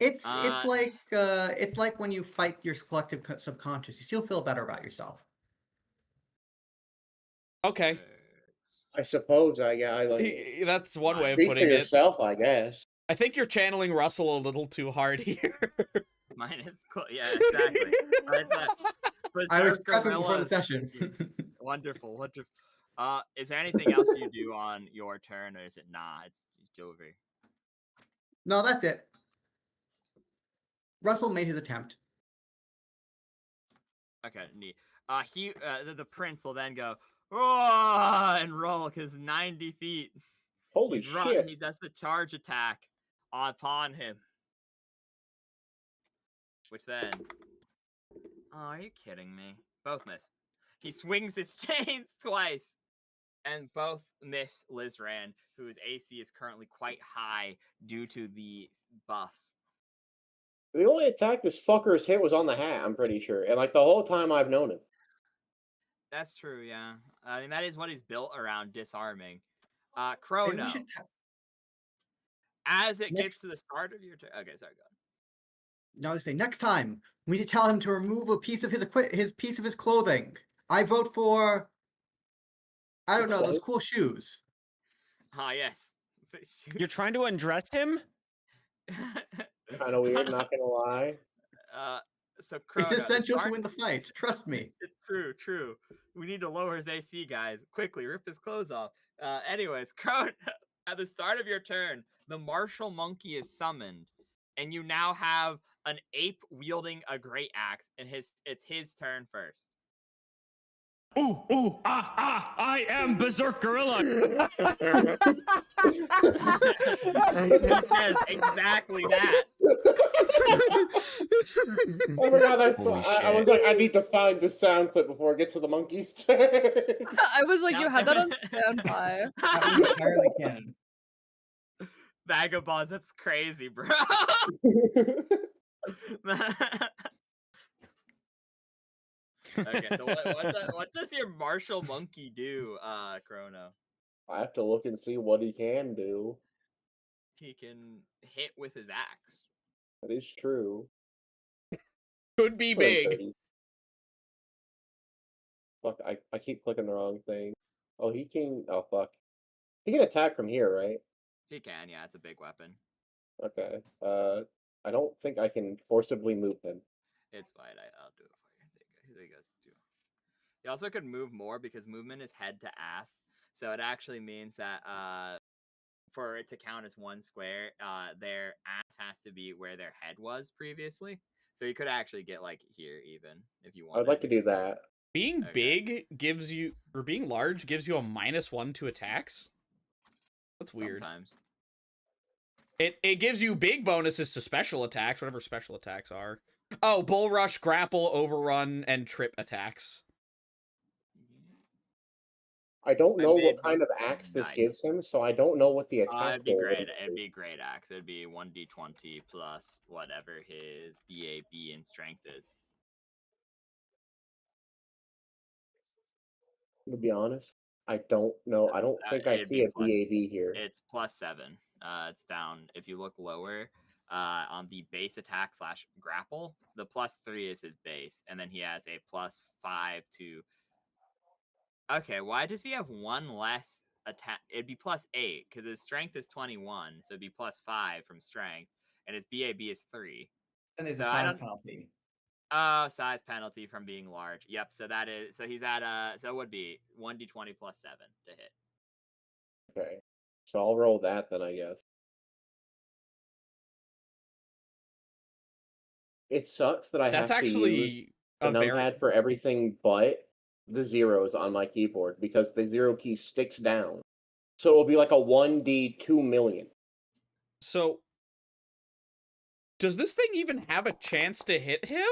It's like when you fight your collective subconscious. You still feel better about yourself. Okay. I suppose I like That's one way of speak for putting it. yourself, I guess. I think you're channeling Russell a little too hard here. Mine is yeah, exactly. I was Berserker prepping before the Milla's- session. Wonderful, wonderful. Is there anything else you do on your turn, or is it it's over? No, that's it. Russell made his attempt. Okay, neat. The prince will then go and roll because 90 feet. Holy He'd run, shit! he does the charge attack upon him. Which then, oh, are you kidding me? Both miss. He swings his chains twice, and both miss LIHS'RAN, whose AC is currently quite high due to the buffs. The only attack this fucker's hit was on the hat. I'm pretty sure, and like the whole time I've known him. That's true, yeah. I mean, that is what he's built around, disarming. Maybe Chrono, we should as it Next- gets to the start of your turn. Okay, sorry, go on. No, they say next time we need to tell him to remove a piece of his piece of his clothing. I vote for. I don't know those cool shoes. Ah, yes. you're trying to undress him? Kind of weird, not gonna lie. So Chrono, It's the essential to start- win the fight. Trust me. It's true. We need to lower his AC, guys. Quickly, rip his clothes off. Anyways, Chrono, at the start of your turn, the martial monkey is summoned, and you now have an ape wielding a great axe, and it's his turn first. I am Berserk Gorilla. It says exactly that. Oh my god, Holy I was like, I need to find the sound clip before it gets to the monkey's turn. I was like, Now you had that on Devin- standby. That was entirely canon. Vagabonds, that's crazy, bro. Okay, so what does your martial monkey do, Chrono? I have to look and see what he can do. He can hit with his axe. That is true. Could be big. 130. Fuck, I keep clicking the wrong thing. Oh, he can. Oh, fuck. He can attack from here, right? He can, yeah, it's a big weapon. Okay. I don't think I can forcibly move him. It's fine, I'll do it for you. There you guys do. He also could move more because movement is head to ass. So it actually means that for it to count as one square, their ass has to be where their head was previously. So you could actually get like here even if you wanted. I'd like to do that. Being Okay. big gives you, or being large gives you a -1 to attacks. That's weird. Sometimes. It gives you big bonuses to special attacks, whatever special attacks are. Oh, bull rush, grapple, overrun, and trip attacks. I don't I know made what kind those of axe this nice. gives him, so I don't know what the attack It'd be roll great. would It'd be. be great axe. It'd be 1d20 plus whatever his BAB and strength is. To be honest, I don't know. I don't think I It'd see be a BAB here. It's +7. It's down. If you look lower, on the base attack / grapple, the +3 is his base, and then he has a +5 to. Okay, why does he have one less attack? It'd be +8 because his strength is 21, so it'd be +5 from strength, and his BAB is 3. And there's So a I size don't- penalty. Oh, size penalty from being large. Yep. So that is. So he's at So it would be 1d20 +7 to hit. Okay. So I'll roll that then, I guess. It sucks that I That's have to use actually the a very numpad for everything but the zeros on my keyboard because the 0 key sticks down. So it'll be like a 1d 2,000,000. So does this thing even have a chance to hit him?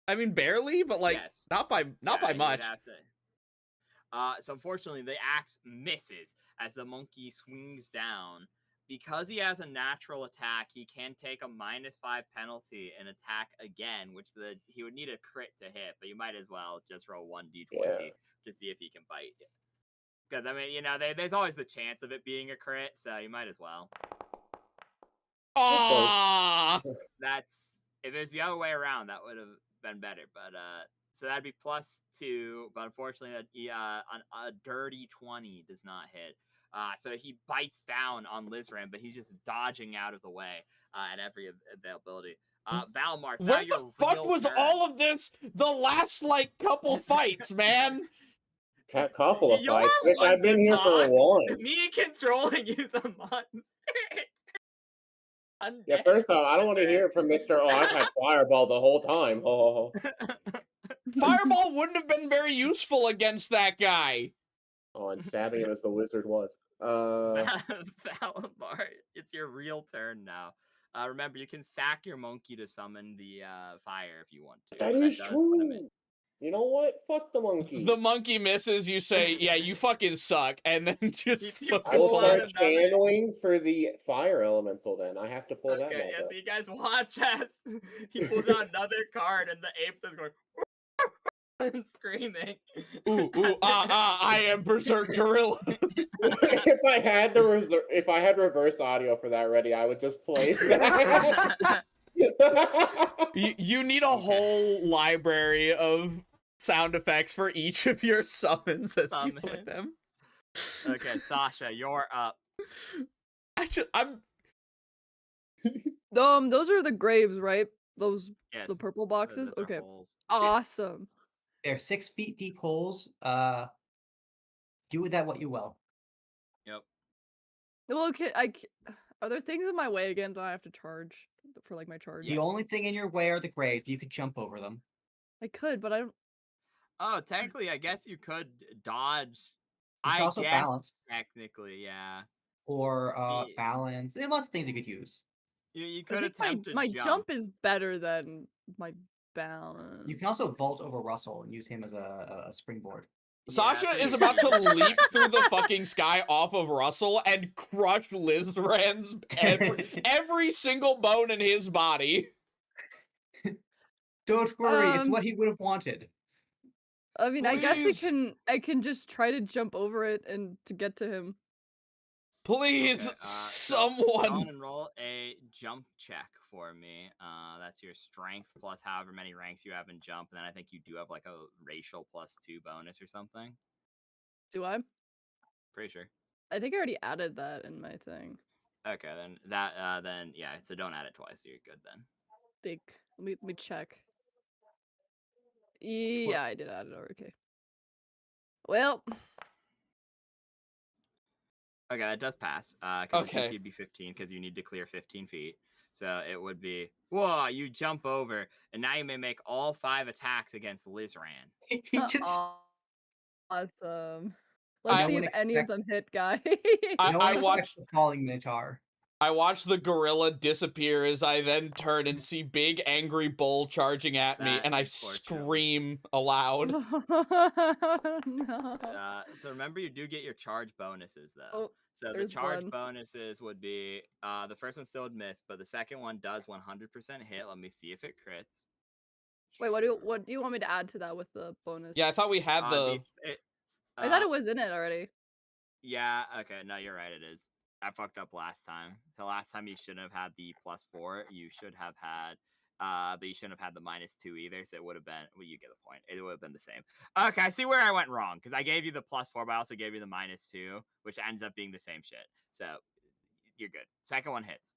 I mean, barely, but like Yes. not by Yeah, you would much. have to. So unfortunately, the axe misses as the monkey swings down. Because he has a natural attack, he can take a -5 penalty and attack again, which he would need a crit to hit, but you might as well just roll 1d20 to see if he can bite. Because, I mean, there's always the chance of it being a crit, so you might as well. Ah! If it was the other way around, that would have been better, but so that'd be +2, but unfortunately, a dirty 20 does not hit. So he bites down on LIHS'RAN, but he's just dodging out of the way at every availability. Valmar, Where the fuck was all of this the last like couple fights, man? Couple of You're fights. Nick, one I've been to here for talk. one. Me controlling you's a monster. Yeah, first off, I don't want to hear it from Mr. Oh, I've had Fireball the whole time. Oh. Fireball wouldn't have been very useful against that guy. Oh, and stabbing him as the wizard was. Valimar, it's your real turn now. Remember, you can sack your monkey to summon the fire if you want to. That is true. You know what? Fuck the monkey. The monkey misses, you say, yeah, you fucking suck, and then just I will start channeling for the fire elemental then. I have to pull that back so up. you guys watch as he pulls out another card and the ape is going and screaming. I am Berserk Gorilla. If I had reverse audio for that ready, I would just play that. You need a whole library of sound effects for each of your summons as you play them. Okay, Sasha, you're up. Actually, Those are the graves, right? Those Yes, the purple boxes. those are Okay, holes. awesome. They're 6 feet deep holes. Do with that what you will. Yep. Well, okay, are there things in my way again that I have to charge for like my charge? The only thing in your way are the graves, but you could jump over them. I could, but I don't. Oh, technically, I guess you could dodge. You can I also guess balance technically, yeah. or The- balance. There's lots of things you could use. You I could think attempt to my jump. jump is better than my balance. You can also vault over Russell and use him as a springboard. Sasha Yeah, is about to leap through the fucking sky off of Russell and crush LIHS'RAN's every single bone in his body. Don't worry, it's Um, what he would have wanted. I mean, I guess Please. I can just try to jump over it and to get to him. Please, Okay, someone. go on and roll a jump check for me. That's your strength plus however many ranks you have in jump, and then I think you do have like a racial +2 bonus or something. Do I? Pretty sure. I think I already added that in my thing. Okay, then that then yeah. So don't add it twice. You're good then. Think. Let me check. Yeah, I did add it already. Okay. Well, Okay, that does pass. Because Okay. the DC would be 15 because you need to clear 15 feet. So it would be, whoa, you jump over, and now you may make all 5 attacks against LIHS'RAN. He just awesome. Let's I see would if any of expect- them hit, guy. I no one watched- expects the falling Minotaur. I watch the gorilla disappear as I then turn and see big angry bull charging at me, That and I is fortunate. scream aloud. No. So remember, you do get your charge bonuses though. Oh, So the there's charge one. bonuses would be the first one still would miss, but the second one does 100% hit. Let me see if it crits. Wait, what do you want me to add to that with the bonus? Yeah, I thought we had the. I thought it was in it already. Yeah. Okay. No, you're right. It is. I fucked up last time. The last time you shouldn't have had the +4. You should have had. But you shouldn't have had the -2 either. So it would have been. Well, you get the point. It would have been the same. Okay, I see where I went wrong because I gave you the +4, but I also gave you the -2, which ends up being the same shit. So you're good. Second one hits.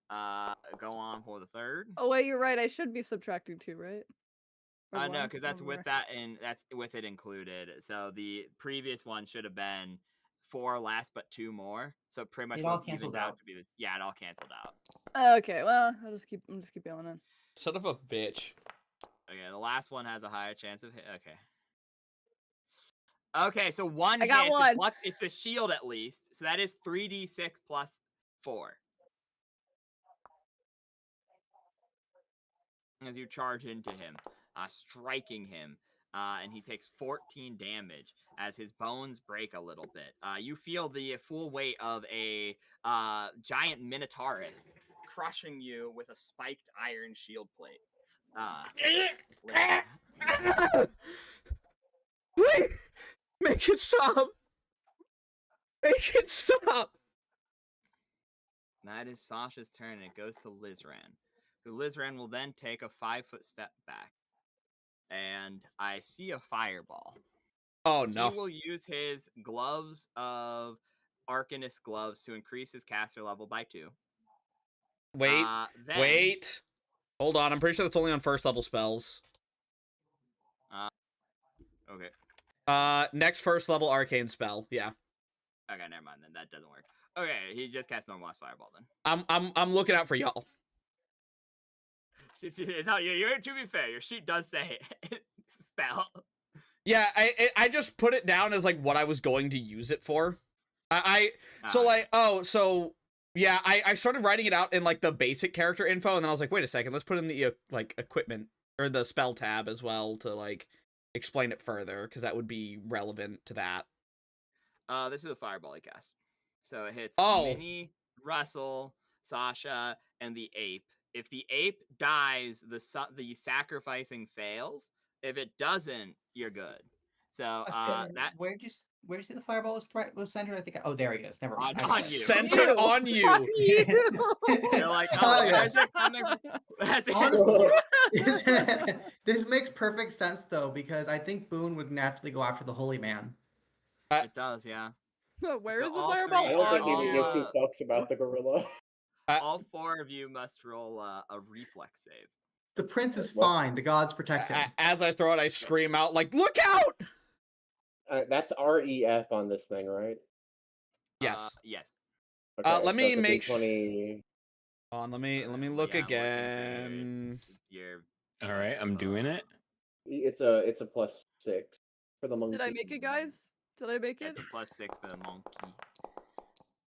Go on for the third. Oh wait, you're right. I should be subtracting 2, right? Or No, one, because that's or with more. that and that's with it included. So the previous one should have been 4 less, but 2 more. So pretty much It all what evened cancels out out. to be this. Yeah, it all canceled out. Okay, well, I'm just keep going then. Son of a bitch. Okay, the last one has a higher chance of hit. Okay. Okay, so one I got hits. one. It's a shield at least. So that is 3d6 plus 4. As you charge into him, striking him, and he takes 14 damage as his bones break a little bit. You feel the full weight of a giant Minotaurus crushing you with a spiked iron shield plate. Wait! Make it stop! Make it stop! That is Sasha's turn, and it goes to LIHS'RAN. LIHS'RAN will then take a 5-foot step back. And I see a fireball. Oh no. He will use his gloves of Arcanist gloves to increase his caster level by 2. Wait. Then, Wait. Hold on, I'm pretty sure that's only on first level spells. Okay. Next first level arcane spell. Yeah. Okay, never mind then. That doesn't work. Okay, he just cast normalized fireball then. I'm looking out for y'all. It's how you're to be fair. Your sheet does say spell. Yeah, I just put it down as like what I was going to use it for. I started writing it out in like the basic character info, and then I was like, wait a second, let's put in the like equipment or the spell tab as well to like explain it further because that would be relevant to that. This is a fireball he cast. So it hits Oh. Minnie, Russell, Sasha, and the ape. If the ape dies, the sacrificing fails. If it doesn't, you're good. So that Where did you see the fireball was centered? I think. Oh, there he is. Never mind. On you. Centered on you. On you. you're like, Oh, where's yes. it coming? Honestly, this makes perfect sense though, because I think Boone would naturally go after the holy man. It does, yeah. Where So is the all fireball? three- I don't On think he would you. give 2 fucks about the gorilla. All 4 of you must roll a reflex save. The prince is What? fine. The gods protect him. As I throw it, I scream out like, "Look out!" That's REF on this thing, right? Yes. Yes. Okay, let me it's a make D20. Hold on, let me look Yeah, I'm looking for again. your All right, I'm doing it. It's a +6 for the monkey. Did I make it, guys? Did I make it? That's a +6 for the monkey.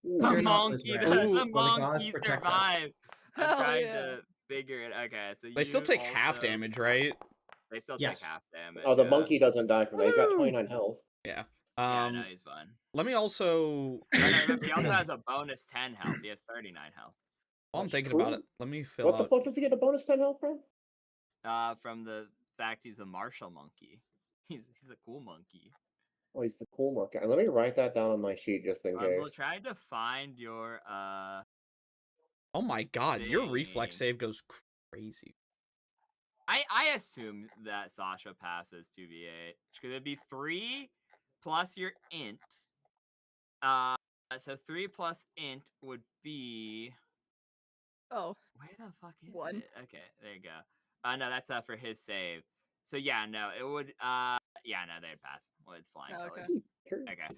Ooh, The Fear not, monkey Lizran, does. The for the gods monkey protect us. survives. I'm Hell trying yeah. to figure it. Okay, so They still you take half also- damage, right? They still Yes. take half damage. Oh, the yeah. monkey doesn't die from that. He's got Woo! 29 health. Yeah. Yeah, no, he's fine. Let me also. Oh, no, remember, he also has a bonus 10 health. He has 39 health. While I'm That's thinking about true. it, let me fill What the out. fuck does he get a bonus 10 health from? From the fact he's a martial monkey. He's a cool monkey. Oh, he's the cool monkey. Let me write that down on my sheet just in We'll case. try to find your Oh my god, your reflex thing. save goes crazy. I assume that Sasha passes 2v8. Because it'd be 3 plus your int. So 3 plus int would be. Oh, Where the fuck is 1. it? Okay, there you go. No, that's for his save. So yeah, no, it would. Yeah, no, they'd pass with flying Oh, colors. okay. Okay.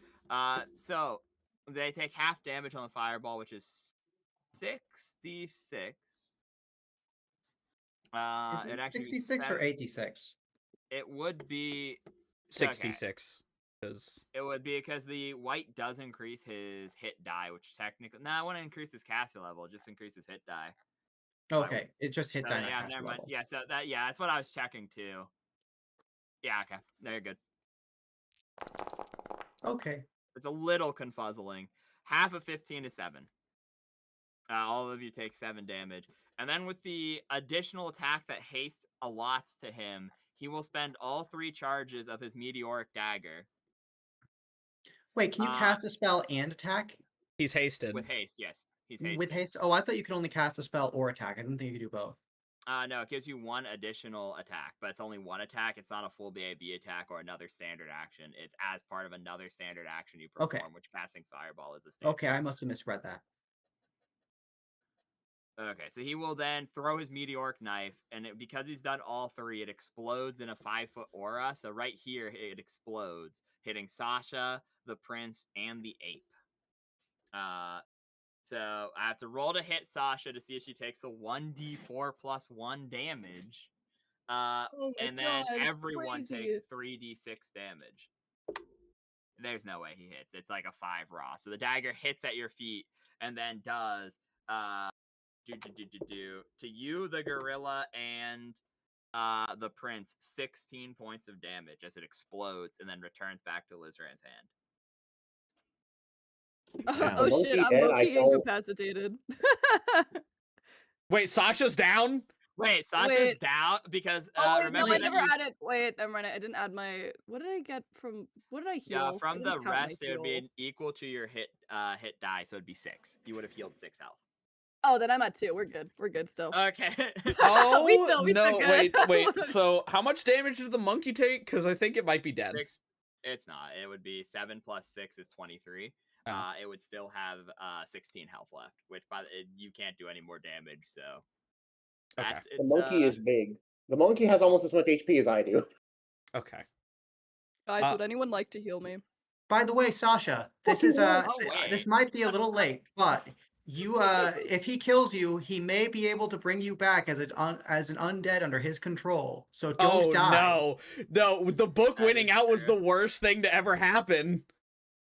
So they take half damage on the fireball, which is 66. Is It it actually 66 or 86? It would be 66. Because It would be because the white does increase his hit die, which technically, I want to increase his caster level, just increase his hit die. Okay, it just hit So, die, not yeah, caster never mind. level. Yeah, so that's what I was checking too. Yeah, okay, they're good. Okay. It's a little confuzzling. Half of 15 is 7. All of you take 7 damage. And then with the additional attack that haste allots to him, he will spend all 3 charges of his meteoric dagger. Wait, can you cast a spell and attack? he's hasted. With haste, yes. He's hasted. With haste? Oh, I thought you could only cast a spell or attack. I didn't think you could do both. No, it gives you 1 additional attack, but it's only 1 attack. It's not a full BAB attack or another standard action. It's as part of another standard action you perform, which casting Fireball is a standard. Okay, I must have misread that. Okay, so he will then throw his meteoric knife, and because he's done all 3, it explodes in a 5-foot aura. So right here, it explodes, hitting Sasha, the prince, and the ape. So I have to roll to hit Sasha to see if she takes the 1d4 plus 1 damage. And then everyone takes 3d6 damage. There's no way he hits. It's like a 5 raw. So the dagger hits at your feet and then does to you, the gorilla, and the prince 16 points of damage as it explodes and then returns back to LIHS'RAN's hand. Oh shit, I'm low-key incapacitated. Wait, Sasha's down? Wait, Sasha's down because remember no, I never added. Wait, never mind. I didn't add my. What did I get from? What did I heal? Yeah, from the rest, it would be equal to your hit die, so it'd be 6. You would have healed 6 health. Oh, then I'm at 2. We're good. We're good still. Okay. Oh we still no! good. Wait. So how much damage did the monkey take? Because I think it might be dead. 6. It's not. It would be 7 plus 6 is 23. Oh. It would still have 16 health left, which you can't do any more damage. So that's the monkey is big. The monkey has almost as much HP as I do. Okay. Guys, would anyone like to heal me? By the way, Sasha, this is this might be a little late, but you if he kills you, he may be able to bring you back as an undead under his control. So don't die. No, the book winning out was the worst thing to ever happen.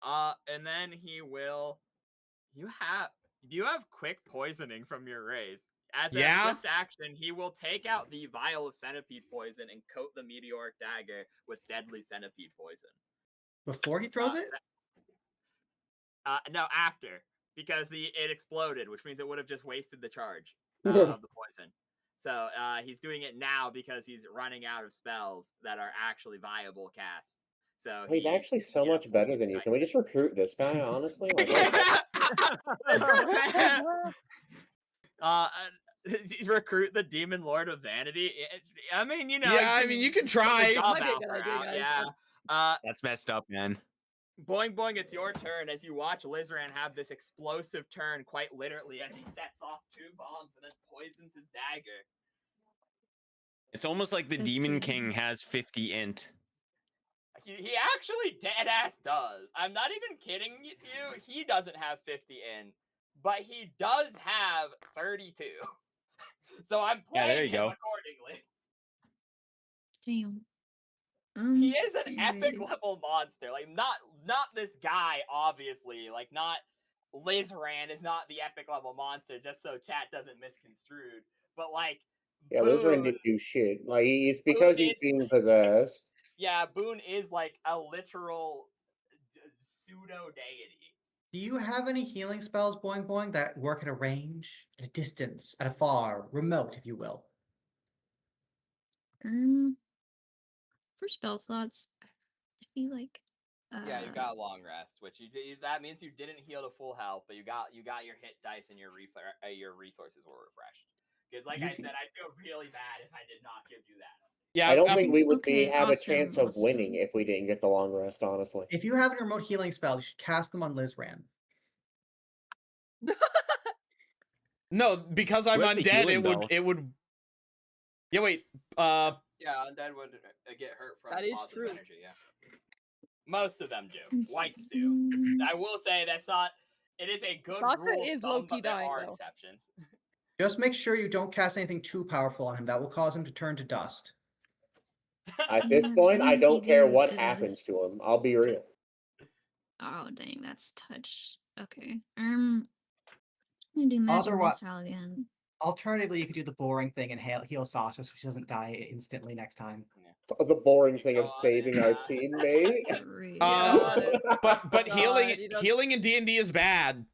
And then he will. Do you have quick poisoning from your raise? As a swift action, he will take out the vial of centipede poison and coat the meteoric dagger with deadly centipede poison. Before he throws it? No, after. Because it exploded, which means it would have just wasted the charge of the poison. So he's doing it now because he's running out of spells that are actually viable casts. So he's actually so much better than you. Can we just recruit this guy, honestly? Recruit the Demon Lord of Vanity. I mean, you know. Yeah, I mean, you can try. That's messed up, man. Boing boing, it's your turn as you watch LIHS'RAN have this explosive turn, quite literally, as he sets off 2 bombs and then poisons his dagger. It's almost like the Demon King has 50 int. He actually dead-ass does. I'm not even kidding you. He doesn't have 50 int, but he does have 32. So I'm playing him accordingly. Damn. He is an epic anyways. level monster. Like not this guy, obviously. Like not LIHS'RAN is not the epic level monster, just so chat doesn't misconstrue. But like Yeah, Boone, LIHS'RAN didn't do shit. Like it's Boone because he's is, being possessed. yeah, Boone is like a literal pseudo deity. Do you have any healing spells, Boing Boing, that work at a range, at a distance, at a far, remote, if you will? For spell slots, I feel like. Yeah, you got long rest, which you did. That means you didn't heal to full health, but you got your hit dice and your resources were refreshed. Because, like I said, I feel really bad if I did not give you that. Yeah, I don't think we would Okay, have a awesome, chance of awesome. winning if we didn't get the long rest, honestly. If you have any remote healing spells, you should cast them on LIHS'RAN. No, because I'm Where's the undead, healing bell? it would. Yeah, wait. Yeah, undead would get hurt from That is positive true. energy. Yeah, most of them do. Let's Whites see. do. I will say that's not. It is a good Sasha rule of is thumb, low-key but there dying, are though. exceptions. Just make sure you don't cast anything too powerful on him. That will cause him to turn to dust. At this Yeah, point, that I would don't be care very what good. happens to him. I'll be real. Oh dang, that's touch. Okay. I'm gonna do magic Otherwise- missile again. Alternatively, you could do the boring thing and heal Sasha so she doesn't die instantly next time. The boring thing Go of on saving and our die. teammate. For real. But God, healing he does- healing in D&D is bad.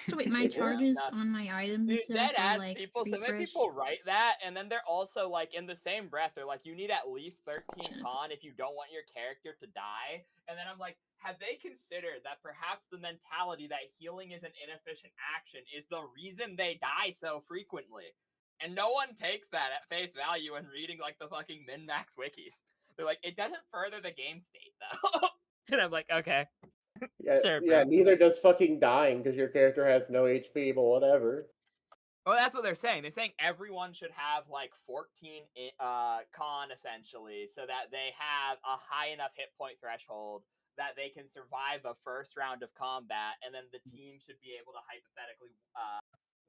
So wait, my Yeah, charges not- on my items Dude, and stuff dead are ass like people. So many refresh. people write that, and then they're also like in the same breath. They're like, you need at least 13 Gotcha. con if you don't want your character to die. And then I'm like, have they considered that perhaps the mentality that healing is an inefficient action is the reason they die so frequently? And no one takes that at face value when reading like the fucking min-max wikis. They're like, it doesn't further the game state though. And I'm like, okay. Yeah, Sure, yeah. bro. Neither does fucking dying because your character has no HP, but whatever. Well, that's what they're saying. They're saying everyone should have like 14 con essentially, so that they have a high enough hit point threshold that they can survive a first round of combat, and then the team should be able to hypothetically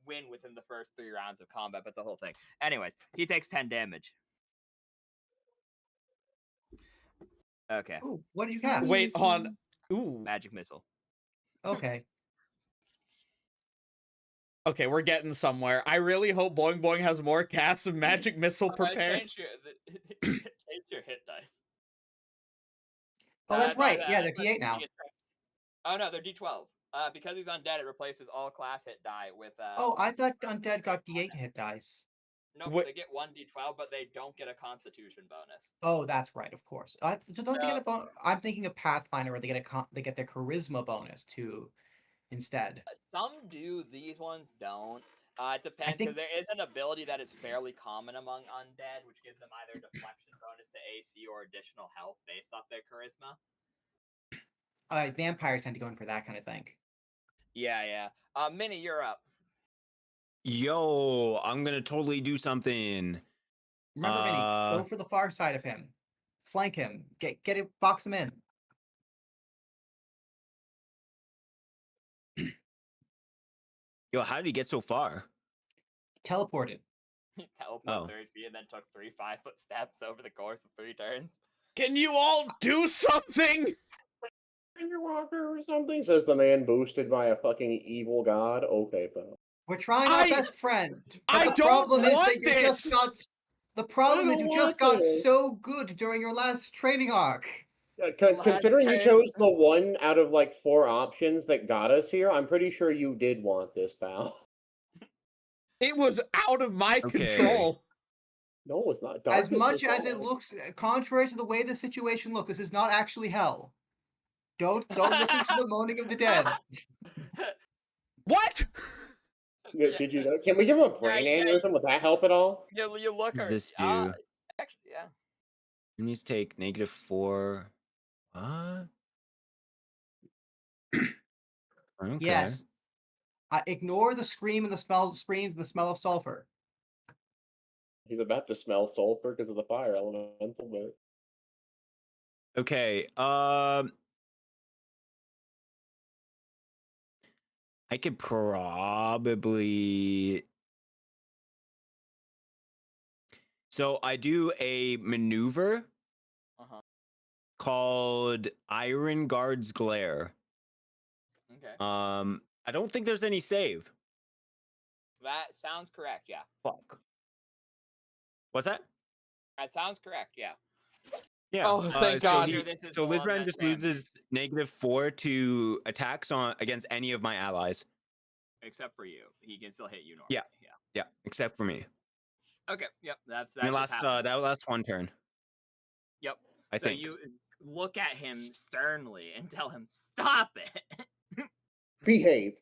win within the first 3 rounds of combat. That's the whole thing. Anyways, he takes 10 damage. Okay. Ooh, what do you So cast? Wait, it's, on. Ooh. Magic missile. Okay. Okay, we're getting somewhere. I really hope Boing Boing has more casts of magic missile prepared. Change your hit dice. Oh, that's right. Yeah, they're D8 now. Oh no, they're D12. Because he's undead, it replaces all class hit die with. Oh, I thought Undead got D8 hit dice. No, Wait. they get 1 D12, but they don't get a Constitution bonus. Oh, that's right, of course. So don't they get a bonus? I'm thinking of Pathfinder where they get their charisma bonus too, instead. Some do, these ones don't. It depends, think- because there is an ability that is fairly common among undead, which gives them either deflection bonus to AC or additional health based off their charisma. Vampires tend to go in for that kind of thing. Yeah. Minnie, you're up. Yo, I'm gonna totally do something. Remember, Minnie, go for the far side of him. Flank him. Get it, box him in. Yo, how did he get so far? Teleported. He teleported Oh. 30 feet and then took 3 5-foot steps over the course of 3 turns. Can you all do something? Walker or something, says the man boosted by a fucking evil god. Okay, pal. We're trying our I- best, friend. But I the don't problem is want that you just this! got. The problem I is don't you just want got this. so good during your last training arc. Considering you turn- chose the one out of like 4 options that got us here, I'm pretty sure you did want this, pal. It was out of my Okay. control. No, it's not. As Darkness much was as it all- looks, contrary to the way the situation looks, this is not actually hell. Don't listen to the moaning of the dead. What? Yeah, did you know? Can we give him a brain yeah, aneurysm? Would that help at all? You look What does at this do? actually, yeah. He needs to take -4. What? Okay. Yes. Ignore the screams and the smell of sulfur. He's about to smell sulfur because of the fire elemental, but Okay. I could probably. So I do a maneuver, called Iron Guard's Glare. Okay. I don't think there's any save. That sounds correct, yeah. Fuck. What's that? That sounds correct, yeah. Yeah. Oh, thank God. So LIHS'RAN just loses -4 to attacks against any of my allies. Except for you. He can still hit you normally. Yeah. Yeah, except for me. Okay, yep. That lasts one turn. Yep. I think. You look at him sternly and tell him, stop it! Behave.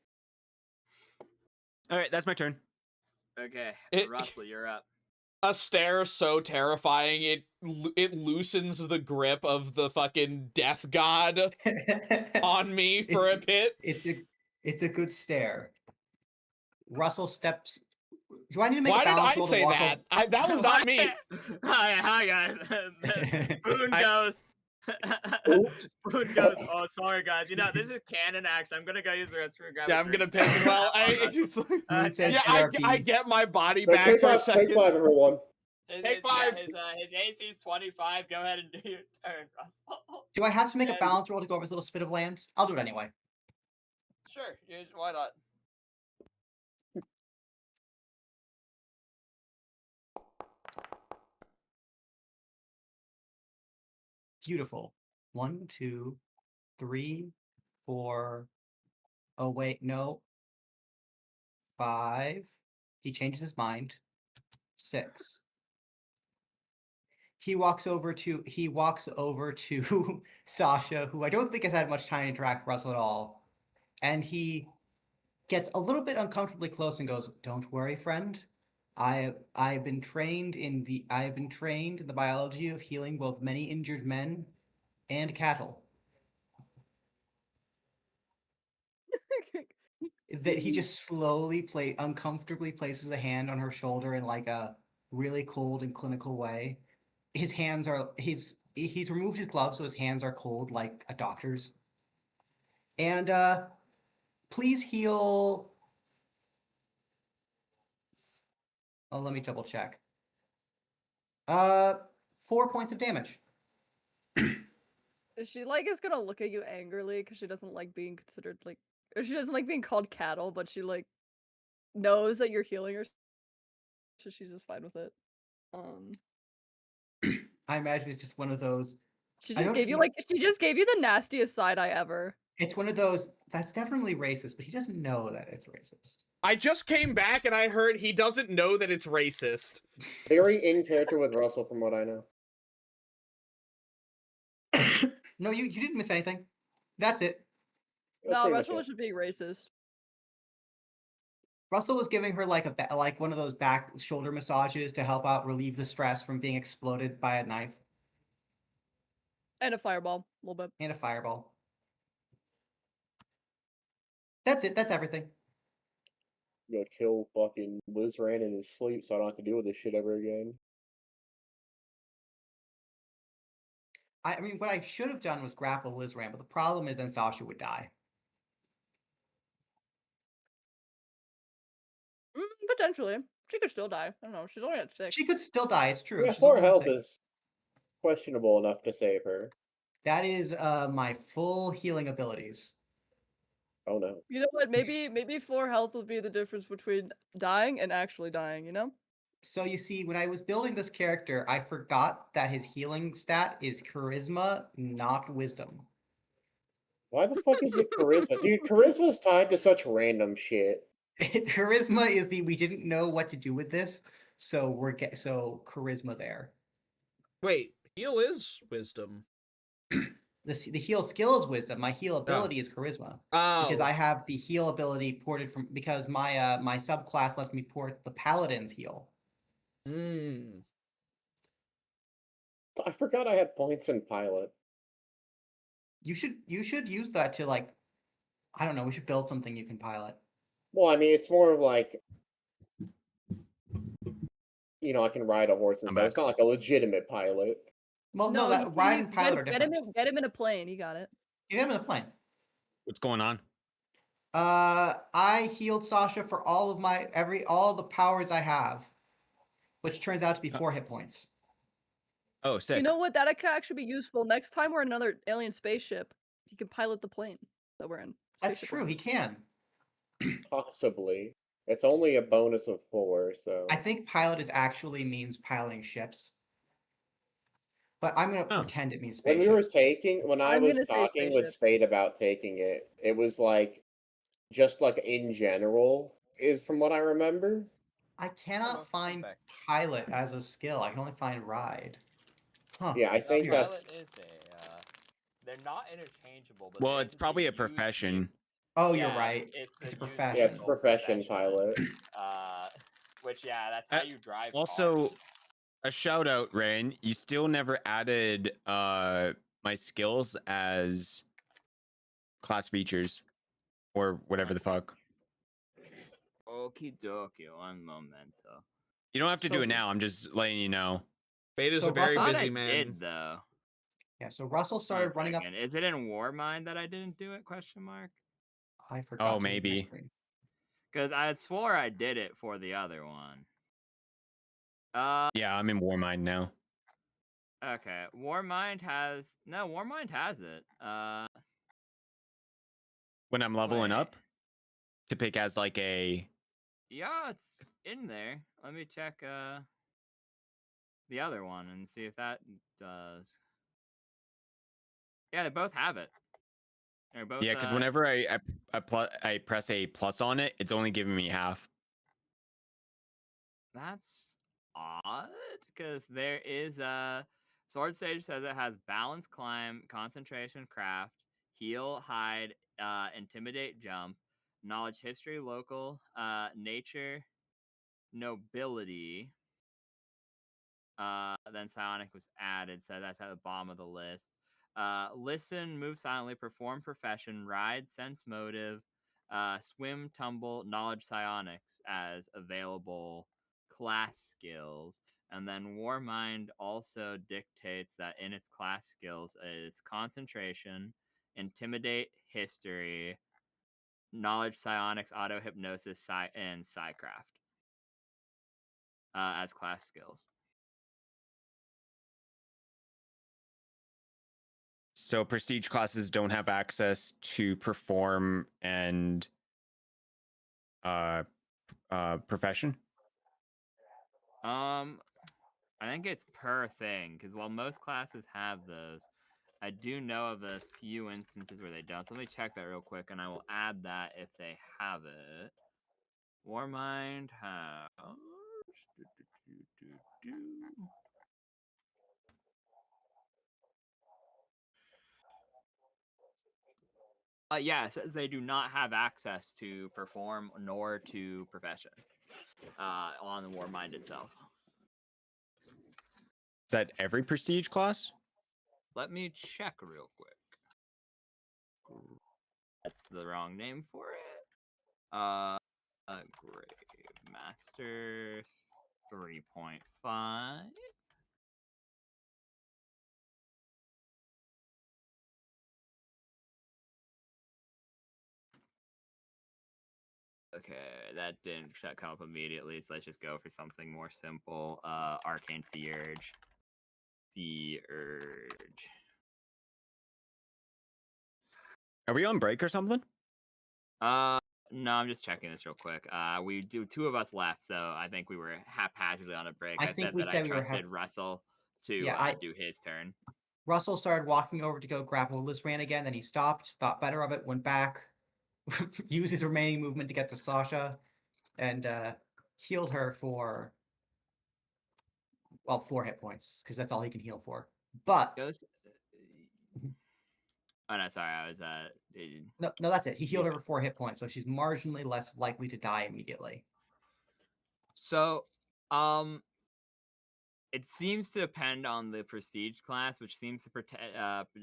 All right, that's my turn. Okay, Russell, you're up. A stare so terrifying it loosens the grip of the fucking death god on me for a bit. It's a good stare. Russell steps. Do I need to make Why a did balance I roll say to walk that? That was not me. Hi guys. Boone goes. Oops. Boone goes. Oh, sorry guys. You know this is canon. Actually, I'm gonna go use the restroom. Grab Yeah, a I'm gonna drink. piss as well. Moon says Yeah, BRB. I get my body No, back take for a five, second. take 5, everyone. Take 5. His AC is 25. Go ahead and do your turn, Russell. Do I have to make a Yeah. balance roll to go over this little spit of land? I'll do it anyway. Sure. Why not? Beautiful. 1, 2, 3, 4. Oh wait, no. 5. He changes his mind. 6. He walks over to Sasha, who I don't think has had much time to interact with Russell at all. And he gets a little bit uncomfortably close and goes, "Don't worry, friend. I've been trained in the biology of healing both many injured men and cattle." That he just slowly uncomfortably places a hand on her shoulder in like a really cold and clinical way. His hands are he's removed his gloves, so his hands are cold like a doctor's. And please heal. Oh, let me double check. 4 points of damage. She is gonna look at you angrily because she doesn't like being considered or she doesn't like being called cattle, but she knows that you're healing her, so she's just fine with it. I imagine it's just one of those. She just gave you the nastiest side eye ever. It's one of those that's definitely racist, but he doesn't know that it's racist. I just came back and I heard he doesn't know that it's racist. Very in character with Russell, from what I know. No, you didn't miss anything. That's it. No, Russell was just being racist. Russell was giving her like one of those back shoulder massages to help out relieve the stress from being exploded by a knife. And a fireball, a little bit. And a fireball. That's it. That's everything. Gonna kill fucking LIHS'RAN in his sleep so I don't have to deal with this shit ever again. I mean, what I should have done was grapple LIHS'RAN, but the problem is then Sasha would die. Potentially. She could still die. I don't know. She's only at 6. She could still die. It's true. Yeah, She's 4 only at health 6. is questionable enough to save her. That is my full healing abilities. Oh no. You know what? Maybe 4 health will be the difference between dying and actually dying, you know? So you see, when I was building this character, I forgot that his healing stat is charisma, not wisdom. Why the fuck is it charisma? Dude, charisma's tied to such random shit. Charisma is we didn't know what to do with this, so charisma there. Wait, heal is wisdom. The heal skill is wisdom. My heal ability is charisma. Oh. Because I have the heal ability ported from because my my subclass lets me port the paladin's heal. I forgot I had points in pilot. You should use that to I don't know, we should build something you can pilot. Well, I mean, it's more of like, I can ride a horse and stuff. It's not like a legitimate pilot. Well, no, that ride and pilot are different. Get him in a plane. You got it. You get him in a plane. What's going on? I healed Sasha for all of all the powers I have, which turns out to be 4 hit points. Oh, sick. You know what? That could actually be useful. Next time we're in another alien spaceship, he can pilot the plane that we're in. That's Spaceship true. we're He in. can. Possibly. It's only a bonus of 4, so. I think pilot is actually means piloting ships. But I'm gonna Oh. pretend it means When we were spaceships. when I I'm was gonna say talking with spaceship. Spade about taking it, it was like, just like in general, is from what I remember. I cannot find pilot as a skill. I can only find ride. Huh. Yeah, I think weird. that's. Pilot is they're not interchangeable, but Well, there it's is probably the a profession. Oh, Yeah, you're right. It's It's a the profession. Yeah, it's useful profession pilot. Which that's how you drive Also, cars. a shout out, Rain. You still never added my skills as class features or whatever the fuck. Okie dokie, one momento. You don't have to do So- it now. I'm just letting you know. Fate is So a very Russell- I busy man. did though. Yeah, so Russell started running up. Is it in Warmind that I didn't do it? Question mark. I forgot. Oh, to leave my maybe. screen. Because I had swore I did it for the other one. Yeah, I'm in Warmind now. Okay. Warmind has it. When I'm leveling Wait. up to pick as like a. Yeah, it's in there. Let me check the other one and see if that does. Yeah, they both have it. They're both Yeah, because whenever I press a plus on it, it's only giving me half. That's odd, because there is a Sword Sage says it has balance, climb, concentration, craft, heal, hide, intimidate, jump, knowledge, history, local, nature, nobility. Then psionic was added, so that's at the bottom of the list. Listen, move silently, perform profession, ride, sense motive, swim, tumble, knowledge, psionics as available class skills. And then Warmind also dictates that in its class skills is concentration, intimidate, history, knowledge, psionics, auto hypnosis, and psycraft as class skills. So prestige classes don't have access to perform and profession. I think it's per thing, because while most classes have those, I do know of a few instances where they don't. So let me check that real quick, and I will add that if they have it. Warmind has. Yeah, it says they do not have access to perform nor to profession on the Warmind itself. Is that every prestige class? Let me check real quick. That's the wrong name for it. Grave Master 3.5. Okay, that didn't come up immediately, so let's just go for something more simple. Arcane Theurge. Are we on break or something? No, I'm just checking this real quick. We do 2 of us left, so I think we were haphazardly on a break. I said that I trusted Russell to do his turn. Russell started walking over to go grapple LIHS'RAN again, then he stopped, thought better of it, went back, used his remaining movement to get to Sasha, and healed her for 4 hit points, because that's all he can heal for. But oh no, sorry, I was no, that's it. He healed her for 4 hit points, so she's marginally less likely to die immediately. So, it seems to depend on the prestige class, which seems to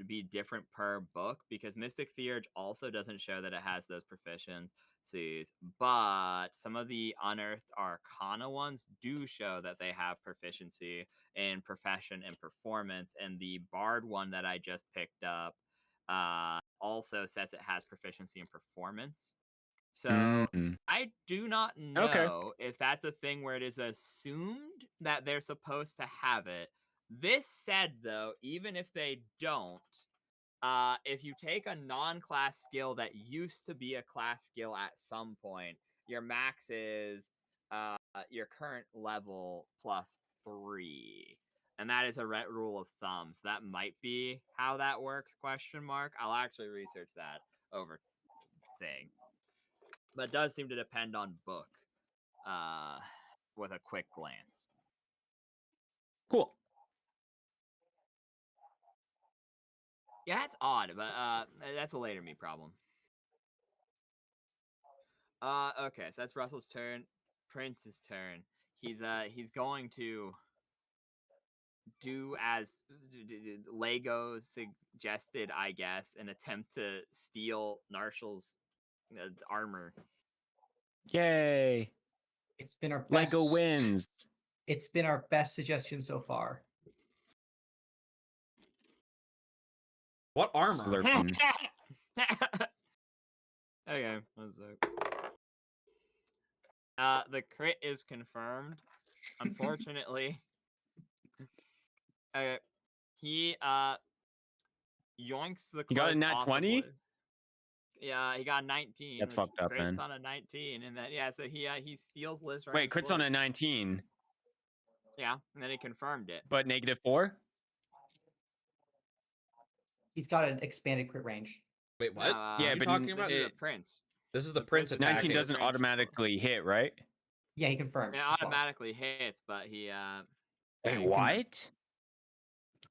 be different per book, because Mystic Theurge also doesn't show that it has those proficiencies, but some of the Unearthed Arcana ones do show that they have proficiency in profession and performance, and the Bard one that I just picked up also says it has proficiency in performance. So I do not know if that's a thing where it is assumed that they're supposed to have it, This said, though, even if they don't, if you take a non-class skill that used to be a class skill at some point, your max is your current level plus 3. And that is a rule of thumb. So that might be how that works, question mark. I'll actually research that over thing. But it does seem to depend on book with a quick glance. Cool. Yeah, that's odd, but that's a later me problem. Okay, so that's Russell's turn. Prince's turn. He's going to do as Lego suggested, I guess, an attempt to steal Narshal's armor. Yay! It's been our best. Lego wins. It's been our best suggestion so far. What armor? Slurping. Okay, one sec. The crit is confirmed. Unfortunately, he yoinks the. He got a nat 20. Yeah, he got 19. That's fucked up, crits man. On a 19, and then yeah, so he steals LIHS'RAN. Wait, crits on a 19. Yeah, and then he confirmed it. But -4. He's got an expanded crit range. Wait, what? Yeah, but talking about this is a prince. This is the prince attacking. 19 doesn't automatically hit, right? Yeah, he confirms. It automatically hits, but he Wait, what?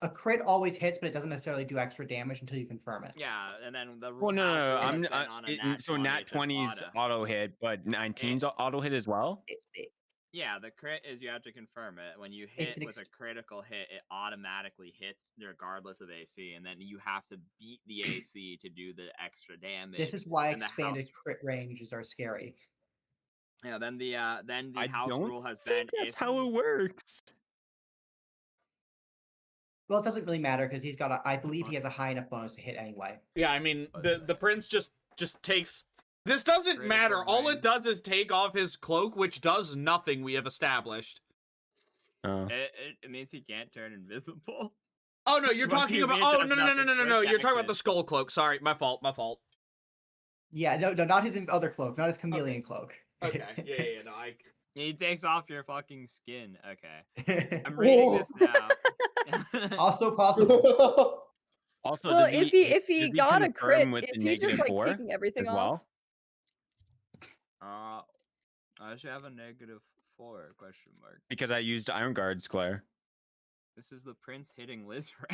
A crit always hits, but it doesn't necessarily do extra damage until you confirm it. Yeah, and then the Well, no. I'm So nat 20's auto hit, but 19's auto hit as well. Yeah, the crit is you have to confirm it. When you hit with a critical hit, it automatically hits regardless of AC, and then you have to beat the AC to do the extra damage. This is why expanded crit ranges are scary. Yeah, then the house rule has been that's how it works. Well, it doesn't really matter because he's got I believe he has a high enough bonus to hit anyway. Yeah, I mean the prince just takes. This doesn't matter. All it does is take off his cloak, which does nothing. We have established. Oh. It means he can't turn invisible. Oh no, you're talking about. Oh no! You're talking about the skull cloak. Sorry, my fault. Yeah, no, not his other cloak, not his chameleon cloak. Okay. Yeah. No, He takes off your fucking skin. Okay. I'm reading this now. Also possible. Also, well, does if he got a crit, with is the he just like -4 taking everything as off? well? I should have a -4 question mark. Because I used Iron Guards, Claire. This is the prince hitting LIHS'RAN.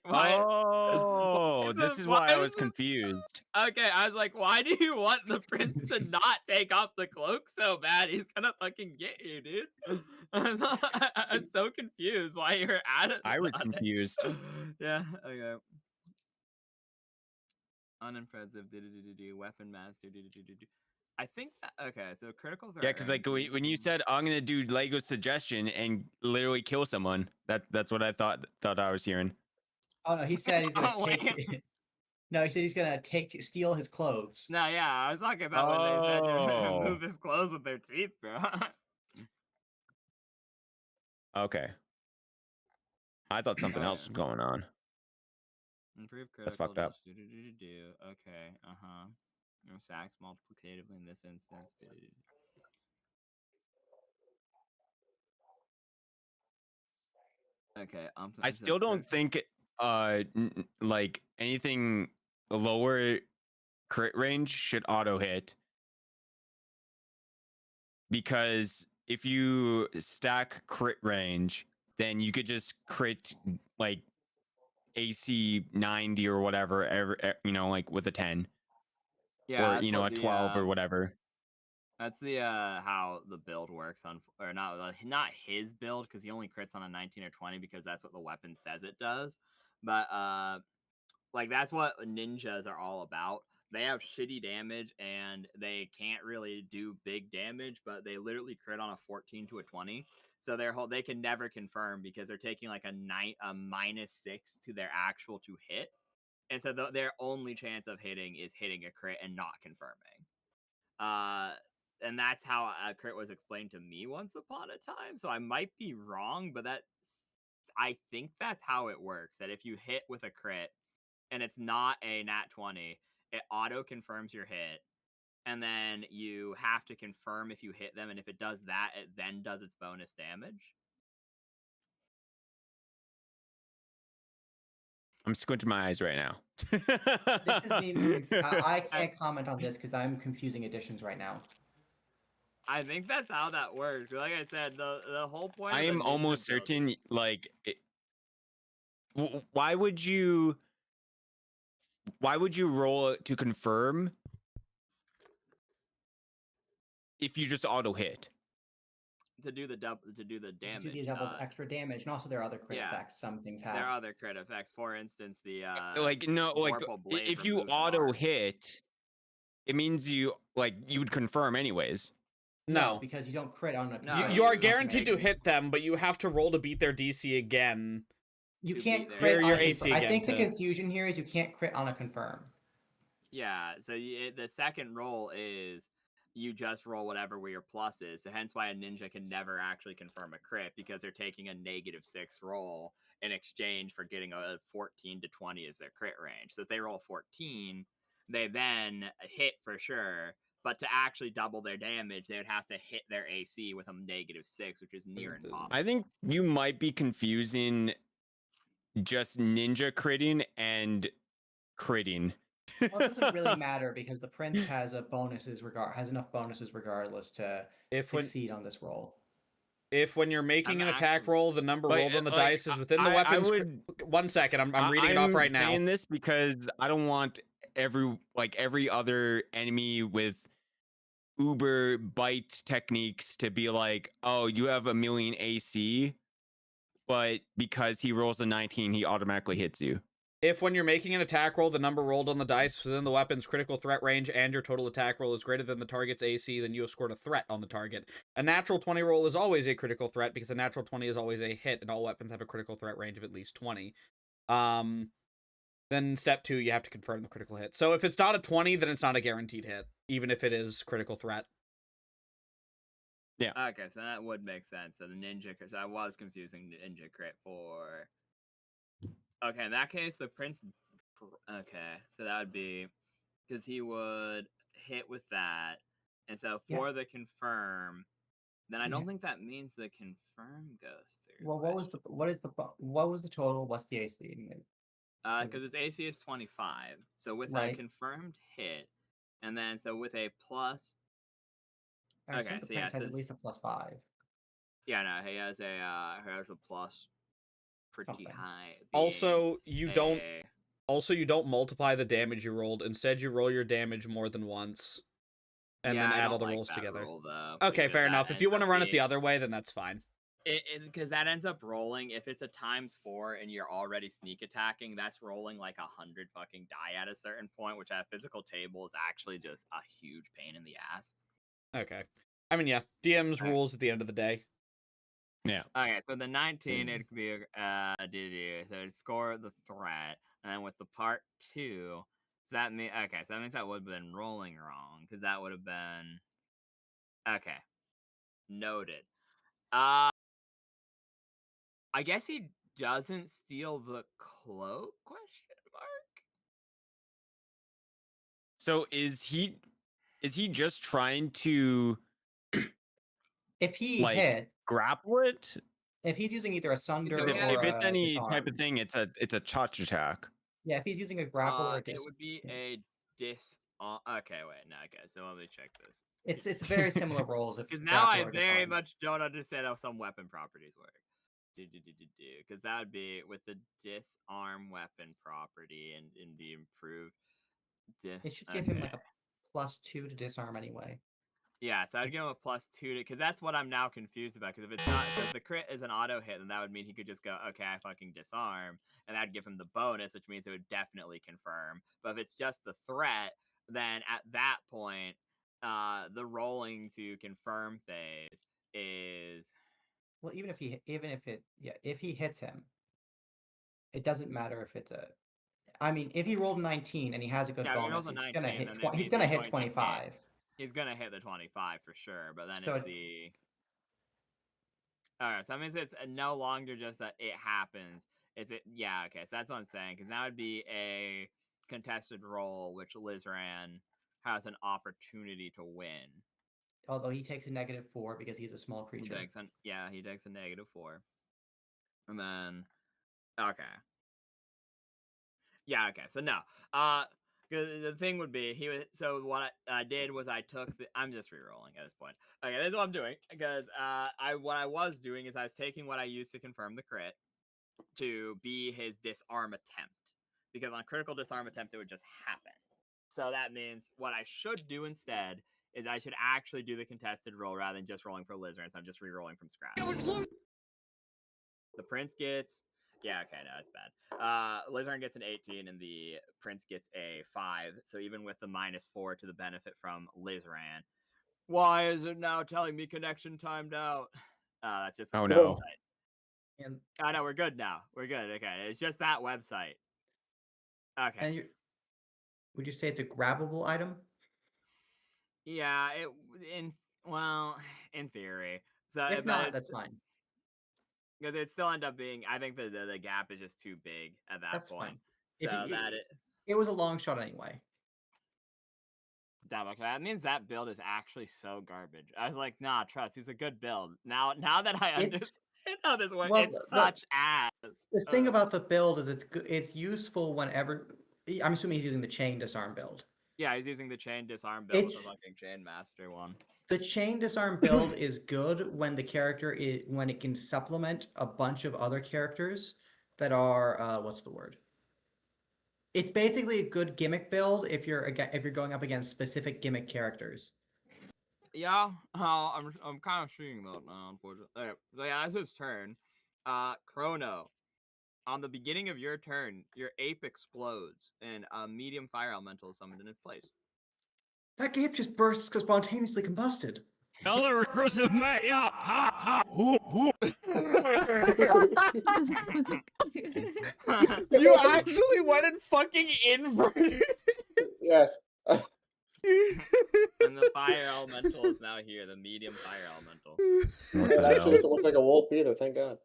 Oh, this is why I was confused. Okay, I was like, why do you want the prince to not take off the cloak so bad? He's gonna fucking get you, dude. I'm so confused why you're at it. I was confused. Yeah, okay. Unimpressive, weapon master, I think that, okay, so critical. Yeah, because like when you said I'm gonna do Lego suggestion and literally kill someone, that's what I thought I was hearing. Oh no, he said he's gonna take. No, he said he's gonna steal his clothes. No, yeah, I was talking about when they said you're gonna remove his clothes with their teeth, bro. Okay. I thought something else was going on. Improve critical. That's fucked up. Okay, Sacks multiplicatively in this instance. Okay, I still don't think like anything lower crit range should auto hit, because if you stack crit range, then you could just crit like AC 90 or whatever, like with a 10. Yeah, or a 12 or whatever. That's the how the build works on, or not his build, because he only crits on a 19 or 20 because that's what the weapon says it does. But like that's what ninjas are all about. They have shitty damage and they can't really do big damage, but they literally crit on a 14 to a 20. So they can never confirm because they're taking like a -6 to their actual to hit. And so their only chance of hitting is hitting a crit and not confirming. And that's how a crit was explained to me once upon a time. So I might be wrong, but I think that's how it works. That if you hit with a crit and it's not a nat 20, it auto confirms your hit, and then you have to confirm if you hit them, and if it does that, it then does its bonus damage. I'm squinting my eyes right now. This is me. I can't comment on this because I'm confusing additions right now. I think that's how that works. Like I said, the whole point. I of am almost certain. Like, why would you roll to confirm if you just auto hit? To do the damage. To do the double extra damage, and also there are other crit effects. Some things have. There are other crit effects. For instance, the like if you auto hit, it means you would confirm anyways. No, because you don't crit on a. No, you are guaranteed to hit them, but you have to roll to beat their DC again. You can't crit your AC. I think the confusion here is you can't crit on a confirm. Yeah, so the second roll is you just roll whatever where your plus is. So hence why a ninja can never actually confirm a crit, because they're taking a -6 roll in exchange for getting a 14 to 20 as their crit range. So if they roll 14, they then hit for sure. But to actually double their damage, they would have to hit their AC with a -6, which is near impossible. I think you might be confusing just ninja critting and critting. Well, it doesn't really matter because the prince has enough bonuses regardless to succeed on this roll. If when you're making an attack roll, the number rolled on the dice is within the weapons. 1 second, I'm reading it off right now. I'm saying this because I don't want every other enemy with uber bite techniques to be like, oh, you have a million AC, but because he rolls a 19, he automatically hits you. If when you're making an attack roll, the number rolled on the dice within the weapon's critical threat range and your total attack roll is greater than the target's AC, then you have scored a threat on the target. A natural 20 roll is always a critical threat because a natural 20 is always a hit, and all weapons have a critical threat range of at least 20. Then step 2, you have to confirm the critical hit. So if it's not a 20, then it's not a guaranteed hit, even if it is critical threat. Yeah. Okay, so that would make sense. So the ninja, because I was confusing the ninja crit for. Okay, in that case, the prince. Okay, so that would be because he would hit with that, and so for the confirm, then I don't think that means the confirm goes through. Well, what was the total? What's the AC? Because its AC is 25, so with a confirmed hit, and then so with a plus. Okay, so yeah, has at least a +5. Yeah, no, he has a plus pretty high. Also, you don't multiply the damage you rolled. Instead, you roll your damage more than once, and then add all the rolls together. Okay, fair enough. If you want to run it the other way, then that's fine. Because that ends up rolling. If it's a ×4 and you're already sneak attacking, that's rolling like 100 fucking die at a certain point, which at a physical table is actually just a huge pain in the ass. Okay. I mean, yeah, DM's rules at the end of the day. Yeah. Okay, so the 19, it could be so it'd score the threat, and then with the part 2, so that means that would have been rolling wrong, because that would have been okay. Noted. I guess he doesn't steal the cloak? ? So is he just trying to if he hit grapple it? If he's using either a sunder or if it's any disarm. type of thing, it's a charge attack. Yeah, if he's using a grapple or a it would be a okay, wait, no, okay, so let me check this. It's very similar rolls. Because now I very much don't understand how some weapon properties work. Because that would be with the disarm weapon property and the improved it should give him like a +2 to disarm anyway. Yeah, so I'd give him a +2 because that's what I'm now confused about. Because if it's not, so if the crit is an auto hit, then that would mean he could just go, okay, I fucking disarm, and that'd give him the bonus, which means it would definitely confirm. But if it's just the threat, then at that point, the rolling to confirm phase is. Well, if he hits him, it doesn't matter if it's a. I mean, if he rolled 19 and he has a good bonus, he's gonna hit 25. He's gonna hit the 25 for sure, but then it's the. Alright, so that means it's no longer just that it happens. Yeah, okay, so that's what I'm saying, because now would be a contested role, which LIHS'RAN has an opportunity to win. Although he takes a -4 because he's a small creature. He takes a -4. And then, okay. Yeah, okay, so no. The thing would be, so what I did was I took I'm just re-rolling at this point. Okay, that's what I'm doing, because what I was doing is I was taking what I used to confirm the crit to be his disarm attempt, because on critical disarm attempt it would just happen. So that means what I should do instead is I should actually do the contested roll rather than just rolling for LIHS'RAN, so I'm just re-rolling from scratch. The prince gets... Yeah, okay, no, it's bad. LIHS'RAN gets an 18 and the prince gets a 5, so even with the -4 to the benefit from LIHS'RAN. Why is it now telling me connection timed out? That's just... Oh no. And oh no, we're good now. We're good, okay. It's just that website. Okay. and would you say it's a grabbable item? Yeah, in theory. So If not, that's fine. Because it still end up being, I think the gap is just too big at that point. Fine. So it was a long shot anyway. Damn, okay, that means that build is actually so garbage. I was like, nah, trust, he's a good build. Now that I understand how this works, it's such ass. The thing about the build is it's useful whenever... I'm assuming he's using the chain disarm build. Yeah, he's using the chain disarm build with the fucking chain master one. The chain disarm build is good when when it can supplement a bunch of other characters that are what's the word? It's basically a good gimmick build if you're going up against specific gimmick characters. Yeah, I'm kind of seeing that now, unfortunately. Okay, so yeah, as his turn, Chrono. On the beginning of your turn, your ape explodes, and a medium fire elemental is summoned in its place. That ape just bursts because spontaneously combusted. Another recursive mate. Yeah. Ha, ha. You actually went and fucking inverted. Yes. And the fire elemental is now here, the medium fire elemental. It actually doesn't look like a wolf either, thank God.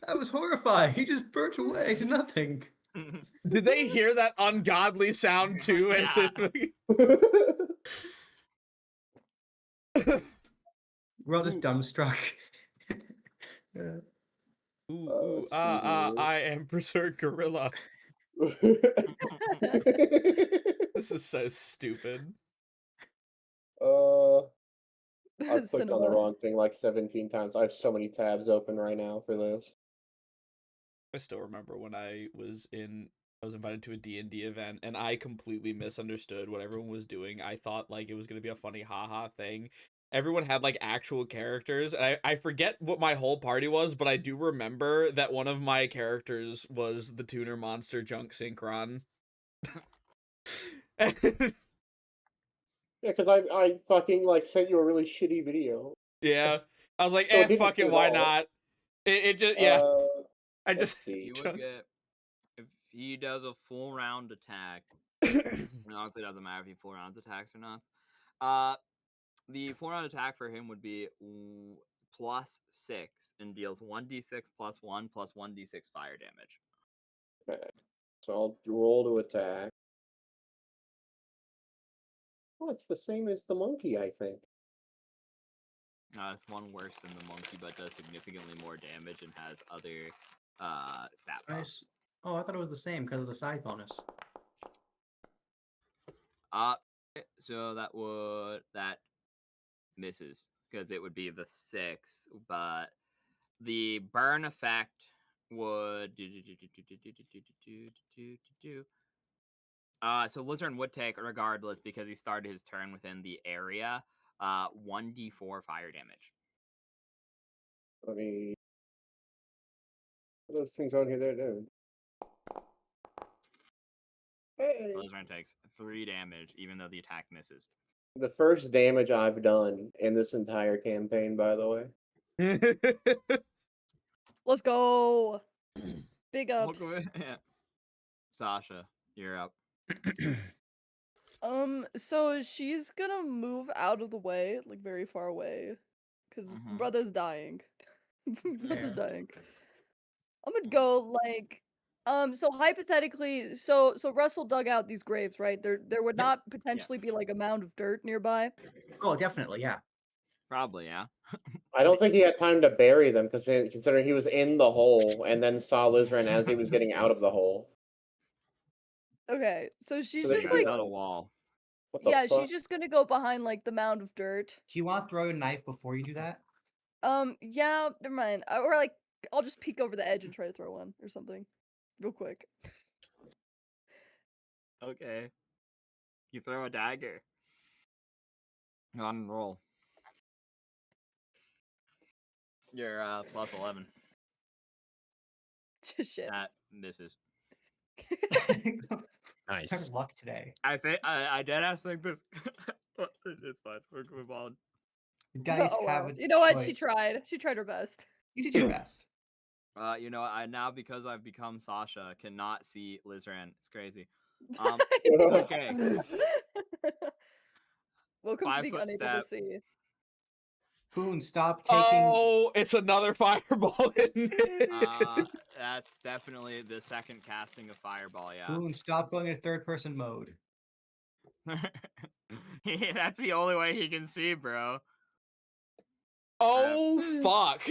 That was horrifying. He just burnt away to nothing. Did they hear that ungodly sound too? We're all just dumbstruck. I am Berserk Gorilla. This is so stupid. I clicked on the wrong thing like 17 times. I have so many tabs open right now for this. I still remember when I was invited to a D&D event and I completely misunderstood what everyone was doing. I thought like it was going to be a funny haha thing. Everyone had like actual characters, and I forget what my whole party was, but I do remember that one of my characters was the tuner monster Junk Synchron. Yeah, because I fucking like sent you a really shitty video. Yeah, I was like, So fuck it, why not? It just, yeah. I just he would get, if he does a full round attack. It honestly doesn't matter if he full rounds attacks or not. The full round attack for him would be +6 and deals 1d6 +1 + 1d6 fire damage. Okay. So I'll roll to attack. Oh, it's the same as the monkey, I think. It's one worse than the monkey, but does significantly more damage and has other stat buffs. Oh, I thought it was the same because of the side bonus. So that misses because it would be the 6, but the burn effect would so LIHS'RAN would take, regardless, because he started his turn within the area, 1d4 fire damage. Let me... What are those things on here they're doing? Hey. So LIHS'RAN takes 3 damage, even though the attack misses. The first damage I've done in this entire campaign, by the way. Let's go. Big ups. Yeah. Sasha, you're up. So she's gonna move out of the way, like very far away, because brother's dying. This is dying. I'm gonna go like, so hypothetically, so Russell dug out these graves, right? There would Yep. not potentially be like a mound of dirt nearby. Oh, definitely, yeah. Probably, yeah. I don't think he had time to bury them because considering he was in the hole and then saw LIHS'RAN as he was getting out of the hole. Okay, so she's So they just should like, have- Not a wall. What the yeah, fuck? she's just gonna go behind like the mound of dirt. Do you want to throw a knife before you do that? Yeah, never mind. Or like, I'll just peek over the edge and try to throw one or something, real quick. Okay. You throw a dagger. Go on and roll. You're plus 11. Shit. That misses. Nice. Nice. Luck today. I think I did ask think this. It's fine. We're move on. The dice Oh, have wow. a You know what? She choice. tried. She tried her best. You did your best. You know, I now because I've become Sasha cannot see LIHS'RAN. It's crazy. Okay. Welcome to 5 being foot unable step. to see. Poon, stop taking. Oh, it's another fireball, isn't it? That's definitely the second casting of Fireball, yeah. Poon, stop going into third-person mode. That's the only way he can see, bro. Oh, fuck.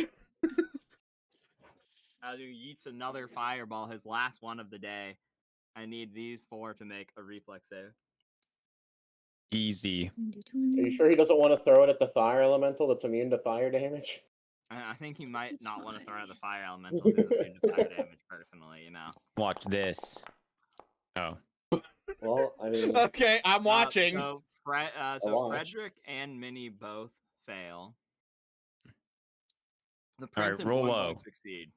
As he yeets another Fireball, his last one of the day. I need these 4 to make a reflex save. Easy. Are you sure he doesn't want to throw it at the fire elemental that's immune to fire damage? I think he might It's not want to throw it at the fine. Fire Elemental who's immune to fire damage, personally, you know. Watch this. Oh. Well, I mean, Okay, I'm watching. So watch. Frederick and Minnie both fail. The All Prince right, and roll Boy low. both succeed.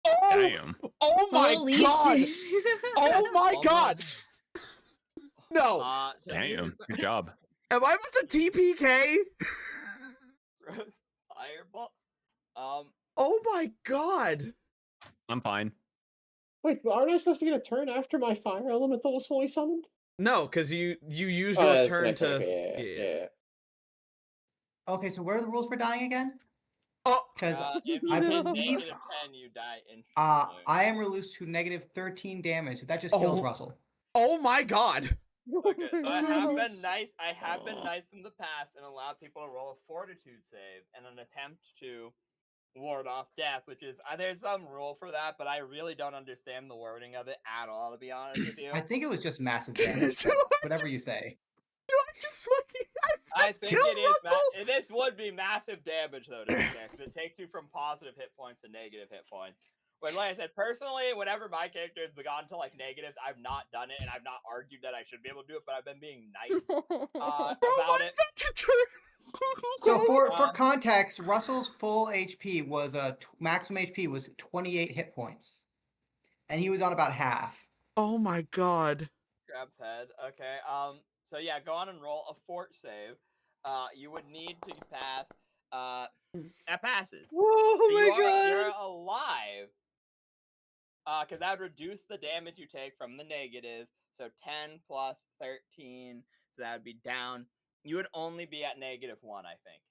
Oh, Damn. oh my Holy god. shit. Oh my Almost. god. No. So he Damn. just- Good job. Am I about to TPK? Roast Fireball. Oh my god. I'm fine. wait, aren't I supposed to get a turn after my fire elemental was fully summoned? No, because you use Oh, your that's turn next to. turn. Yeah. Okay, so what are the rules for dying again? Oh, if you I hit believe- -10, you die instantly. I am reduced to negative 13 damage. That just kills Oh. Russell. oh my god. Okay, so I have been Nice. nice. I have been nice in the past and allowed people to roll a fortitude save in an attempt to ward off death, which is there's some rule for that, but I really don't understand the wording of it at all, to be honest with you. I think it was just massive damage, but whatever you say. Do I just fucking. I think kill it is. Russell? This would be massive damage though to be fair, 'cause it takes you from positive hit points to negative hit points. But like I said, personally, whenever my character has gone to like negatives, I've not done it, and I've not argued that I should be able to do it. But I've been being nice about it. So for Uh, context, Russell's full HP was maximum HP was 28 hit points, and he was on about half. Oh my god. Grab's head. Okay. So yeah, go on and roll a fort save. You would need to pass. That passes. Oh So my god. you're alive. Because that would reduce the damage you take from the negatives. So 10 plus 13. So that would be down. You would only be at -1, I think.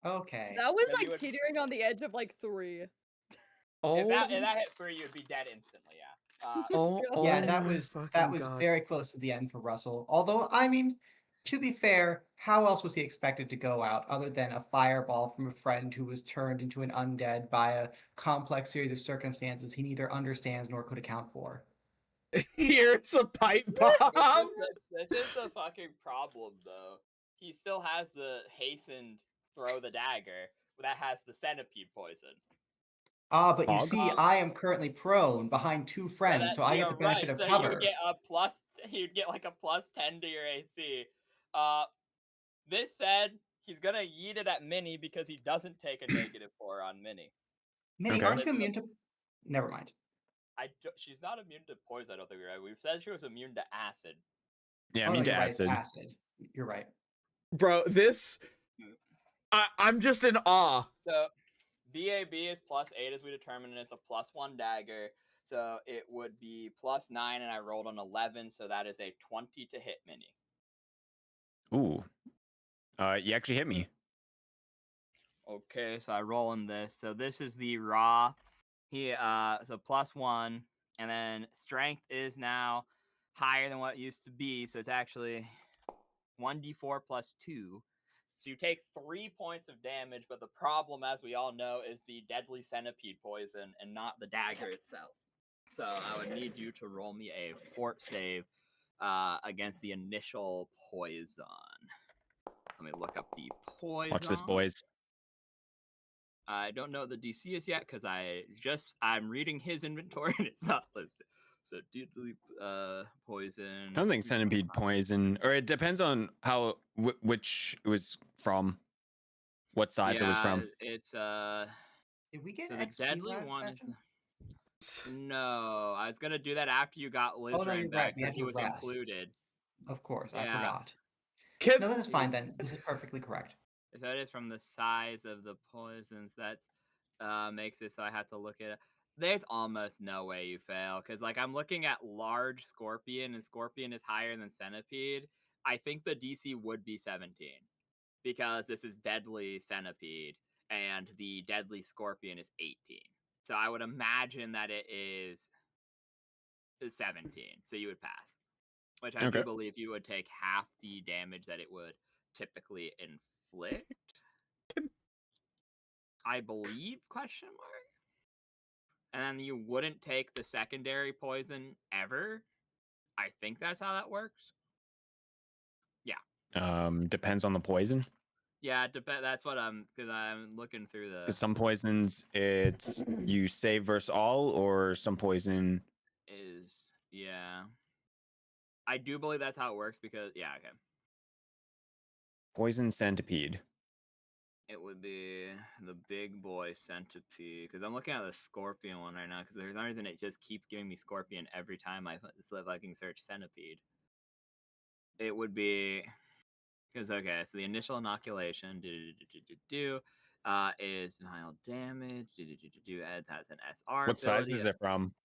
Okay. That was So you like would- teetering on the edge of like 3. Oh. If that hit 3, you'd be dead instantly. Yeah. Oh, Yeah, oh that my was fucking God. very close to the end for Russell. Although, I mean, to be fair, how else was he expected to go out other than a fireball from a friend who was turned into an undead by a complex series of circumstances he neither understands nor could account for? Here's a pipe bomb. This is the fucking problem, though. He still has the hastened throw the dagger that has the centipede poison. But you Fog? see, I am currently prone behind two friends, so I get the benefit of so cover. You'd get like a +10 to your AC. This said, he's gonna yeet it at Minnie because he doesn't take a -4 on Minnie. Minnie, Okay. aren't you immune to? Never mind. She's not immune to poison. I don't think we're right. We've said she was immune to acid. Yeah, Oh, I mean no, to you're right, it's acid. acid. You're right. Bro, this. I'm just in awe. So BAB is +8 as we determined, and it's a +1 dagger. So it would be +9, and I rolled an 11, so that is a 20 to hit Minnie. Ooh. You actually hit me. Okay, so I roll in this. So this is the raw. So +1, and then strength is now higher than what it used to be. So it's actually 1d4 + 2. So you take 3 points of damage, but the problem, as we all know, is the deadly centipede poison and not the dagger itself. So I would need you to roll me a fort save against the initial poison. Let me look up the poison. Watch this, boys. I don't know what the DC is yet because I'm reading his inventory and it's not listed. So deadly poison. I don't think centipede poison, or it depends on how which it was from, what size it was from. It's Did we get so XP the deadly last one session? No, I was gonna do that after you got Oh, no, LIHS'RAN you're back, right. We so had he to was rest. included. Of course, I Yeah. forgot. Can, No, this is fine then. This is perfectly correct. So it is from the size of the poisons. That's makes it so I have to look at it. There's almost no way you fail because, like, I'm looking at large scorpion, and scorpion is higher than centipede. I think the DC would be 17 because this is deadly centipede, and the deadly scorpion is 18. So I would imagine that it is 17. So you would pass, which I do believe you would take half the damage that it would typically inflict. I believe, question mark? And then you wouldn't take the secondary poison ever. I think that's how that works. Yeah. Depends on the poison. Yeah, that's what because I'm looking through the. Some poisons, it's you save versus all, or some poison is yeah. I do believe that's how it works because okay. Poison centipede. It would be the big boy centipede because I'm looking at the scorpion one right now because there's no reason it just keeps giving me scorpion every time I fucking search centipede. It would be because okay, so the initial inoculation is denial damage. It has an SR. What size is it from?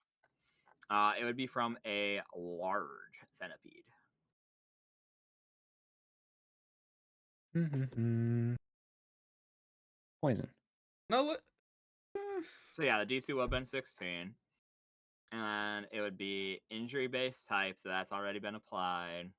It would be from a large centipede. Poison. no, So yeah, the DC would have been 16. And it would be injury-based type, so that's already been applied.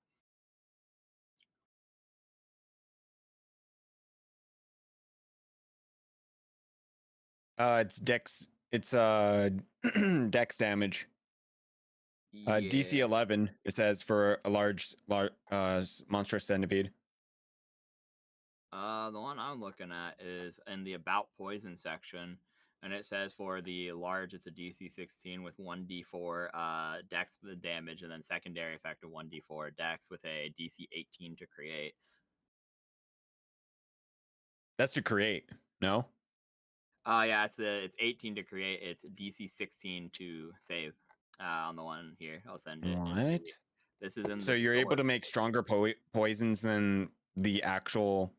It's dex. It's dex damage. DC 11. It says for a large monstrous centipede. The one I'm looking at is in the about poison section, and it says for the large, it's a DC 16 with 1d4 dex for the damage, and then secondary effect of 1d4 dex with a DC 18 to create. That's to create, no? Yeah, it's 18 to create. It's DC 16 to save. On the one here, I'll send it. What? This is in. So you're able to make stronger poisons than the actual.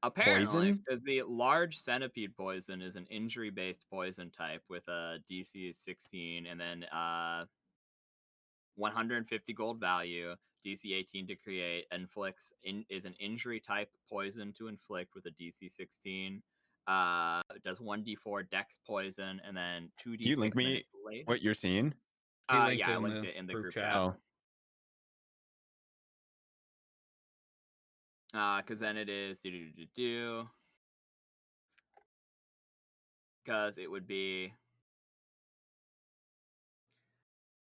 Apparently, because the large centipede poison is an injury-based poison type with a DC 16 and then 150 gold value, DC 18 to create, is an injury type poison to inflict with a DC 16. It does 1d4 dex poison and then 2d6. Do you link me later. what you're seeing? Yeah, I linked it in the group chat. Oh. Because then it is because it would be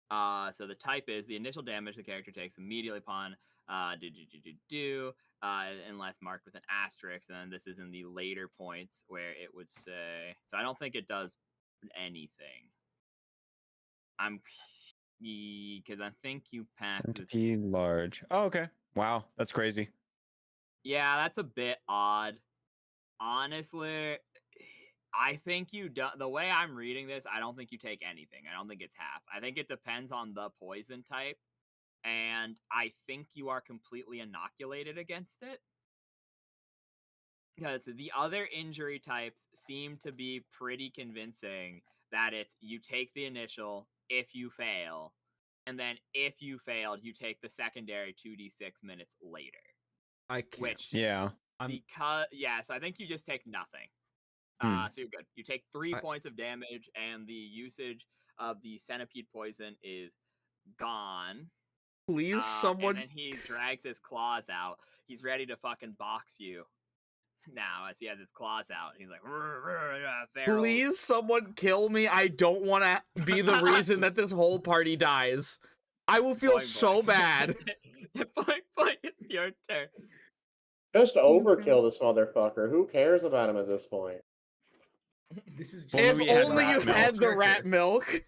so the type is the initial damage the character takes immediately upon unless marked with an asterisk, and then this is in the later points where it would say, so I don't think it does anything. Because I think you passed Centipede large. Oh, okay. Wow, that's crazy. Yeah, that's a bit odd. Honestly, I think the way I'm reading this, I don't think you take anything. I don't think it's half. I think it depends on the poison type, and I think you are completely inoculated against it. Because the other injury types seem to be pretty convincing that it's you take the initial if you fail, and then if you failed, you take the secondary 2d6 minutes later. I can't. Which Yeah. because yes, I think you just take nothing. So you're good. You take 3 points of damage, and the usage of the centipede poison is gone. Please, someone. And then he drags his claws out. He's ready to fucking box you now as he has his claws out. He's like, feral. Please, someone kill me. I don't want to be the reason that this whole party dies. I will feel so bad. Boing, it's your turn. Just overkill this motherfucker. Who cares about him at this point? This is If we had only you rat had the milk. rat milk.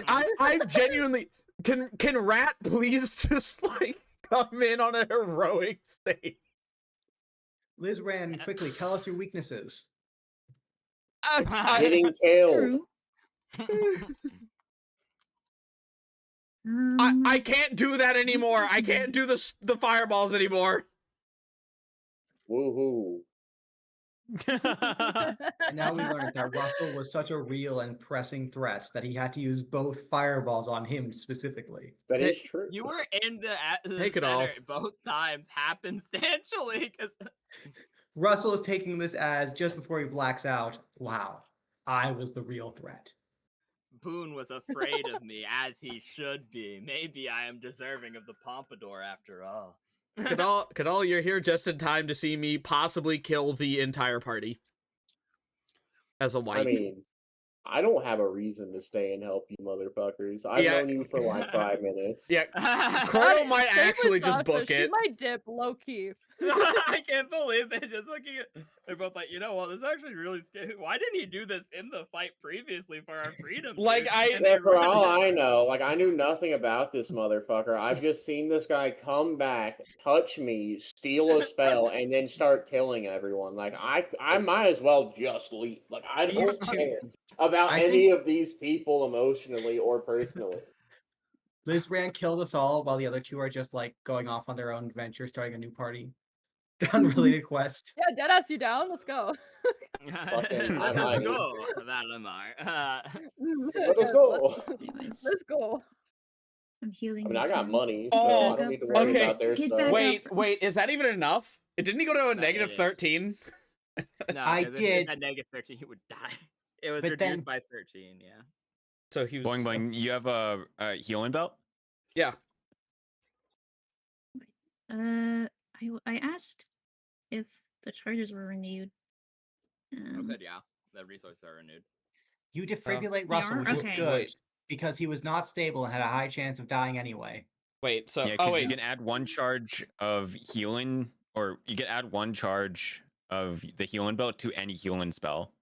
I genuinely can Rat please just like come in on a heroic state. LIHS'RAN, quickly tell us your weaknesses. Getting killed. True. I can't do that anymore. I can't do the fireballs anymore. Woohoo. And now we learned that Russell was such a real and pressing threat that he had to use both fireballs on him specifically. That is true. You were in the Take it all. center both times, happenstantially, because Russell is taking this as, just before he blacks out, wow, I was the real threat. Boone was afraid of me, as he should be. Maybe I am deserving of the pompadour after all. Kadal, you're here just in time to see me possibly kill the entire party. As a white. I mean, I don't have a reason to stay and help you motherfuckers. I've known you for like 5 minutes. Yeah, Chrono might Same with actually just Sasha, book she it. might dip low key. I can't believe they just looking at. They're both like, you know what? This is actually really scary. Why didn't he do this in the fight previously for our freedom? Like, dude? I- And they Yeah, for run all it. I know, like I knew nothing about this motherfucker. I've just seen this guy come back, touch me, steal a spell, and then start killing everyone. Like I might as well just leave. Like I These don't two- care about I any think- of these people emotionally or personally. LIHS'RAN killed us all while the other two are just like going off on their own adventure, starting a new party. Unrelated quest. Yeah, deadass, you down? Let's go. Fucking, Let I us mean- go, Valimar. Let us go. Anyways, Let's go. I'm healing. I mean, I got Vikram. money, Oh, so I don't need to worry okay. about their Get stuff. back Wait, up. wait, is that even enough? Didn't he go to a No, negative it is. 13? No, I 'cause if did. it's at negative 13, he would die. It was But reduced then- by 13, yeah. So he was. Boing boing. You have a healing belt? Yeah. I asked if the charges were renewed. I said, yeah, the resources are renewed. You defibrillate They Russell, are? which is Okay. good, Wait. because he was not stable and had a high chance of dying anyway. Wait, so. Yeah, Oh, because wait. you can add 1 charge of healing, or you can add 1 charge of the healing belt to any healing spell.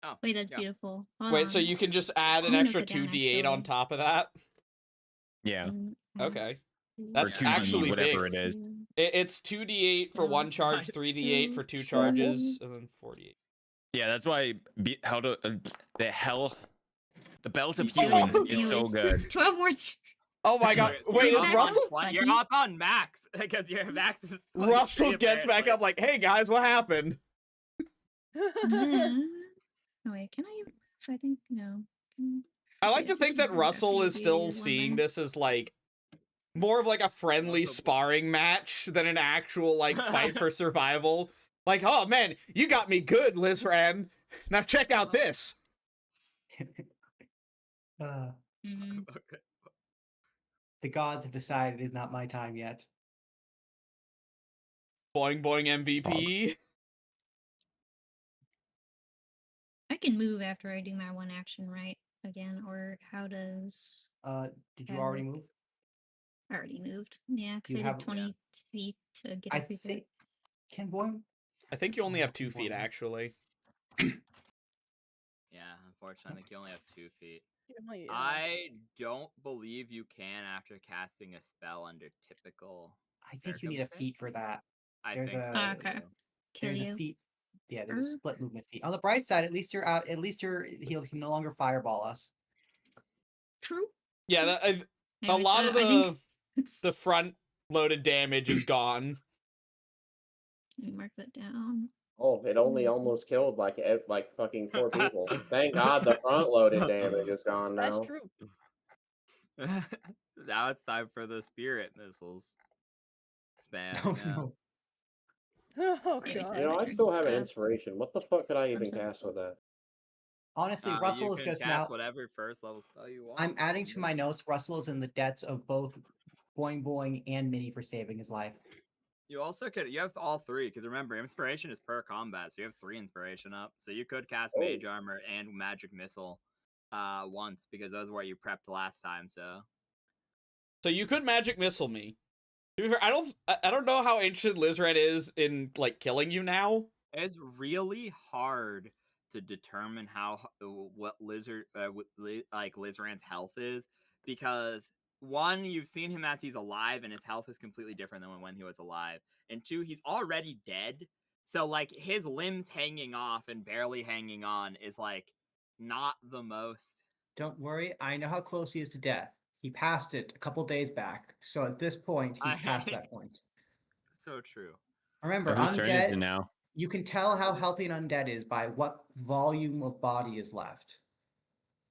Oh, Wait, that's yeah. beautiful. Hold Wait, so on. you can just add an I'm gonna extra put down 2d8 on actually. top of that? Yeah. Okay. Or That's 2D, actually whatever big. it is. It's 2d8 for 1 charge, 3d8 for 2 charges, and then 4d8. Yeah, that's why the belt of Oh, healing is so anyways, good. there's 12 more. Oh my god. Wait, You're is back Russell? up. You're up on max, because your max is 23, Russell gets back apparently. up like, hey guys, what happened? Oh wait, can I think no. I like to Yeah, think that after Russell you is still do seeing one this as like more of like a friendly sparring match than an actual like fight for survival. Like, oh man, you got me good, LIHS'RAN. Now check out this. Mhm. The gods have decided it is not my time yet. Boing boing MVP. I can move after I do my one action, right? Again, or how does Did you already move? I already moved? Yeah, because You I have- did 20 feet to get I everywhere. think. Can Boing? I think you only have 2 feet Boing. actually. Yeah, unfortunately, I think you only have 2 feet. Only, I don't believe you can after casting a spell under typical. I think you need a feat for that. I There's think a- so. Ah, okay. too. Kill There's you. a feat. Yeah, there's a Er. split movement feat. On the bright side, at least you're out. At least he can no longer fireball us. True. Yeah, a Anyways, lot of I think it's- the front loaded damage is gone. Let me mark that down. Oh, it only Awesome. almost killed like fucking 4 people. Thank God the front loaded damage is gone That's now. true. Now it's time for the spirit missiles. Spam. Oh yeah. no. Oh Yeah, he says god. You know, my I turn. still have an inspiration. What the fuck could I even sorry. cast with that? Honestly, You Russell is can just cast now. whatever first level spell you want. I'm adding to my notes. Russell is in the debts of both Boing Boing and Minnie for saving his life. You also could. You have all three because remember, inspiration is per combat, so you have 3 inspiration up. So you could cast Oh. Mage Armor and Magic Missile, once because those were what you prepped last time. So you could magic missile me. To be fair, I don't know how interested LIHS'RAN is in like killing you now. It's really hard to determine what LIHS'RAN's health is because one, you've seen him as he's alive and his health is completely different than when he was alive, and two, he's already dead. So like his limbs hanging off and barely hanging on is like not the most. Don't worry, I know how close he is to death. He passed it a couple days back, so at this point, he's past that point. So true. Remember, So whose turn is it undead. now? You can tell how healthy an undead is by what volume of body is left.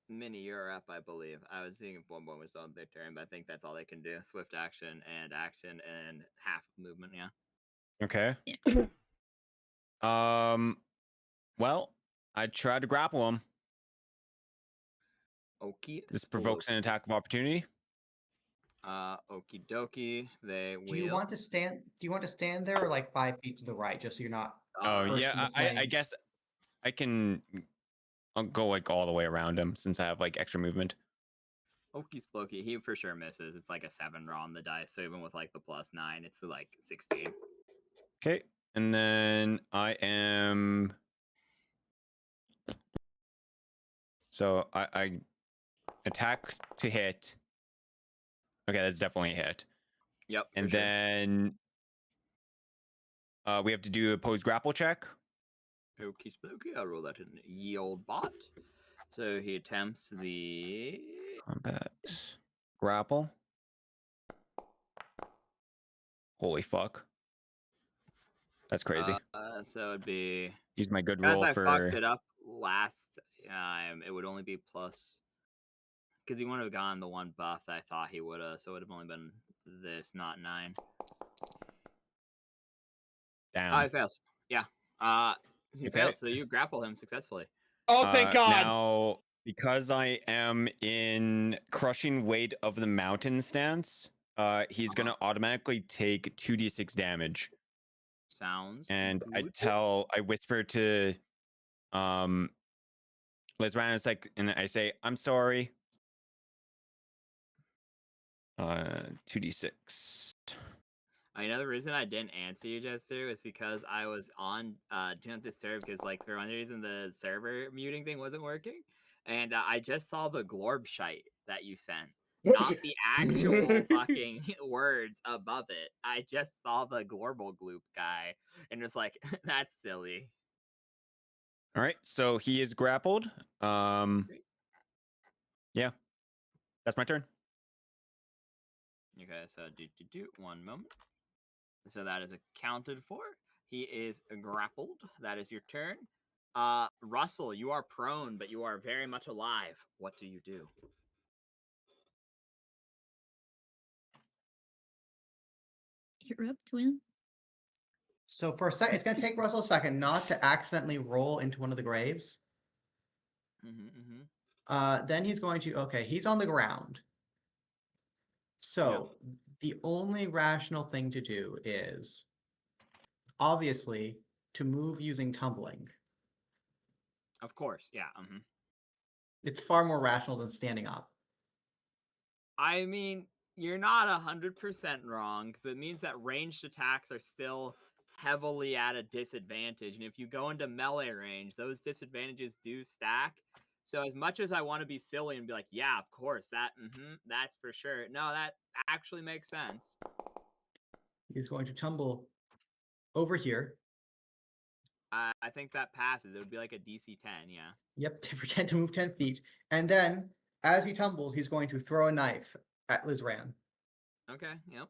Minnie, you're up, I believe. I was seeing if one was on their turn, but I think that's all they can do. Swift action and half movement, yeah. Okay. Yeah. Well, I tried to grapple him. Okie. This provokes an attack of opportunity. Okie dokie. They will. Do you want to stand? Do you want to stand there or like 5 feet to the right, just so you're not? Oh burst yeah, into I flames? guess I can. I'll go like all the way around him since I have like extra movement. Okie Splokey. He for sure misses. It's like a 7 raw on the dice. So even with like the +9, it's like 16. Okay, and then I am. So I attack to hit. Okay, that's definitely a hit. Yep. And for sure. then we have to do a opposed grapple check. Okie Splokey. I'll roll that in ye old bot. So he attempts the Combat grapple. Holy fuck. That's crazy. So it'd be Use my good because roll I for. fucked it up last time. It would only be plus because he wouldn't have gotten the one buff that I thought he would have. So it would have only been this, not 9. Down. Oh, he fails. Yeah. He Okay. fails. So you grapple him successfully. Oh, thank God. Now, because I am in crushing weight of the mountain stance, he's gonna automatically take 2d6 damage. Sounds. And good. I whisper to LIHS'RAN, it's like, and I say, I'm sorry. 2d6. Another reason I didn't answer you, Jester, was because I was on Do Not Disturb because, like, for one reason, the server muting thing wasn't working. And I just saw the glorb shite that you sent. Not the actual fucking words above it. I just saw the glorble gloop guy and was like, that's silly. All right, so he is grappled. Yeah, that's my turn. Okay, so one moment. So that is accounted for. He is grappled. That is your turn. Russell, you are prone, but you are very much alive. What do you do? You're up, twin. So for a second, it's gonna take Russell a second not to accidentally roll into one of the graves. Then he's going to. Okay, he's on the ground. So the only rational thing to do is obviously to move using tumbling. Of course, yeah. It's far more rational than standing up. I mean, you're not 100% wrong because it means that ranged attacks are still heavily at a disadvantage, and if you go into melee range, those disadvantages do stack. So as much as I want to be silly and be like, yeah, of course, that's for sure. No, that actually makes sense. He's going to tumble over here. I think that passes. It would be like a DC 10, yeah. Yep, pretend to move 10 feet. And then, as he tumbles, he's going to throw a knife at LIHS'RAN. Okay, yep.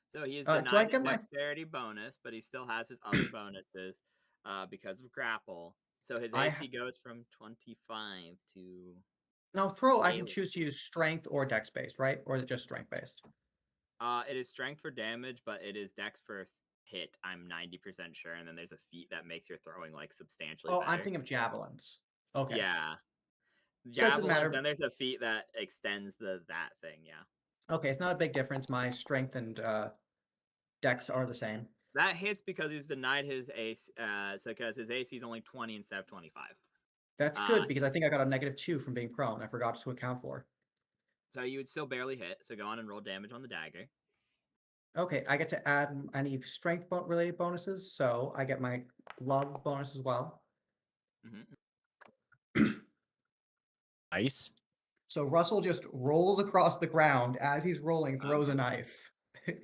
So he is denied his dexterity bonus, but he still has his other bonuses because of grapple. So his AC goes from 25 to... Now, I can choose to use strength or dex based, right? Or is it just strength based? It is strength for damage, but it is dex for hit, I'm 90% sure, and then there's a feat that makes your throwing like substantially Oh, better. I'm thinking of javelins. Okay. Yeah. Doesn't matter. Javelins, then there's a feat that extends that thing, yeah. Okay, it's not a big difference. My strength and dex are the same. That hits because he's denied his AC, so because his AC is only 20 instead of 25. That's good because I think I got a -2 from being prone. I forgot to account for. So you would still barely hit. So go on and roll damage on the dagger. Okay, I get to add any strength related bonuses, so I get my glove bonus as well. Nice. So Russell just rolls across the ground as he's rolling, throws a knife,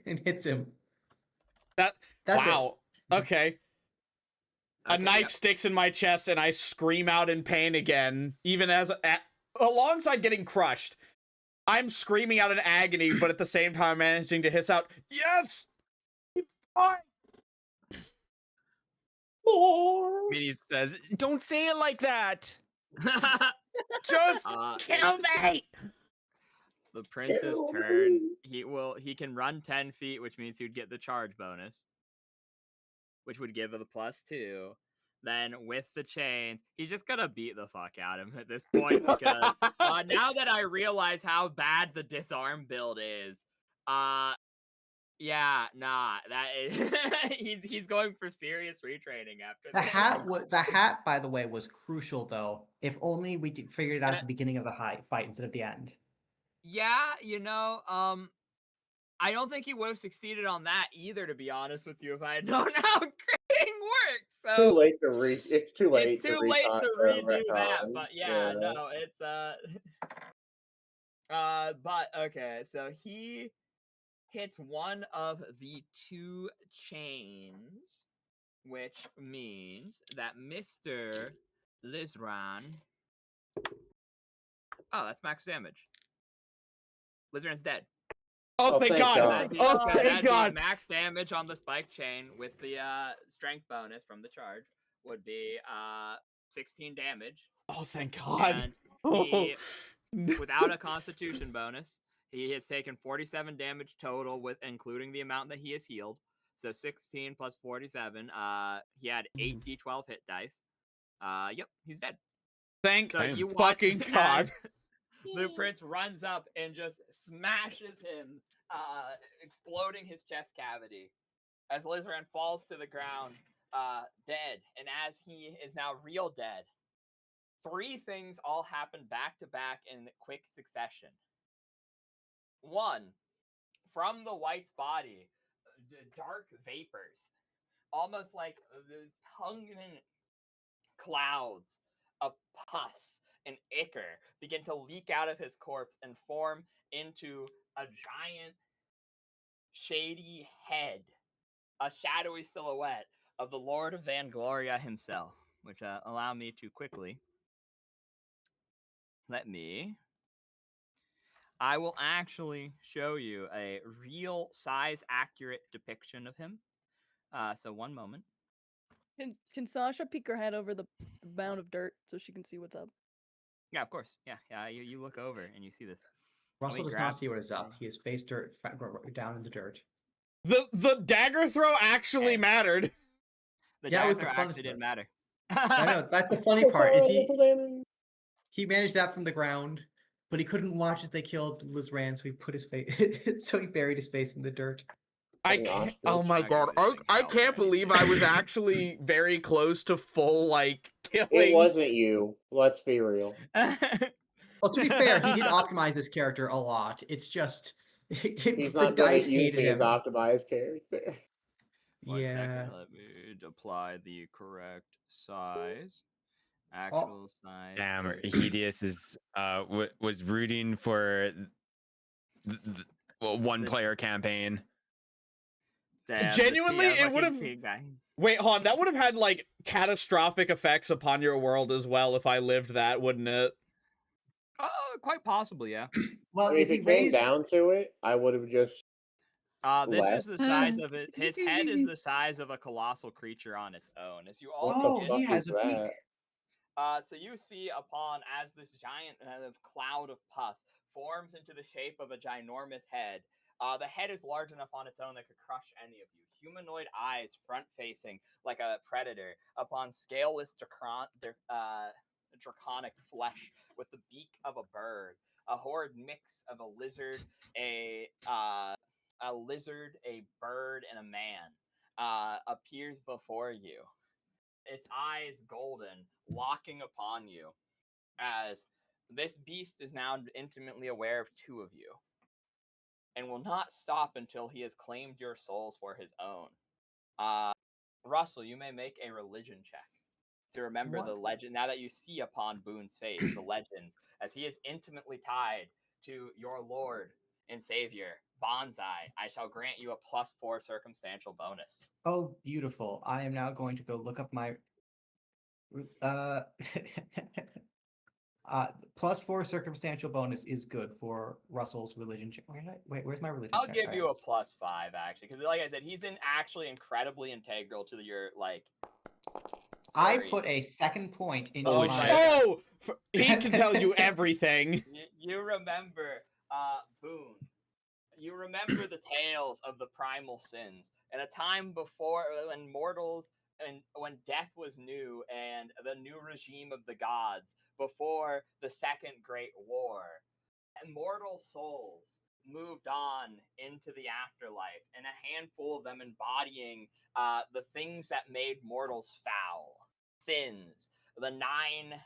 and hits him. That's wow. It. Okay. A knife sticks in my chest, and I scream out in pain again, even as alongside getting crushed. I'm screaming out in agony, but at the same time managing to hiss out, "Yes!" Minnie says, "Don't say it like that." Just kill me. The prince's turn. He can run 10 feet, which means he would get the charge bonus, which would give it a +2. Then with the chains, he's just gonna beat the fuck out of him at this point because now that I realize how bad the disarm build is, yeah, nah, that is he's going for serious retraining after the hat. The hat, by the way, was crucial though. If only we figured it out at the beginning of the fight instead of the end. Yeah, you know, I don't think he would have succeeded on that either, to be honest with you, if I had known how critting works. So too late to it's too late. It's too late to redo that, but yeah, no, it's but okay, so he hits one of the 2 chains, which means that Mr. LIHS'RAN. Oh, that's max damage. LIHS'RAN's dead. Oh, thank God. Oh, thank God. Max damage on the spike chain with the strength bonus from the charge would be 16 damage. Oh, thank God. And he, without a constitution bonus, he has taken 47 damage total, with including the amount that he has healed. So 16 plus 47. He had 8d12 hit dice. Yep, he's dead. Thank fucking God. The prince runs up and just smashes him, exploding his chest cavity as LIHS'RAN falls to the ground, dead. And as he is now real dead, 3 things all happen back to back in quick succession. 1, from the white's body, dark vapors, almost like the pungent clouds of pus and ichor, begin to leak out of his corpse and form into a giant, shady head, a shadowy silhouette of the Lord of Vangloria himself, which allow me to quickly. I will actually show you a real size accurate depiction of him. So one moment. Can Sasha peek her head over the mound of dirt so she can see what's up? Yeah, of course. Yeah. You look over and you see this. Russell does not see what is up. He is face down in the dirt. The dagger throw actually mattered. The dagger throw actually didn't matter. I know, that's the funny part. Is he managed that from the ground, but he couldn't watch as they killed LIHS'RAN, so he put his face so he buried his face in the dirt. I can't. Oh my God! I can't believe I was actually very close to full killing. It wasn't you. Let's be real. Well, to be fair, he did optimize this character a lot. It's just he's not good at using his optimized character. One second, let me apply the correct size. Actual size. Damn, Hideous is was rooting for the one player campaign. Damn, genuinely, it would have. Wait, hold on. That would have had catastrophic effects upon your world as well if I lived that, wouldn't it? Quite possibly, yeah. Well, if it came down to it, I would have just. This is the size of it. His head is the size of a colossal creature on its own. As you all he has a beak. So you see as this giant cloud of pus forms into the shape of a ginormous head, The head is large enough on its own that could crush any of you. Humanoid eyes, front-facing like a predator, upon scaleless draconic flesh with the beak of a bird. A horrid mix of a lizard, a bird, and a man appears before you. Its eyes golden, locking upon you, as this beast is now intimately aware of two of you, and will not stop until he has claimed your souls for his own. Russell, you may make a religion check to remember the legend. Now that you see upon Boone's face the legends, as he is intimately tied to your Lord and Savior, Bonsai, I shall grant you a +4 circumstantial bonus. Oh, beautiful. I am now going to go look up my +4 circumstantial bonus is good for Russell's religion check. Where's my religion I'll check? give you a +5 actually, because like I said, he's actually incredibly integral to your like. I put a second point into my. Oh, he can tell you everything. You remember, Boone. You remember the tales of the primal sins, and a time before when mortals and when death was new, and the new regime of the gods before the Second Great War. Immortal souls moved on into the afterlife, and a handful of them embodying the things that made mortals foul. Sins, the 9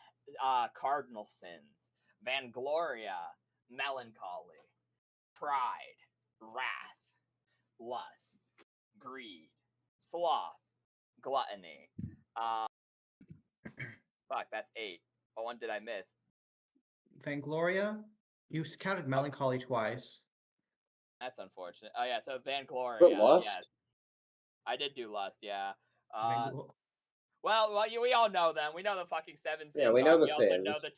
cardinal sins: Vangloria, melancholy, pride, wrath, lust, greed, sloth, gluttony. Fuck, that's 8. What one did I miss? Vangloria? You counted melancholy twice. That's unfortunate. Oh yeah, so Vangloria. But lust? Yes. I did do lust, yeah. Well, we all know them. We know the fucking 7 sins. Yeah, we know the We also sins. know the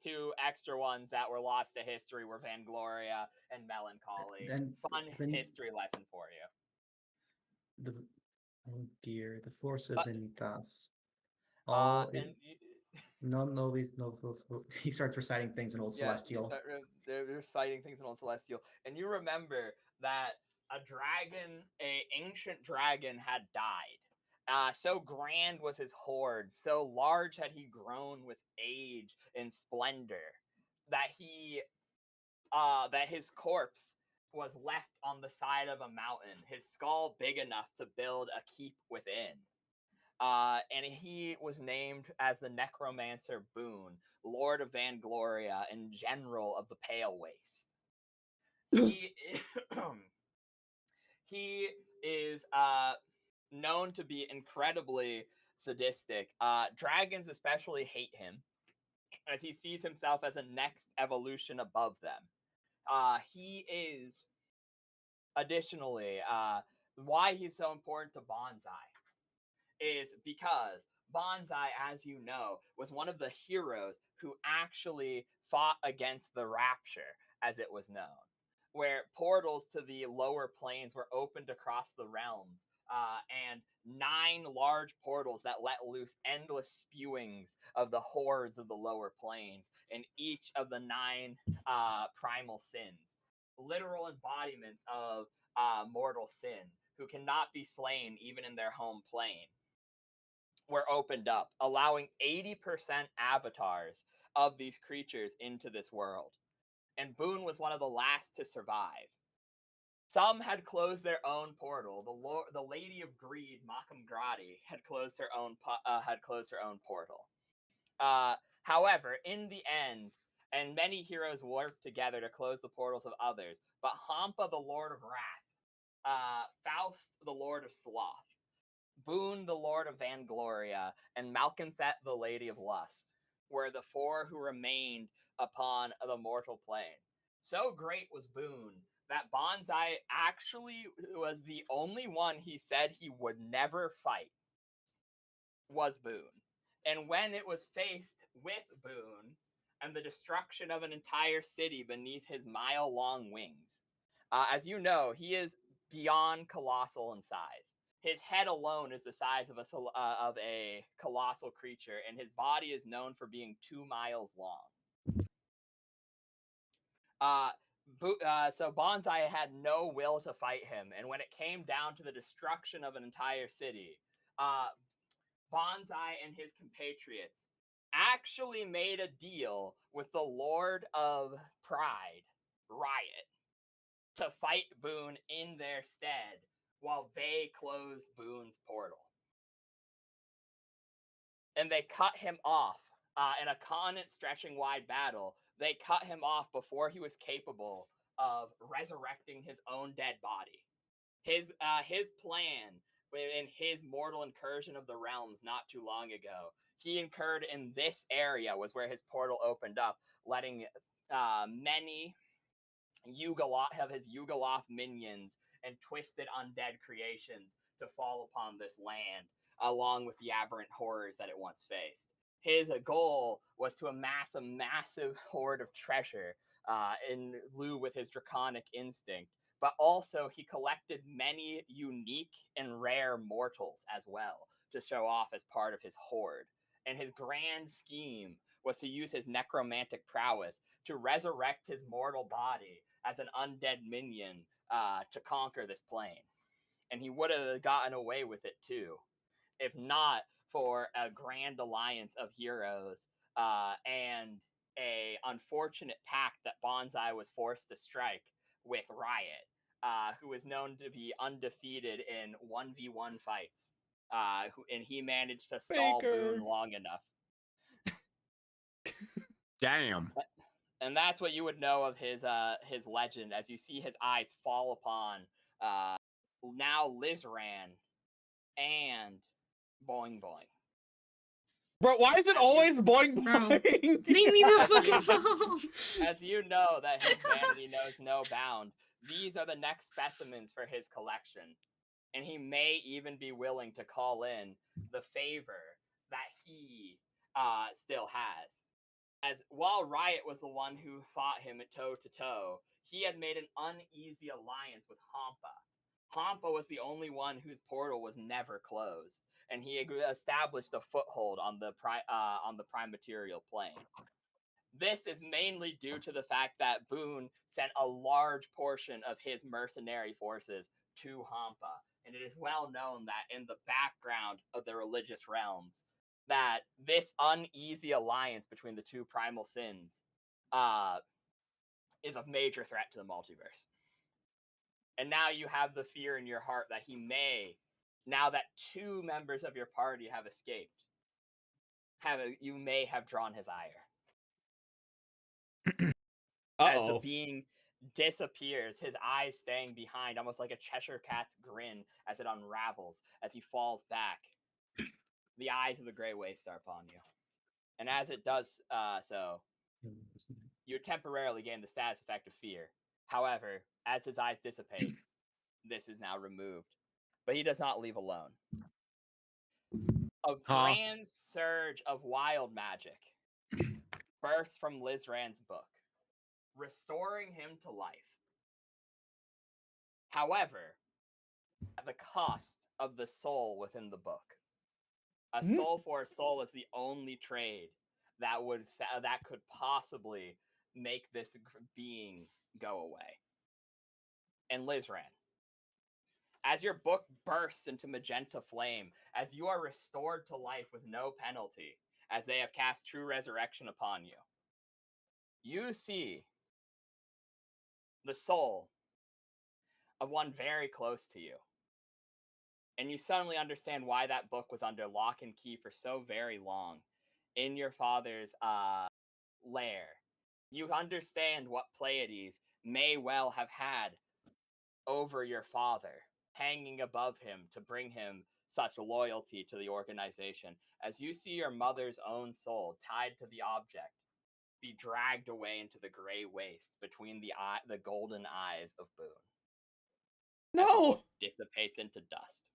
two extra ones that were lost to history were Vangloria and Melancholy. Fun history lesson for you. Oh dear, the force of Vanitas. All non novis novos. He starts reciting things in Old Celestial. They're reciting things in Old Celestial, and you remember that an ancient dragon, had died. So grand was his hoard, so large had he grown with age and splendor, that his corpse was left on the side of a mountain, his skull big enough to build a keep within. And he was named as the Necromancer Boone, Lord of Vangloria, and General of the Pale Waste. He is known to be incredibly sadistic. Dragons especially hate him, as he sees himself as a next evolution above them. He is, additionally, why he's so important to Bonsai is because Bonsai, as you know, was one of the heroes who actually fought against the Rapture, as it was known, where portals to the lower planes were opened across the realms, and 9 large portals that let loose endless spewings of the hordes of the lower planes in each of the 9 primal sins, literal embodiments of mortal sin, who cannot be slain even in their home plane, were opened up, allowing 80% avatars of these creatures into this world. And Boone was one of the last to survive. Some had closed their own portal. The Lady of Greed, Makam Gradi, had closed her own portal. However, in the end, and many heroes worked together to close the portals of others, but Hampa, the Lord of Wrath, Faust, the Lord of Sloth, Boone, the Lord of Vangloria, and Malkanthet, the Lady of Lust, were the 4 who remained upon the mortal plane. So great was Boone that Bonsai actually was the only one he said he would never fight, was Boone. And when it was faced with Boone and the destruction of an entire city beneath his mile-long wings, as you know, he is beyond colossal in size. His head alone is the size of a colossal creature, and his body is known for being 2 miles long. So Bonsai had no will to fight him, and when it came down to the destruction of an entire city, Bonsai and his compatriots actually made a deal with the Lord of Pride, Riot, to fight Boone in their stead while they closed Boone's portal. And they cut him off in a continent stretching wide battle. They cut him off before he was capable of resurrecting his own dead body. His plan in his mortal incursion of the realms not too long ago, he incurred in this area was where his portal opened up, letting many of his Yugoloth minions and twisted undead creations to fall upon this land, along with the aberrant horrors that it once faced. His goal was to amass a massive hoard of treasure in lieu with his draconic instinct, but also he collected many unique and rare mortals as well to show off as part of his hoard. And his grand scheme was to use his necromantic prowess to resurrect his mortal body as an undead minion to conquer this plane. And he would have gotten away with it too, if not for a grand alliance of heroes and a unfortunate pact that Bonsai was forced to strike with Riot, who is known to be undefeated in 1v1 fights. And he managed to stall Boone long enough. Damn. And that's what you would know of his legend, as you see his eyes fall upon now LIHS'RAN and Boing Boing. Bro, why is it always Boing Boing? Leave me the fuck alone. As you know that his vanity knows no bound, these are the next specimens for his collection. And he may even be willing to call in the favor that he still has. As while Riot was the one who fought him toe to toe, he had made an uneasy alliance with Hampa. Hampa was the only one whose portal was never closed, and he established a foothold on the prime material plane. This is mainly due to the fact that Boone sent a large portion of his mercenary forces to Hampa, and it is well known that in the background of the religious realms, that this uneasy alliance between the two primal sins is a major threat to the multiverse. And now you have the fear in your heart that he may, now that two members of your party have escaped, you may have drawn his ire. As the being disappears, his eyes staying behind, almost like a Cheshire Cat's grin as it unravels, as he falls back. The eyes of the Grey Waste are upon you. And as it does so, you temporarily gain the status effect of fear. However, as his eyes dissipate, this is now removed. But he does not leave alone. A grand surge of wild magic bursts from LIHS'RAN's book, restoring him to life. However, at the cost of the soul within the book. A soul for a soul is the only trade that could possibly make this being go away. And LIHS'RAN, as your book bursts into magenta flame, as you are restored to life with no penalty, as they have cast true resurrection upon you, you see the soul of one very close to you. And you suddenly understand why that book was under lock and key for so very long in your father's lair. You understand what Pleiades may well have had over your father, hanging above him to bring him such loyalty to the organization, as you see your mother's own soul tied to the object be dragged away into the gray waste between the golden eyes of Boone. No! Dissipates into dust.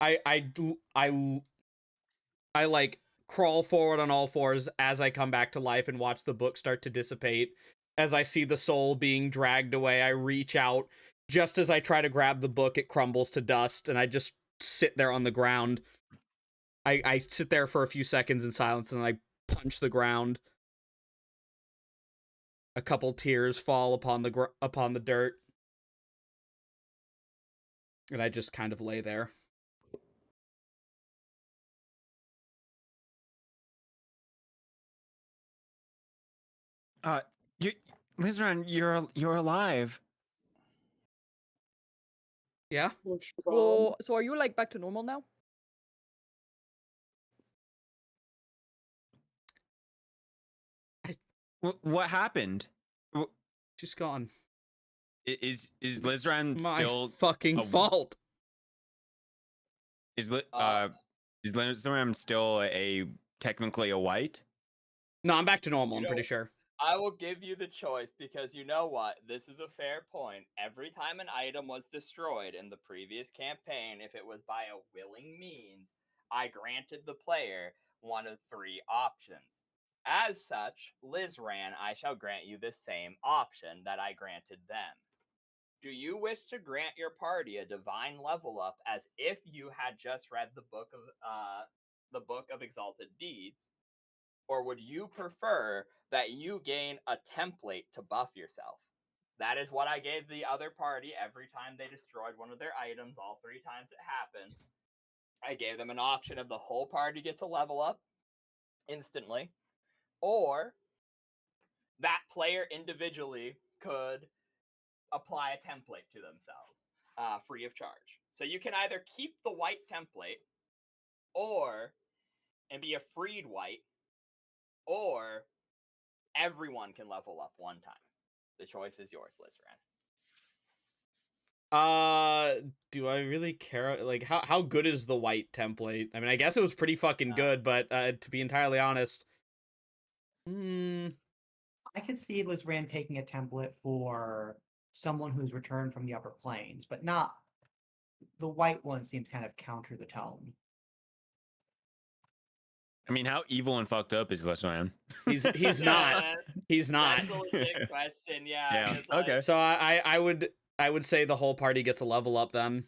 I like crawl forward on all fours as I come back to life and watch the book start to dissipate. As I see the soul being dragged away, I reach out. Just as I try to grab the book, it crumbles to dust, and I just sit there on the ground. I sit there for a few seconds in silence, and then I punch the ground. A couple tears fall upon the dirt. And I just kind of lay there. LIHS'RAN, you're alive. Yeah? Well, so are you like back to normal now? What happened? She's gone. Is LIHS'RAN My still fucking fault? Is LIHS'RAN still technically a white? No, I'm back to normal, I'm pretty sure. I will give you the choice because you know what? This is a fair point. Every time an item was destroyed in the previous campaign, if it was by a willing means, I granted the player one of 3 options. As such, LIHS'RAN, I shall grant you the same option that I granted them. Do you wish to grant your party a divine level up as if you had just read the book of Exalted Deeds? Or would you prefer that you gain a template to buff yourself? That is what I gave the other party every time they destroyed one of their items, all 3 times it happened. I gave them an option of the whole party gets a level up instantly, or that player individually could apply a template to themselves free of charge. So you can either keep the white template and be a freed white, or everyone can level up one time. The choice is yours, LIHS'RAN. Do I really care? Like, how good is the white template? I mean, I guess it was pretty fucking good, but to be entirely honest, I could see LIHS'RAN taking a template for someone who's returned from the upper planes, but not the white one. Seems kind of counter the tone. I mean, how evil and fucked up is LIHS'RAN? He's not. He's not. That's a legit question. Yeah. Yeah. Like, Okay. So I would say the whole party gets a level up then.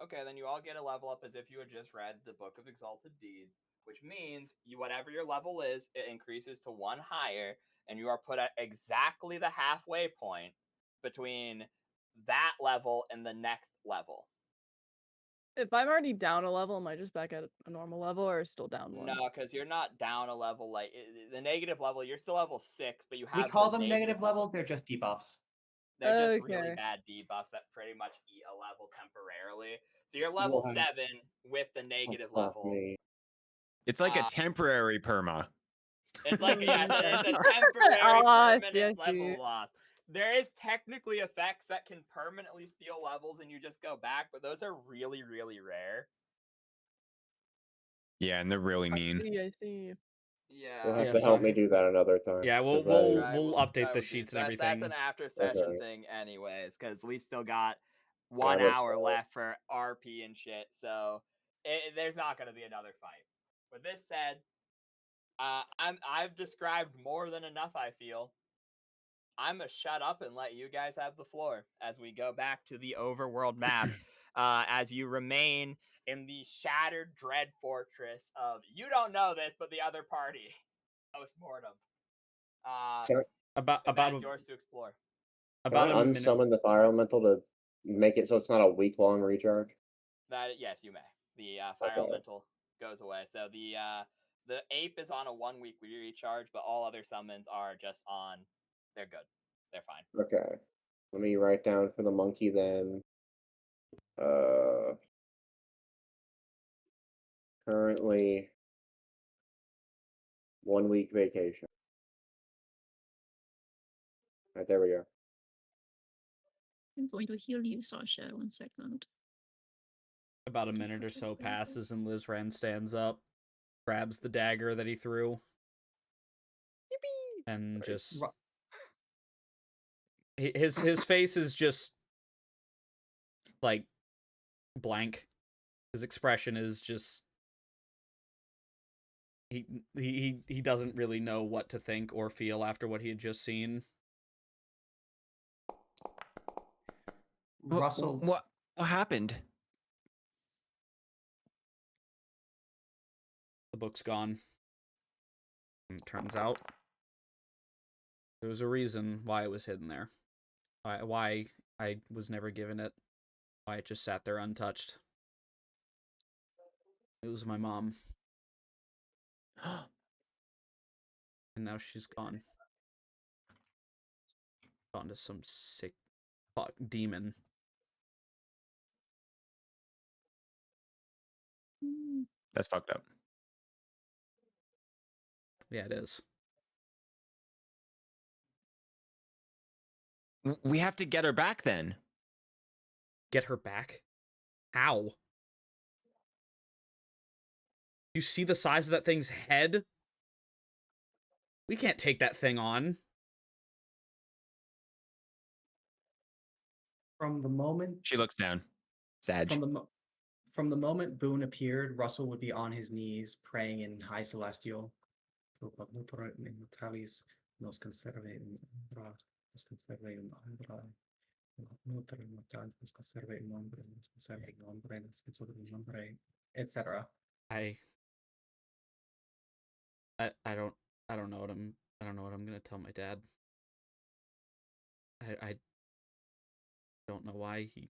Okay, then you all get a level up as if you had just read the Book of Exalted Deeds, which means whatever your level is, it increases to 1 higher, and you are put at exactly the halfway point between that level and the next level. If I'm already down a level, am I just back at a normal level or still down 1? No, because you're not down a level. Like the negative level, you're still level 6, but you have. We call them negative levels. They're just debuffs. They're just really bad debuffs that pretty much eat a level temporarily. So you're level 7 with the negative level. It's like a temporary perma. It's like it's a temporary permanent level loss. There is technically effects that can permanently steal levels and you just go back, but those are really, really rare. Yeah, and they're really mean. I see. Yeah. You'll have to help me do that another time. Yeah, we'll update the sheets and everything. That's an after session thing anyways, because we still got 1 hour left for RP and shit, so there's not going to be another fight. With this said, I've described more than enough, I feel. I'm going to shut up and let you guys have the floor as we go back to the overworld map as you remain in the shattered dread fortress of, you don't know this, but the other party. Post-mortem. It's yours to explore. Can I unsummon the fire elemental to make it so it's not a week-long recharge? Yes, you may. The fire elemental goes away. So the ape is on a 1-week recharge, but all other summons are just on. They're good. They're fine. Okay. Let me write down for the monkey then. Currently 1-week vacation. All right, there we go. I'm going to heal you, Sasha. 1 second. About a minute or so passes and LIHS'RAN stands up, grabs the dagger that he threw, and just his face is just like blank. His expression is just he doesn't really know what to think or feel after what he had just seen. Russell, what happened? The book's gone. And it turns out There was a reason why it was hidden there. Why I was never given it. Why it just sat there untouched. It was my mom. And now she's gone. Gone to some sick fuck demon. That's fucked up. Yeah, it is. We have to get her back then. Get her back? How? You see the size of that thing's head? We can't take that thing on. From the moment She looks down. Sag. from the moment Boone appeared, Russell would be on his knees praying in High Celestial. Nos conserve en honra, nos conserve en honra, nos conserve en nombre, nos conserve en nombre, nos conserve en nombre, etc. I don't know what I'm gonna tell my dad. I don't know why he.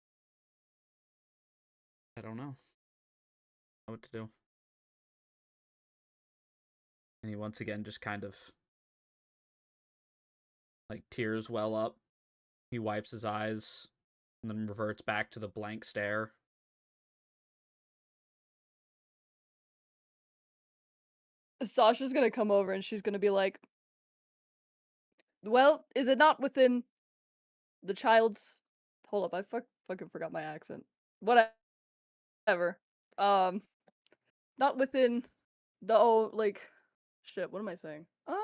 I don't know what to do. And he once again just kind of like tears well up. He wipes his eyes and then reverts back to the blank stare. Sasha's gonna come over and she's gonna be like, well, is it not within the child's... Hold up, I fucking forgot my accent. Whatever. Not within the like... Shit, what am I saying? Are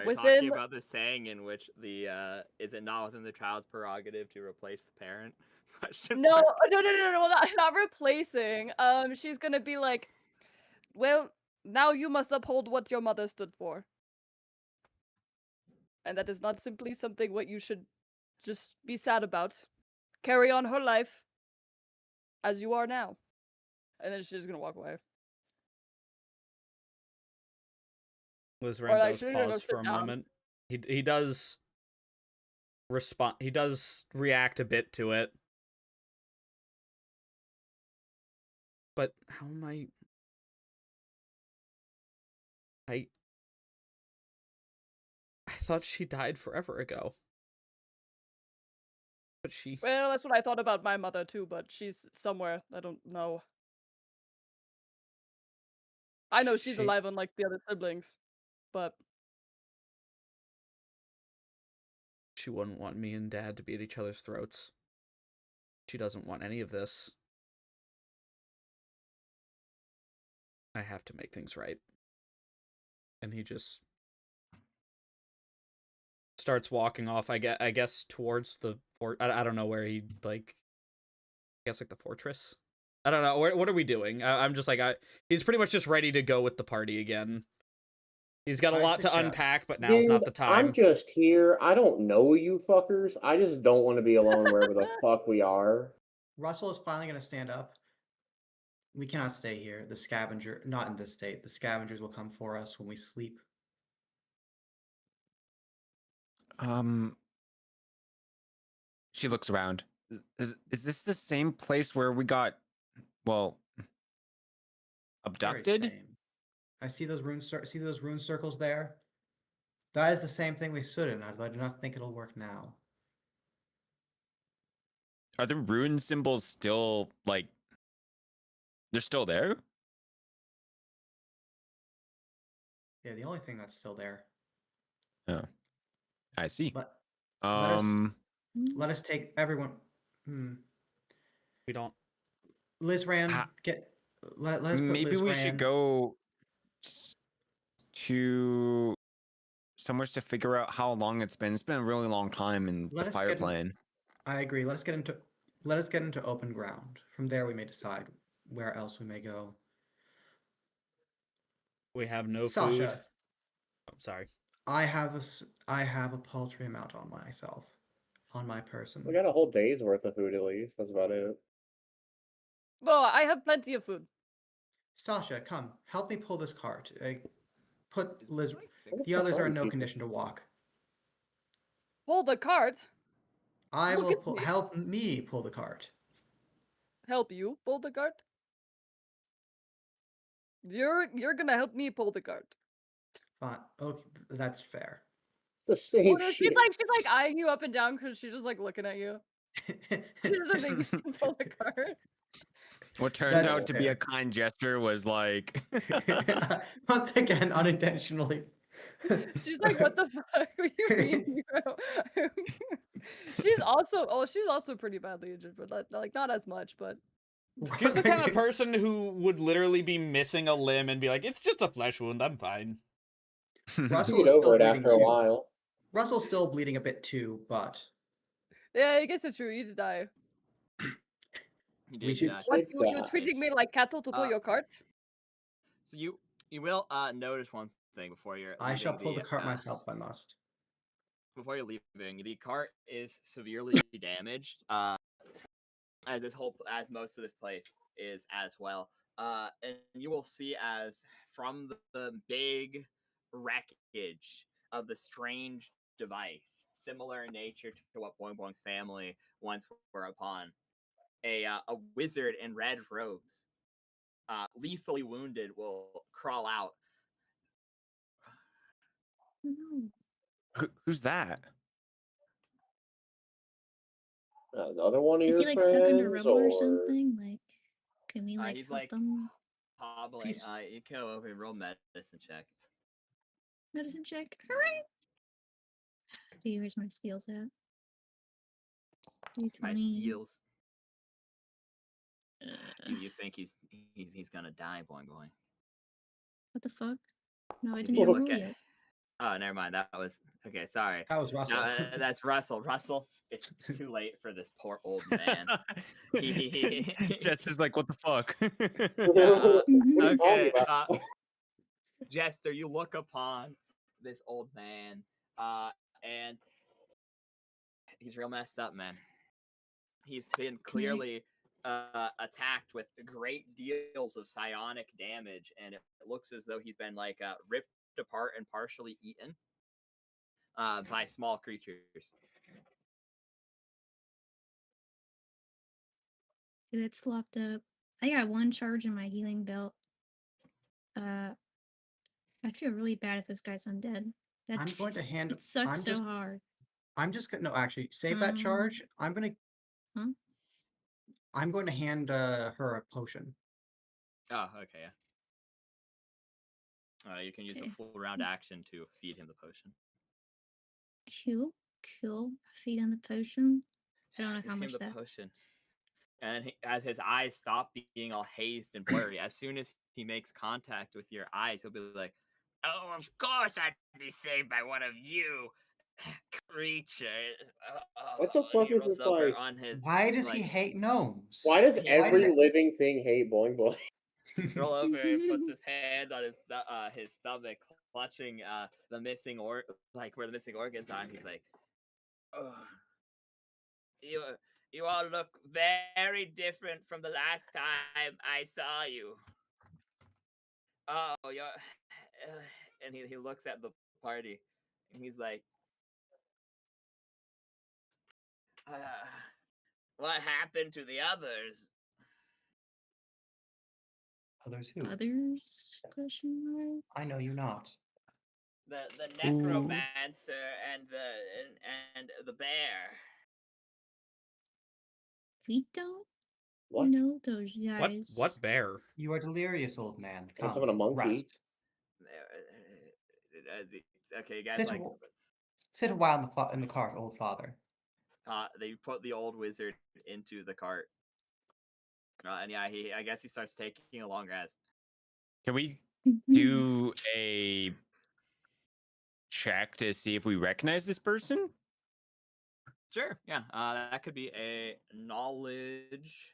you within... talking about the saying in which the is it not within the child's prerogative to replace the parent? No, not replacing. She's gonna be like, well, now you must uphold what your mother stood for. And that is not simply something what you should just be sad about. Carry on her life as you are now. And then she's just gonna walk away. LIHS'RAN like, does she's gonna go pause sit for a down. moment. He does respond. He does react a bit to it. But how am I thought she died forever ago. But she... Well, that's what I thought about my mother too, but she's somewhere. I don't know. I know she's alive unlike the other siblings, but... She wouldn't want me and Dad to be at each other's throats. She doesn't want any of this. I have to make things right. And he just starts walking off, I guess towards the fort. I don't know where he, like, I guess like the fortress. I don't know. What are we doing? I'm just like, he's pretty much just ready to go with the party again. He's got a lot to unpack, but now's not the time. I'm just here. I don't know you fuckers. I just don't want to be alone wherever the fuck we are. Russell is finally going to stand up. We cannot stay here. The scavenger, not in this state. The scavengers will come for us when we sleep. She looks around. Is this the same place where we got, well, abducted? I see those rune circles there. That is the same thing we stood in. I do not think it'll work now. Are the rune symbols still, like, they're still there? Yeah, the only thing that's still there. Oh, I see. Let us take everyone. We don't. LIHS'RAN, let's put maybe we should go to somewhere to figure out how long it's been. It's been a really long time in the fire plane. I agree. Let us get into open ground. From there, we may decide where else we may go. We have no Sasha, food. I'm sorry. I have a paltry amount on myself, on my person. We got a whole day's worth of food at least. That's about it. Well, I have plenty of food. Sasha, come help me pull this cart. put Liz. What The the others are fuck, in no people? condition to walk. Pull the cart. I Look will at me. help me pull the cart. Help you pull the cart. You're gonna help me pull the cart. Fine. Okay, that's fair. It's the same Well, no, shit. she's like eyeing you up and down because she's just like looking at you. She doesn't think you can pull the cart. What turned That's out to be a fair. kind gesture was like. Once again, unintentionally. She's like, what the fuck? What do you mean? She's also pretty badly injured, but not as much, but She's the kind of person who would literally be missing a limb and be like, "It's just a flesh wound. I'm fine." Russell Get is still over it bleeding after a too. while. Russell's still bleeding a bit too, but yeah, I guess it's true. You did die. He We did should- die. What, Good you're God. treating me like cattle to pull your cart? So you will notice one thing before you're I shall leaving pull the cart myself if I must. before you're leaving. The cart is severely damaged. As most of this place is as well. And you will see as from the big wreckage of the strange device, similar in nature to what Boing Boing's family once were upon, a wizard in red robes, lethally wounded, will crawl out. No. Who's that? Another one of Is your he like friends, stuck under rubble or something? Like, can we like He's help like them? hobbling. He's- You can go over and roll medicine check. Medicine check. Hooray! Dude, where's my skills at? My 320. heels. Uh, You think he's gonna die, Boing Boing? what the fuck? No, I If didn't you even look roll at, yet. oh, never mind. That was okay. Sorry. That was Russell. No, that's Russell. Russell, it's too late for this poor old man. Jester's like, what the fuck? What are you talking Okay, about? Jester, you look upon this old man, and he's real messed up, man. He's been clearly attacked with great deals of psionic damage, and it looks as though he's been like ripped apart and partially eaten by small creatures. Dude, it's locked up. I got one charge in my healing belt. I feel really bad if this guy's undead. That's going to hand- it sucks I'm so just- hard. I'm just gonna no, actually save that charge. I'm gonna. Huh? I'm going to hand her a potion. Oh, okay, yeah. You can use Okay. a full round action to feed him the potion. Cool. Feed on the potion. I don't know Give how him much the that. potion. And as his eyes stop being all hazed and blurry, as soon as he makes contact with your eyes, he'll be like, "Oh, of course I'd be saved by one of you creatures." What the fuck He is rolls this over like? on his, Why does he like, hate gnomes? Why does Why every does it- living thing hate Boing Boing? roll over and puts his hand on his stomach, clutching the missing like where the missing organs are. And he's like, "Oh, you all look very different from the last time I saw you. Oh, you're..." And he looks at the party, and he's like, "What happened to the others?" Others who? Others? Question mark. I know you not. The necromancer and the bear. We don't What? know those guys. What bear? You are delirious, old man. Come, Once I'm in a monkey. rest. Okay, you guys Sit, like. sit a while in the cart, old father. They put the old wizard into the cart, and yeah, I guess he starts taking a long rest. Can we do a check to see if we recognize this person? Sure, yeah, that could be a knowledge.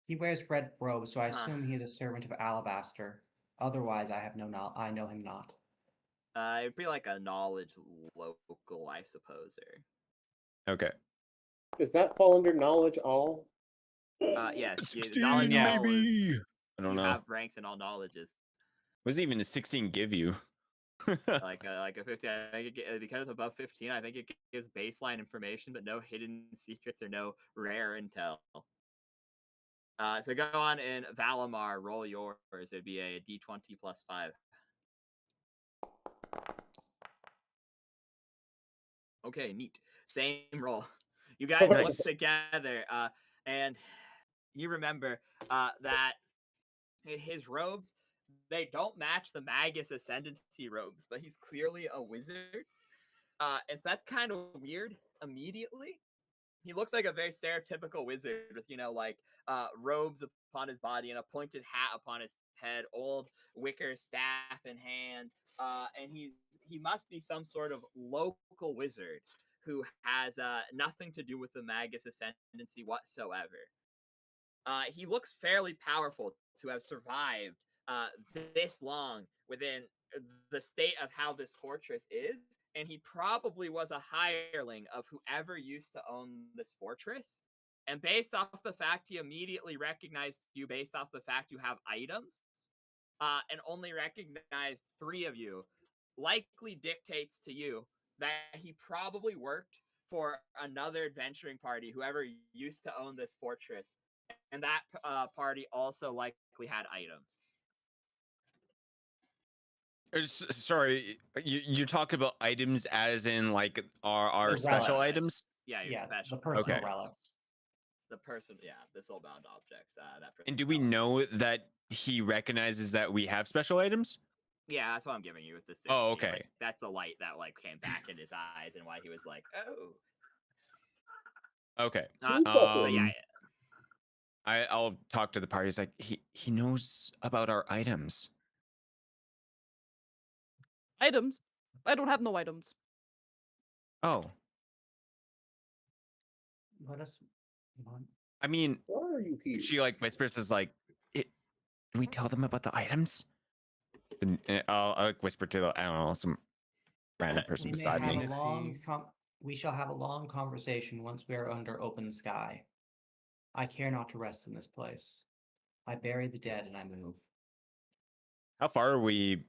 He wears red robes, so I Huh. assume he is a servant of Alabaster. Otherwise, I know him not. It'd be like a knowledge local, I suppose. Okay. Does that fall under knowledge all? Yes, 16, knowledge all is, maybe. I don't you know. have ranks in all knowledges. What does even a 16 give you? like a 15. I think because it's above 15, I think it gives baseline information, but no hidden secrets or no rare intel. So go on and Valimar, roll yours. It'd be a d20 plus 5. Okay, neat. Same roll. You guys look together, and you remember that his robes, they don't match the Magus Ascendancy robes, but he's clearly a wizard. And so that's kind of weird immediately. He looks like a very stereotypical wizard with, like robes upon his body and a pointed hat upon his head, old wicker staff in hand. And he must be some sort of local wizard who has nothing to do with the Magus Ascendancy whatsoever. He looks fairly powerful to have survived this long within the state of how this fortress is, and he probably was a hireling of whoever used to own this fortress. And based off the fact he immediately recognized you, based off the fact you have items, and only recognized 3 of you, likely dictates to you that he probably worked for another adventuring party, whoever used to own this fortress, and that party also likely had items. Sorry, you're talking about items as in like our special relics. items? Yeah, your special. The personal Okay. relics. The person, the soulbound objects. And do we know that he recognizes that we have special items? Yeah, that's what I'm giving you with this. Oh, okay. Like, that's the light that came back in his eyes and why he was like, oh. Okay. Yeah. I'll talk to the party. He's like, he knows about our items. Items? I don't have no items. Oh. Let us. I mean, Why are you here? she like whispers, is like, do we tell them about the items? Then I'll like whisper to I don't know, some random person beside me. We shall have a long conversation once we are under open sky. I care not to rest in this place. I bury the dead and I move. How far are we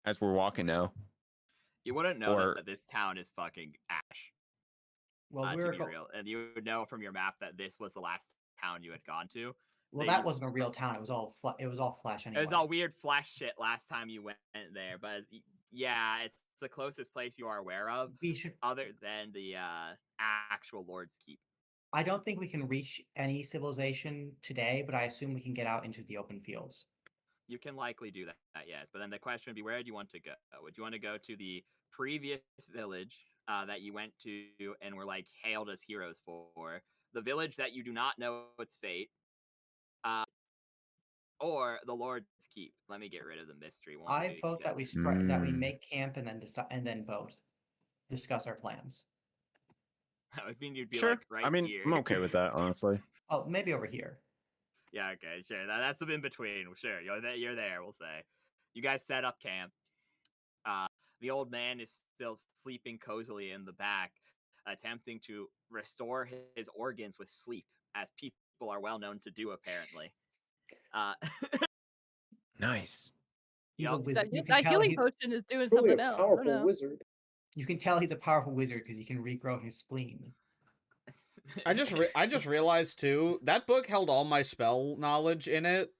as we're walking now? You wouldn't know that this town is fucking ash. Well, to be real, and you would know from your map that this was the last town you had gone to. Well, that wasn't a real town. It was all flesh anyway. It was all weird flesh shit last time you went there, but yeah, it's the closest place you are aware of, other than the actual Lord's Keep. I don't think we can reach any civilization today, but I assume we can get out into the open fields. You can likely do that, yes. But then the question would be, where do you want to go? Would you want to go to the previous village that you went to and were like hailed as heroes for? The village that you do not know its fate? Or the Lord's Keep? Let me get rid of the mystery one. I vote that we make camp and then decide and then vote. Discuss our plans. That would mean you'd be like right here. I'm okay with that, honestly. Oh, maybe over here. Yeah, okay, sure. That's the in between. Sure, you're there. We'll say. You guys set up camp. The old man is still sleeping cozily in the back, attempting to restore his organs with sleep, as people are well known to do, apparently. Nice. He's a wizard. That healing potion is doing something else. Powerful wizard. You can tell he's a powerful wizard because he can regrow his spleen. I just realized too that book held all my spell knowledge in it.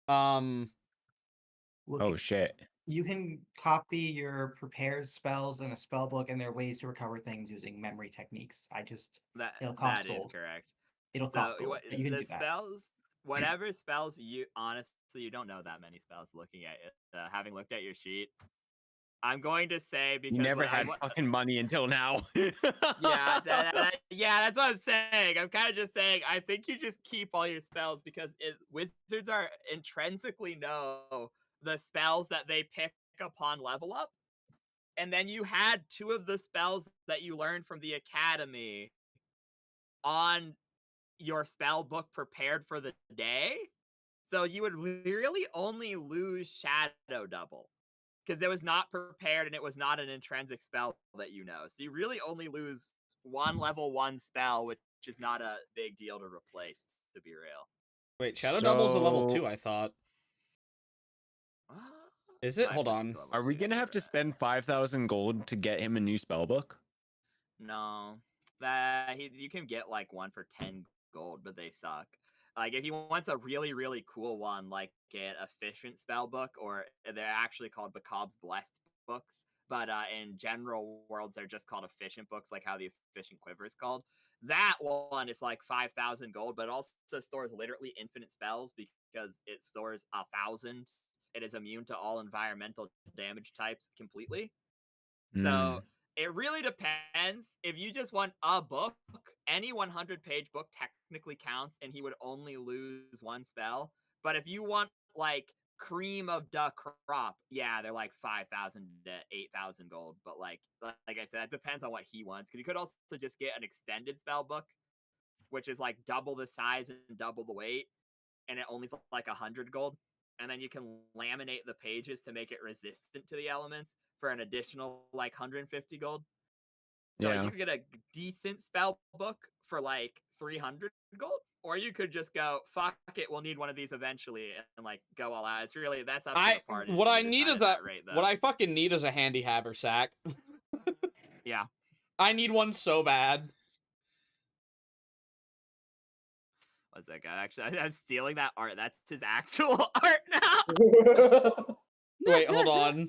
Oh shit. You can copy your prepared spells in a spell book, and there are ways to recover things using memory techniques. It'll cost gold. That is correct. It'll cost gold. You can do spells, whatever spells you honestly you don't know that many spells. Looking at it, having looked at your sheet, I'm going to say because you never had fucking money until now. Yeah, that's what I'm saying. I'm kind of just saying I think you just keep all your spells because wizards are intrinsically know the spells that they pick upon level up. And then you had 2 of the spells that you learned from the academy on your spell book prepared for the day. So you would really only lose Shadow Double because it was not prepared and it was not an intrinsic spell that you know. So you really only lose 1 level 1 spell, which is not a big deal to replace, to be real. Wait, Shadow Double's a level 2, I thought. Is it? Hold on. Are we gonna have to spend 5,000 gold to get him a new spellbook? No, you can get like one for 10 gold, but they suck. Like if he wants a really cool one, like an efficient spell book, or they're actually called Bacob's Blessed books, but in general worlds they're just called efficient books, like how the efficient quiver is called. That one is like 5,000 gold, but it also stores literally infinite spells because it stores 1,000. It is immune to all environmental damage types completely. So it really depends. If you just want a book, any 100-page book technically counts, and he would only lose one spell. But if you want like cream of the crop, yeah, they're like 5,000 to 8,000 gold. But like I said, it depends on what he wants. Because you could also just get an extended spell book, which is like double the size and double the weight, and it only is like 100 gold. And then you can laminate the pages to make it resistant to the elements for an additional like 150 gold. So you could get a decent spell book for like 300 gold, or you could just go, fuck it, we'll need one of these eventually, and like go all out. It's really, that's up to the party. What I need is what I fucking need is a handy haversack. Yeah. I need one so bad. What's that guy? Actually, I'm stealing that art. That's his actual art now. Wait, hold on.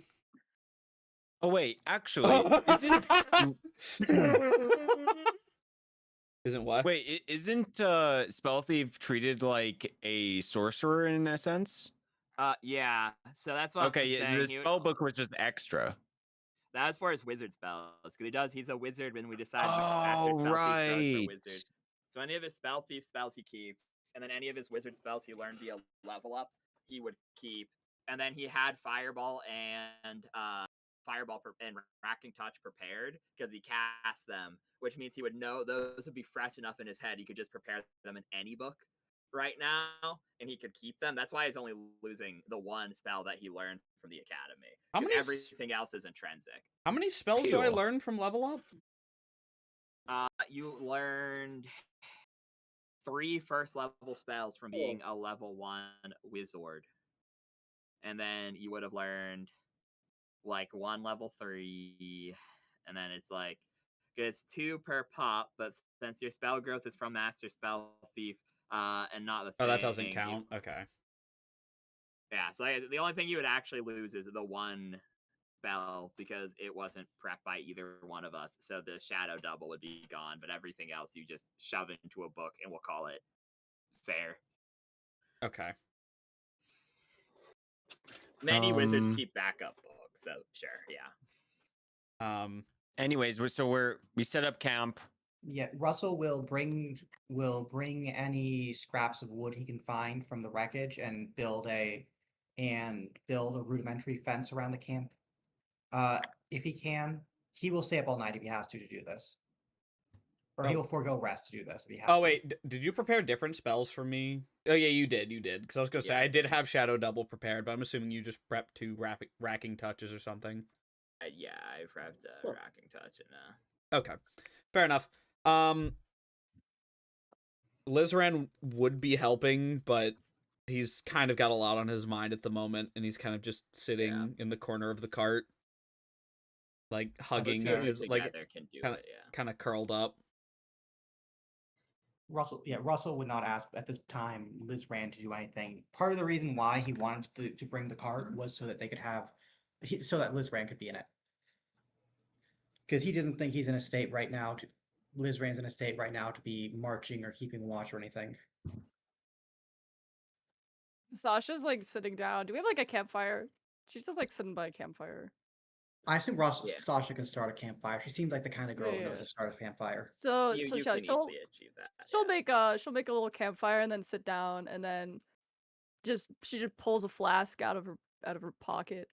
Oh wait, actually, isn't what? Wait, isn't Spell Thief treated like a sorcerer in a sense? Yeah. So that's what. Okay, yeah, the spell book was just extra. That was for his wizard spells. Because he's a wizard when we decide which Spell right. Thief goes for wizard. So any of his Spell Thief spells he keeps, and then any of his wizard spells he learned via level up, he would keep. And then he had Fireball and Racking Touch prepared because he cast them, which means he would know those would be fresh enough in his head. He could just prepare them in any book right now, and he could keep them. That's why he's only losing the one spell that he learned from the academy. Everything else is intrinsic. How many spells do I learn from level up? You learned 3 first level spells from being a level 1 wizard. And then you would have learned like 1 level 3, and then it's like it's 2 per pop, but since your spell growth is from Master Spell Thief, and not the thing, that doesn't count. Okay. Yeah, so the only thing you would actually lose is the 1 spell because it wasn't prepped by either one of us. So the shadow double would be gone, but everything else you just shove into a book, and we'll call it fair. Okay. Many wizards keep backup books, so sure, yeah. Anyways, we set up camp. Yeah, Russell will bring any scraps of wood he can find from the wreckage and build a rudimentary fence around the camp. If he can, he will stay up all night if he has to do this. Or he will forego rest to do this if he has to. Oh, wait. Did you prepare different spells for me? Oh, yeah, you did. Because I was going to say, I did have Shadow Double prepared, but I'm assuming you just prepped 2 Racking Touches or something. Yeah, I prepped Racking Touch. Okay. Fair enough. LIHS'RAN would be helping, but he's kind of got a lot on his mind at the moment, and he's kind of just sitting in the corner of the cart, like hugging his, like, kind of curled up. Russell would not ask at this time LIHS'RAN to do anything. Part of the reason why he wanted to bring the cart was so that they could so that LIHS'RAN could be in it. Because he doesn't think he's in a state right now LIHS'RAN's in a state right now to be marching or keeping watch or anything. Sasha's like sitting down. Do we have like a campfire? She's just like sitting by a campfire. I assume Sasha can start a campfire. She seems like the kind of girl who knows to start a campfire. So she'll achieve that. She'll make a little campfire and then sit down, and then she just pulls a flask out of her pocket.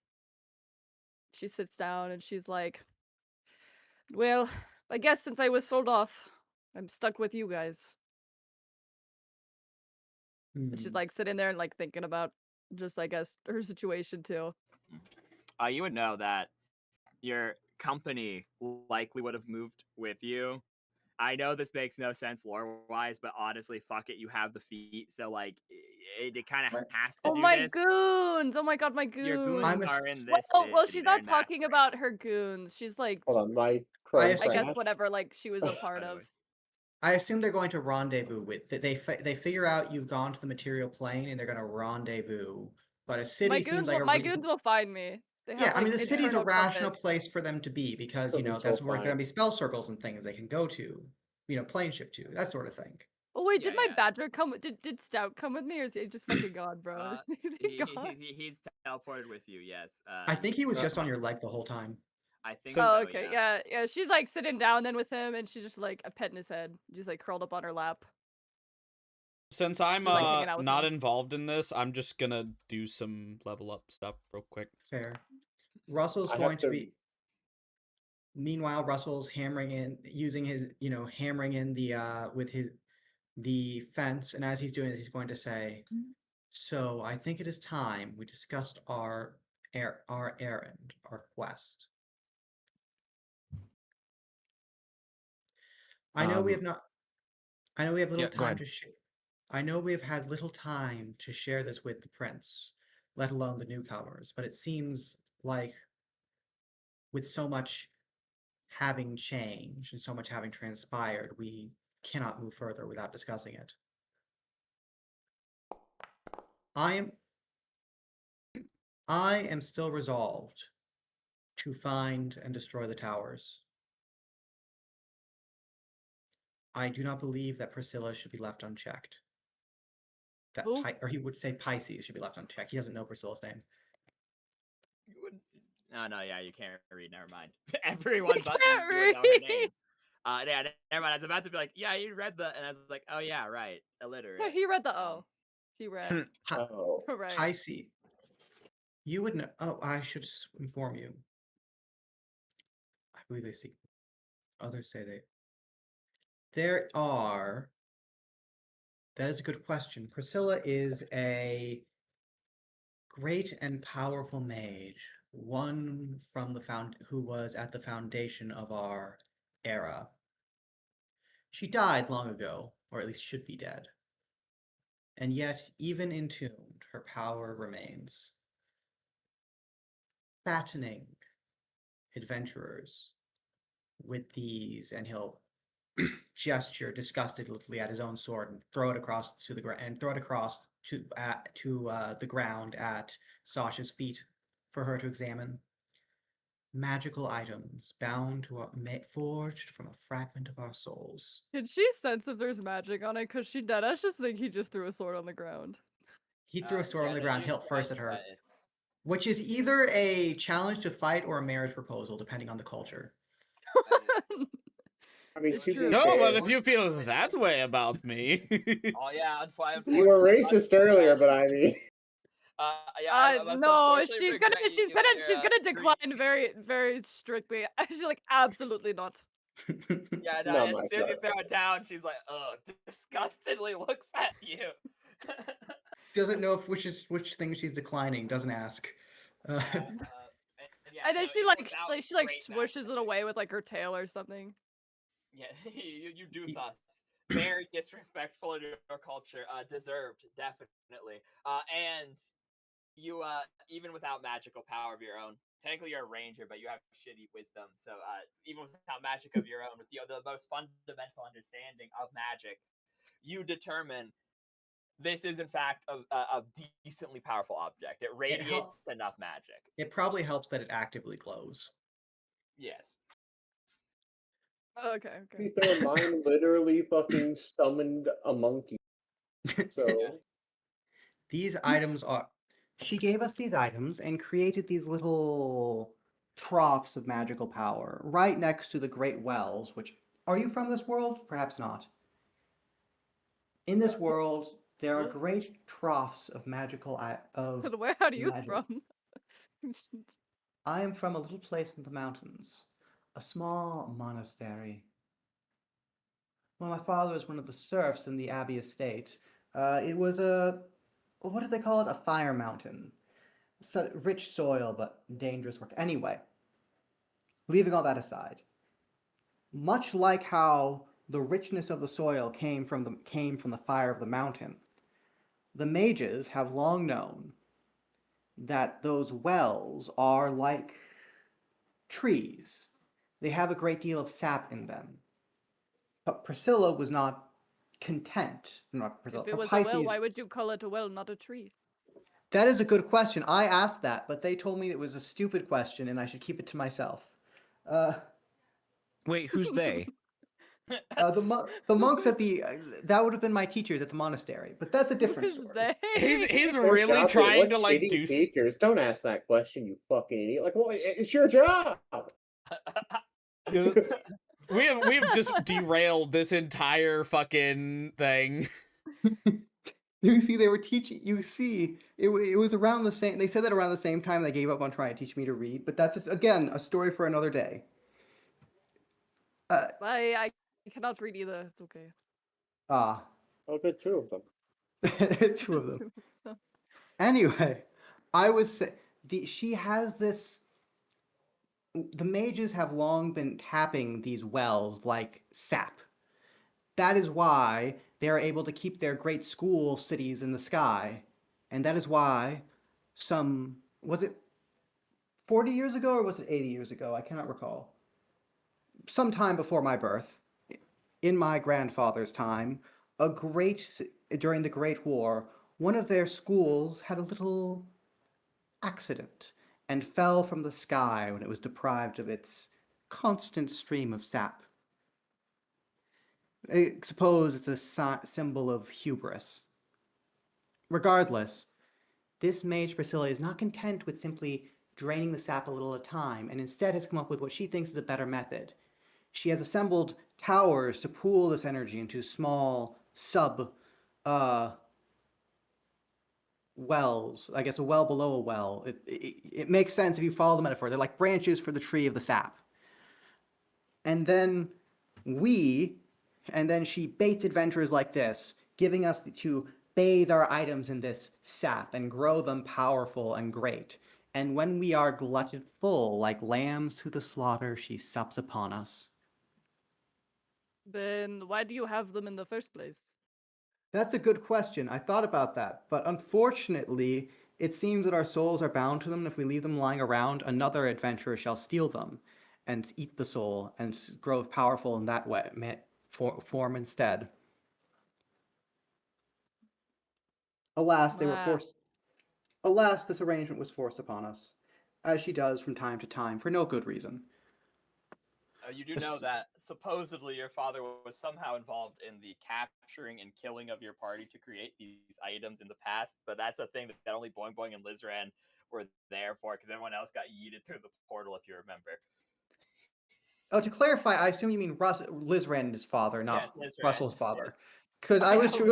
She sits down and she's like, "Well, I guess since I was sold off, I'm stuck with you guys." And she's like sitting there and like thinking about just, I guess, her situation too. You would know that your company likely would have moved with you. I know this makes no sense lore-wise, but honestly, fuck it, you have the feet, so like it kind of What? has to Oh, do my this. goons! Oh my god, my Your goons goons! I'm are in Well, this well, city. she's They're not in talking Masquerade. about her goons. She's like, Hold on, my I Chrome I guess crash. whatever, like she was a part of. Anyways. I assume they're going to rendezvous with. They figure out you've gone to the material plane and they're going to rendezvous. But a city My seems goons like will, a my reason. goons will find me. They have Yeah, I like mean the city's a internal rational compass. place for them to be because Cookies that's will where there find. can be spell circles and things they can go to. Plane shift to that sort of thing. Oh wait, Yeah, did my yeah. badger come? Did Stout come with me, or is he just fucking gone, bro? Is he gone? He's teleported with you. Yes. I think he was just on your leg the whole time. I think So- so. Oh, okay, yeah. She's like sitting down then with him, and she's just like petting his head, just like curled up on her lap. Since I'm Just, like, hanging out with not him. involved in this, I'm just gonna do some level up stuff real quick. Fair. Russell's I going have to to- be. Meanwhile, Russell's hammering in, using his, hammering in the with the fence, and as he's doing this, he's going to say, "So I think it is time we discussed our errand, our quest. I know we have not. I know we have little Yeah, go time ahead. to share. I know we have had little time to share this with the prince, let alone the newcomers. But it seems like, with so much having changed and so much having transpired, we cannot move further without discussing it. I am still resolved to find and destroy the towers. I do not believe that Priscilla should be left unchecked. Who? Or he would say Pisces should be left unchecked. He doesn't know Priscilla's name. No, yeah, you can't read. Never mind. Everyone but can't you would know her read. name. Yeah, never mind. I was about to be like, yeah, you read the, and I was like, oh yeah, right, illiterate. He read the O. He read. Oh. Right. Pisces. You would know. Oh, I should inform you. I believe they see. Others say they. There are. That is a good question. Priscilla is a great and powerful mage, one from who was at the foundation of our era. She died long ago, or at least should be dead. And yet, even entombed, her power remains. Fattening adventurers with these, and he'll gesture disgustedly at his own sword and throw it across to the ground, and throw it across to the ground at Sasha's feet for her to examine. Magical items bound to forged from a fragment of our souls. Can she sense if there's magic on it? Cause she dead. I just think he just threw a sword on the ground. He threw a sword on the ground, hilt first at her, It's- which is either a challenge to fight or a marriage proposal, depending on the culture. I mean, It's to be true. No, fair, but if you feel that way about me, Oh yeah, you were racist earlier, but I mean, yeah. No, she's gonna decline very strictly. She's like, absolutely not. Yeah, No, no, as my soon as you God. throw it down, she's like, ugh, disgustedly looks at you. Doesn't know which thing she's declining. Doesn't ask. Yeah, And then so she even like without she like great swooshes it magic- away with like her tail or something. Yeah, you do thus. Very disrespectful to your culture. Deserved, definitely. And you, even without magical power of your own, technically you're a ranger, but you have shitty wisdom. So, even without magic of your own, with the most fundamental understanding of magic, you determine this is in fact a decently powerful object. It radiates enough magic. It probably helps that it actively glows. Yes. Oh, okay. to be fair, mine literally fucking summoned a monkey. So These items are. She gave us these items and created these little troughs of magical power right next to the great wells. Which, are you from this world? Perhaps not. In this world, there are What? great troughs of magical of. Where are you magic. from? I am from a little place in the mountains, a small monastery. Well, my father was one of the serfs in the Abbey estate. It was what do they call it? A fire mountain. So, rich soil, but dangerous work. Anyway, leaving all that aside, much like how the richness of the soil came from the fire of the mountain, the mages have long known that those wells are like trees. They have a great deal of sap in them. But Priscilla was not content. Not Priscilla. If it was a Pisces. well, why would you call it a well, not a tree? That is a good question. I asked that, but they told me it was a stupid question and I should keep it to myself. Wait, who's they? The monks at the that would have been my teachers at the monastery, but that's a different Who's story. they? He's Or really Shockley, trying what to like shitty do. teachers. Don't ask that question, you fucking idiot. Like, well, it's your job. We've just derailed this entire fucking thing. You see, they were teaching. You see, it was around the same. They said that around the same time they gave up on trying to teach me to read. But that's again a story for another day. I cannot read either. It's okay. Ah, Oh, good, two of them. two of them. Anyway, she has this. The mages have long been tapping these wells like sap. That is why they are able to keep their great school cities in the sky. And that is why was it 40 years ago or was it 80 years ago? I cannot recall. Sometime before my birth, in my grandfather's time, during the Great War, one of their schools had a little accident and fell from the sky when it was deprived of its constant stream of sap. I suppose it's a symbol of hubris. Regardless, this mage Priscilla is not content with simply draining the sap a little at a time, and instead has come up with what she thinks is a better method. She has assembled towers to pool this energy into small wells. I guess a well below a well. It makes sense if you follow the metaphor. They're like branches for the tree of the sap. And then she baits adventurers like this, giving us to bathe our items in this sap and grow them powerful and great. And when we are glutted full, like lambs to the slaughter, she sups upon us. Then why do you have them in the first place? That's a good question. I thought about that. But unfortunately, it seems that our souls are bound to them, and if we leave them lying around, another adventurer shall steal them and eat the soul and grow powerful in that way form instead. Alas, they were forced. Alas, this arrangement was forced upon us, as she does from time to time, for no good reason. You do know that supposedly your father was somehow involved in the capturing and killing of your party to create these items in the past, but that's a thing that only Boing Boing and LIHS'RAN were there for, because everyone else got yeeted through the portal, if you remember. Oh, to clarify, I assume you mean LIHS'RAN and his father, not Russell's father. Because I was Russell,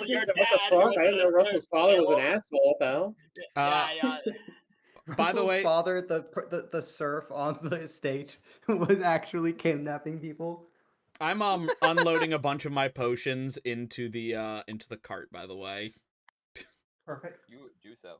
your dad. What the fuck? I didn't know Russell's father was an asshole, pal. Yeah. By the way, father, the serf on the estate, was actually kidnapping people. I'm unloading a bunch of my potions into the cart, by the way. Perfect. You do so.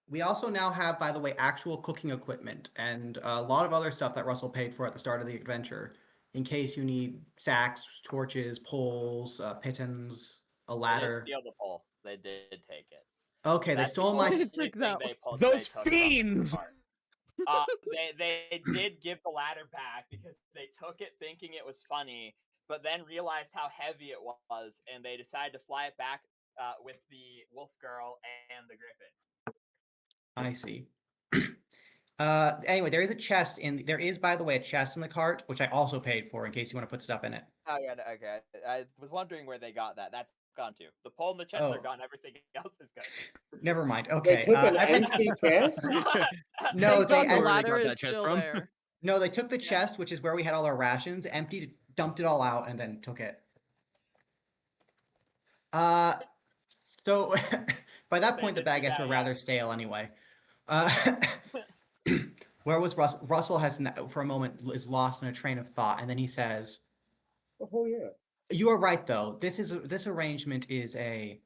We also now have, by the way, actual cooking equipment and a lot of other stuff that Russell paid for at the start of the adventure, in case you need sacks, torches, poles, pitons, a ladder. They didn't steal the pole. They did take it. Okay, That's they stole my. Those fiends. They did give the ladder back because they took it thinking it was funny, but then realized how heavy it was, and they decided to fly it back with the wolf girl and the griffin. I see. Anyway, there is a chest there is, by the way, a chest in the cart, which I also paid for in case you want to put stuff in it. Oh, yeah, okay. I was wondering where they got that. That's gone too. The pole and the chest are gone. Everything else is gone. Never mind. Okay. They took an empty chest? No, the ladder is still there. No, they took the chest, which is where we had all our rations, emptied, dumped it all out, and then took it. So by that point, the baguettes were rather stale anyway. Where was Russell? Russell has, for a moment, is lost in a train of thought, and then he says, "Oh yeah, you are right, though. This arrangement is a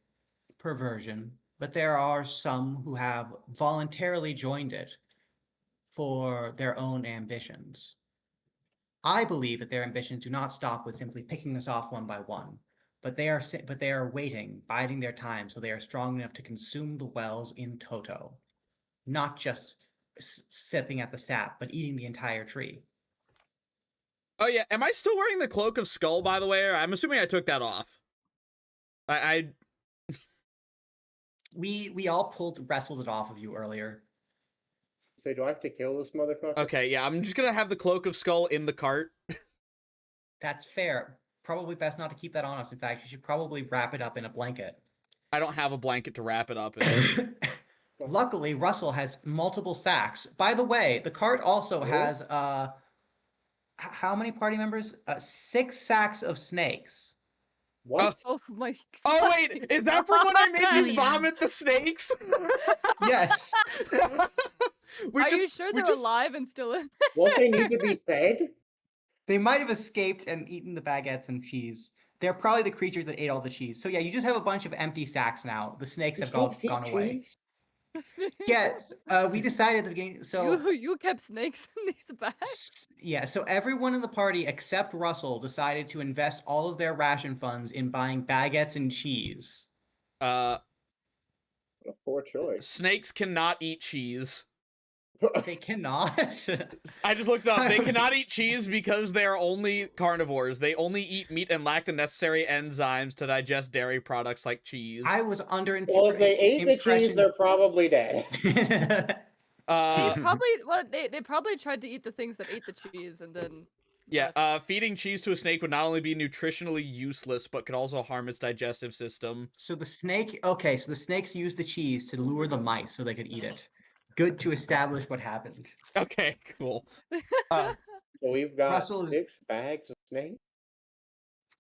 perversion, but there are some who have voluntarily joined it for their own ambitions. I believe that their ambitions do not stop with simply picking us off one by one, but they are waiting, biding their time, so they are strong enough to consume the wells in toto, not just sipping at the sap, but eating the entire tree. Oh yeah, am I still wearing the cloak of skull, by the way? I'm assuming I took that off. We all wrestled it off of you earlier. So do I have to kill this motherfucker? Okay, yeah, I'm just gonna have the cloak of skull in the cart. That's fair. Probably best not to keep that on us. In fact, you should probably wrap it up in a blanket. I don't have a blanket to wrap it up in. Luckily, Russell has multiple sacks. By the way, the cart also has how many party members? 6 sacks of snakes. What? Oh my god. Oh wait, is that from when I made Oh, you yeah. vomit the snakes? Yes. Are you sure they're alive and still in? Won't they need to be fed? They might have escaped and eaten the baguettes and cheese. They're probably the creatures that ate all the cheese. So yeah, you just have a bunch of empty sacks now. The snakes have gone away. Yes, we decided at the beginning. So you kept snakes in these bags. yeah, so everyone in the party except Russell decided to invest all of their ration funds in buying baguettes and cheese. A poor choice. Snakes cannot eat cheese. They cannot. I just looked up. They cannot eat cheese because they are only carnivores. They only eat meat and lack the necessary enzymes to digest dairy products like cheese. I was under Well, if they ate the cheese, they're probably dead. They probably tried to eat the things that ate the cheese and then. Yeah, feeding cheese to a snake would not only be nutritionally useless, but could also harm its digestive system. So the snakes used the cheese to lure the mice so they could eat it. Good to establish what happened. Okay, cool. So we've got Russell 6 bags of snakes.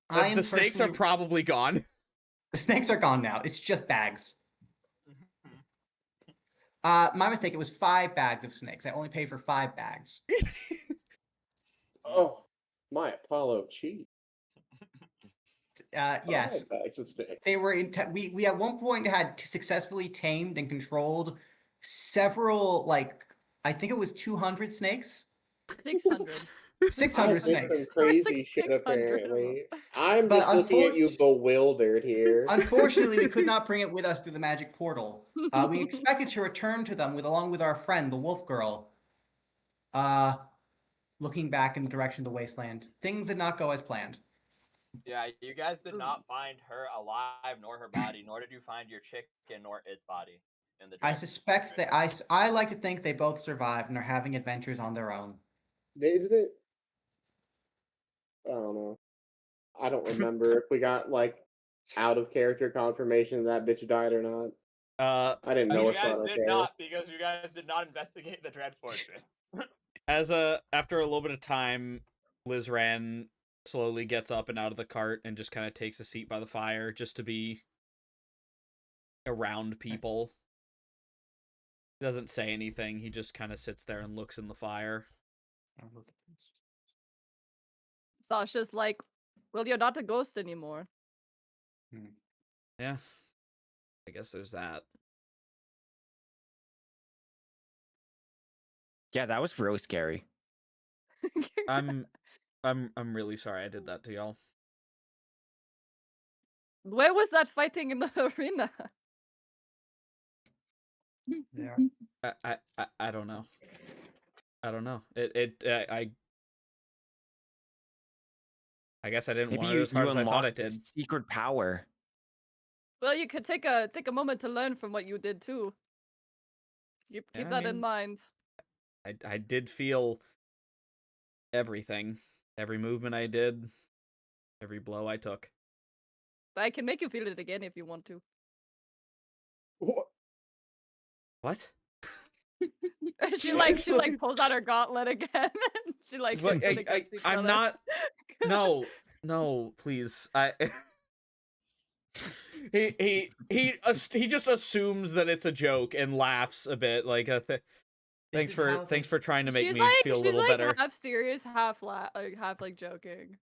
The snakes are probably gone. The snakes are gone now. It's just bags. My mistake. It was 5 bags of snakes. I only paid for 5 bags. Oh, my Apollo cheese. Yes. 5 bags of snakes. They were we at one point had successfully tamed and controlled several, like, I think it was 200 snakes. 600. 600 snakes. Some crazy shit apparently. I'm But just looking at you bewildered here. Unfortunately, we could not bring it with us through the magic portal. We expected to return to them along with our friend, the wolf girl. Looking back in the direction of the wasteland, things did not go as planned. Yeah, you guys did not find her alive, nor her body, nor did you find your chicken, nor its body. In the I suspect that I like to think they both survived and are having adventures on their own. Isn't it? I don't know. I don't remember if we got like out of character confirmation that bitch died or not. I didn't know. You guys did not, because you guys did not investigate the Dread Fortress. After a little bit of time, LIHS'RAN slowly gets up and out of the cart and just kind of takes a seat by the fire just to be around people. He doesn't say anything. He just kind of sits there and looks in the fire. Sasha's like, well, you're not a ghost anymore. Yeah. I guess there's that. Yeah, that was really scary. I'm really sorry I did that to y'all. Where was that fighting in the arena? Yeah. I don't know. I don't know. I guess I didn't want it as hard as I thought I did. Secret power. Well, you could take a moment to learn from what you did too. Keep that in mind. I did feel everything. Every movement I did. Every blow I took. I can make you feel it again if you want to. What? she pulls out her gauntlet again. She like hits it against each I'm other. not. No, please. He just assumes that it's a joke and laughs a bit. Like thanks for trying to make me feel a little better. Half serious, half joking.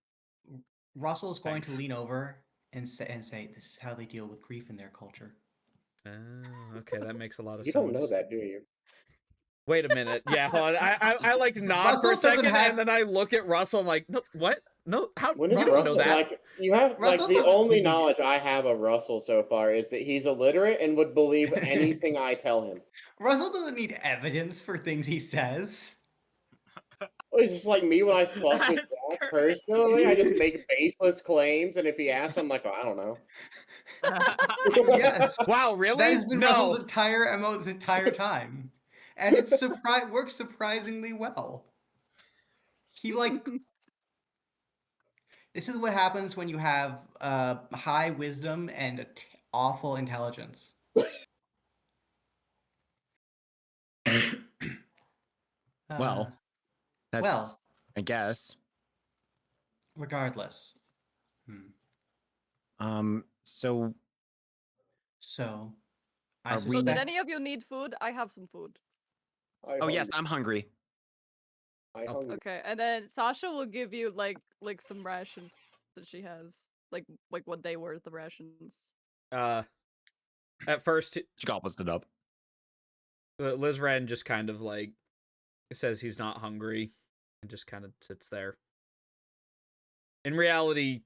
Russell's going to lean over and say, "This is how they deal with grief in their culture." Okay, that makes a lot of sense. You don't know that, do you? Wait a minute. Yeah, hold on. I like nod for a second, and then I look at Russell. I'm like, no, what? No, how When you is don't know Russell that? like you have Russell like the doesn't- only knowledge I have of Russell so far is that he's illiterate and would believe anything I tell him. Russell doesn't need evidence for things he says. It's just like me when I fuck with Jack personally. I just make baseless claims, and if he asks, I'm like, oh, I don't know. Yes. Wow, really? That has been No. Russell's entire MO this entire time. And it's works surprisingly well. He like this is what happens when you have high wisdom and awful intelligence. Well, that's, well, I guess. regardless. So So, I Are we- So did suspect. any of you need food? I have some food. oh yes, I'm hungry. I hungry. Okay, and then Sasha will give you like some rations that she has, like what they were, the rations. At first, She gobbles it up. LIHS'RAN just kind of like says he's not hungry and just kind of sits there. In reality,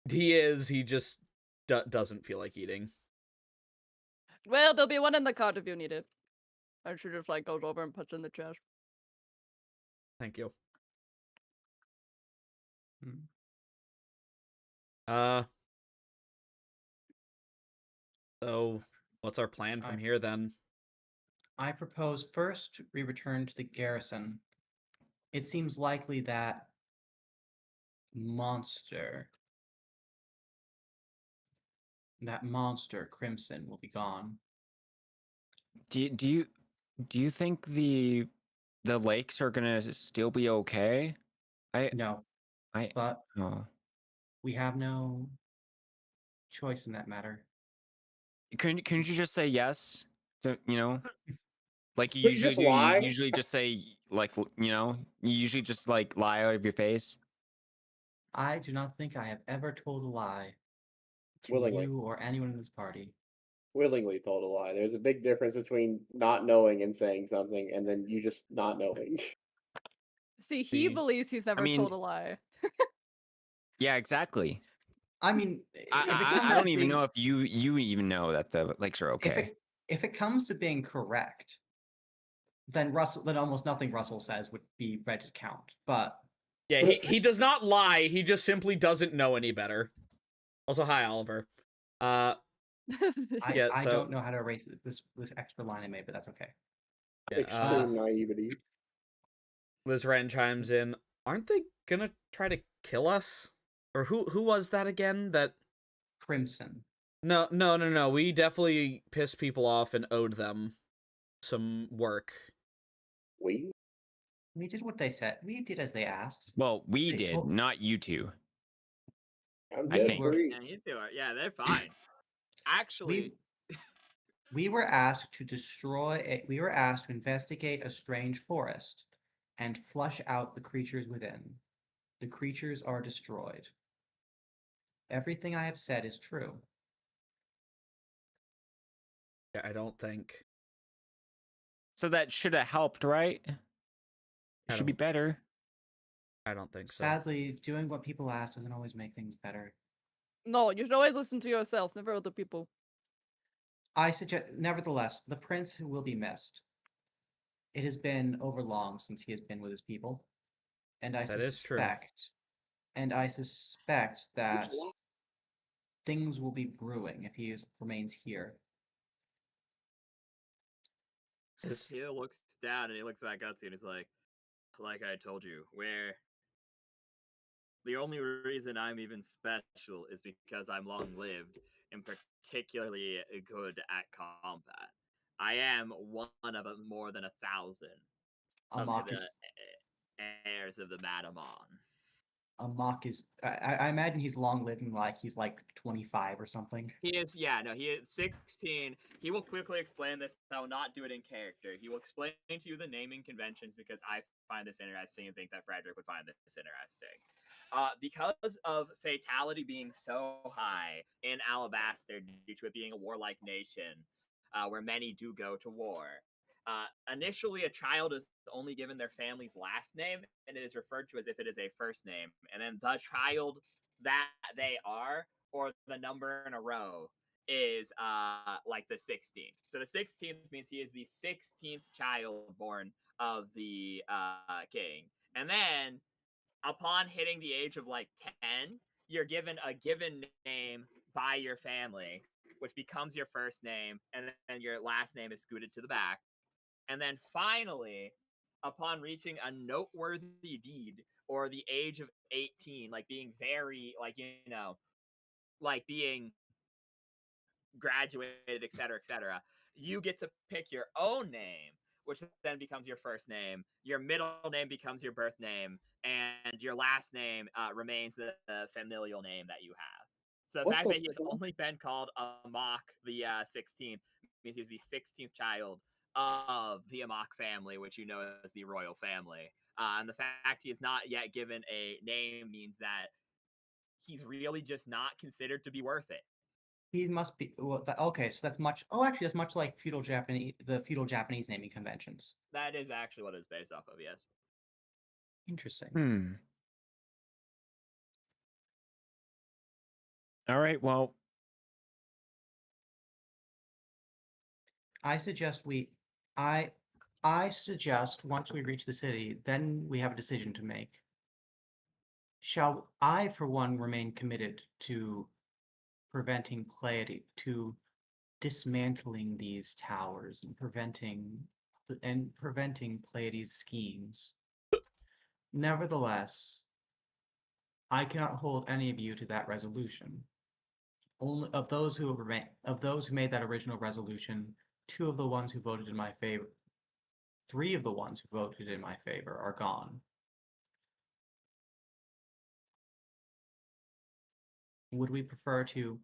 he is. He just doesn't feel like eating. Well, there'll be one in the cart if you need it. And she just like goes over and puts in the chest. Thank you. Hmm. So what's our plan from here then? I propose first we return to the garrison. It seems likely that monster Crimson will be gone. Do you think the lakes are gonna still be okay? No, I but oh. we have no choice in that matter. Couldn't you just say yes? You know, like you But you usually just do. You lie? usually just say like you usually just like lie out of your face. I do not think I have ever told a lie to Willingly. you or anyone in this party. Willingly told a lie. There's a big difference between not knowing and saying something, and then you just not knowing. See, he believes he's never mean- told a lie. Yeah, exactly. I mean, I don't even know if you even know that the lakes are okay. If it comes to being correct, then almost nothing Russell says would be read to count. But Yeah, he does not lie. He just simply doesn't know any better. Also, hi Oliver. I so don't know how to erase this extra line I made, but that's okay. Extreme naivety. LIHS'RAN chimes in. Aren't they gonna try to kill us? Or who was that again? That Crimson. No. We definitely pissed people off and owed them some work. We did what they said. We did as they asked. Well, we They did, told- not you two. I'm I dead think. free. Yeah, you two are. Yeah, they're fine. Actually, We were asked to we were asked to investigate a strange forest and flush out the creatures within. The creatures are destroyed. Everything I have said is true. Yeah, I don't think. So that should have helped, right? It should be better. I don't think so. Sadly, doing what people ask doesn't always make things better. No, you should always listen to yourself, never other people. I suggest, nevertheless, the prince will be missed. It has been over long since he has been with his people, and I That is true. suspect that things will be brewing if he remains here. he looks down and he looks back up to you and he's like I told you, the only reason I'm even special is because I'm long-lived and particularly good at combat. I am one of more than 1,000 of the heirs of the Madamon. Amok is. I imagine he's long lived and he's like 25 or something. He is, yeah, no, he is 16. He will quickly explain this. I will not do it in character. He will explain to you the naming conventions because I find this interesting and think that Frederick would find this interesting. Because of fatality being so high in Alabaster due to it being a warlike nation, where many do go to war, initially, a child is only given their family's last name, and it is referred to as if it is a first name. And then the child that they are, or the number in a row, is like the 16th. So the 16th means he is the 16th child born of the king. And then, upon hitting the age of like 10, you're given a given name by your family, which becomes your first name, and then your last name is scooted to the back. And then finally, upon reaching a noteworthy deed or the age of 18, like being very, like, like being graduated, etc., you get to pick your own name, which then becomes your first name. Your middle name becomes your birth name, and your last name remains the familial name that you have. So the fact that he has only been called Amok the 16th means he's the 16th child of the Amok family, which you know as the royal family. And the fact he is not yet given a name means that he's really just not considered to be worth it. He must be well. Okay, so that's much. Oh, actually, that's much like the feudal Japanese naming conventions. That is actually what it's based off of. Yes. Interesting. All right. Well, I suggest once we reach the city, then we have a decision to make. Shall I, for one, remain committed to preventing to dismantling these towers and preventing Pleiades' schemes? Nevertheless, I cannot hold any of you to that resolution. Only of those who made that original resolution, 2 of the ones who voted in my favor, 3 of the ones who voted in my favor are gone. Would we prefer to?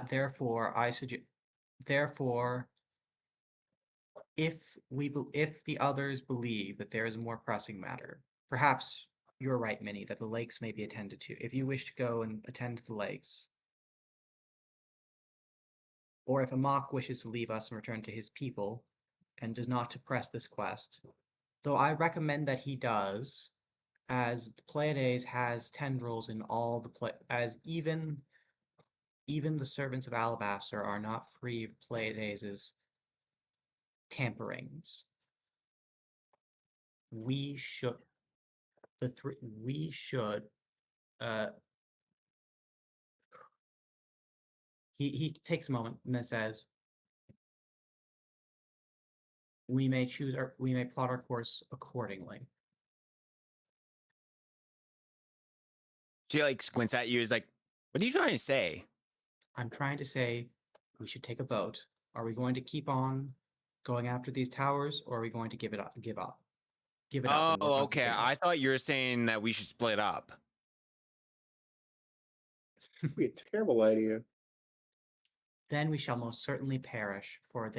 Therefore, if the others believe that there is a more pressing matter, perhaps you're right, Minnie, that the lakes may be attended to. If you wish to go and attend to the lakes, or if Amok wishes to leave us and return to his people, and does not to press this quest, though I recommend that he does, as the Pleiades has tendrils in all the as even the servants of Alabaster are not free of Pleiades' tamperings. We should he takes a moment and then says, we may plot our course accordingly. She like squints at you, is like, what are you trying to say? I'm trying to say we should take a vote. Are we going to keep on going after these towers, or are we going to give it up? Give it up. Oh, okay. I thought you were saying that we should split up. It'd be a terrible idea. Then we shall most certainly perish, for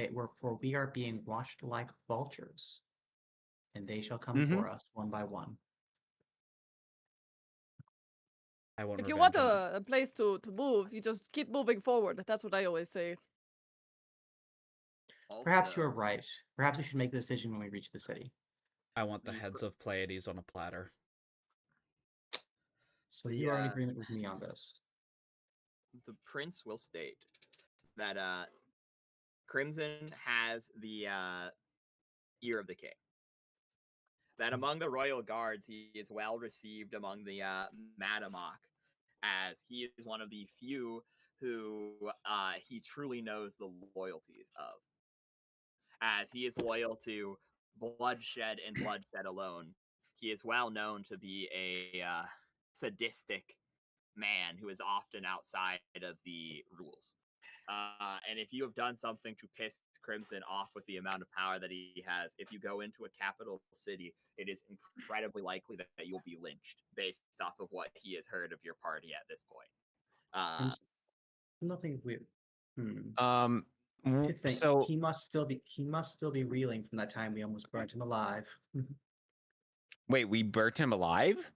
we are being watched like vultures, and they shall come for us one by one. If you want a place to move, you just keep moving forward. That's what I always say. Perhaps you're right. Perhaps we should make the decision when we reach the city. I want the heads of Pleiades on a platter. So you are in agreement with me on this. The prince will state that Crimson has the ear of the king. That among the royal guards, he is well received among the Madamok, as he is one of the few who he truly knows the loyalties of. As he is loyal to bloodshed and bloodshed alone. He is well known to be a sadistic man who is often outside of the rules. And if you have done something to piss Crimson off with the amount of power that he has, if you go into a capital city, it is incredibly likely that you'll be lynched based off of what he has heard of your party at this point. Nothing weird. So he must still be reeling from that time we almost burnt him alive. Wait, we burnt him alive?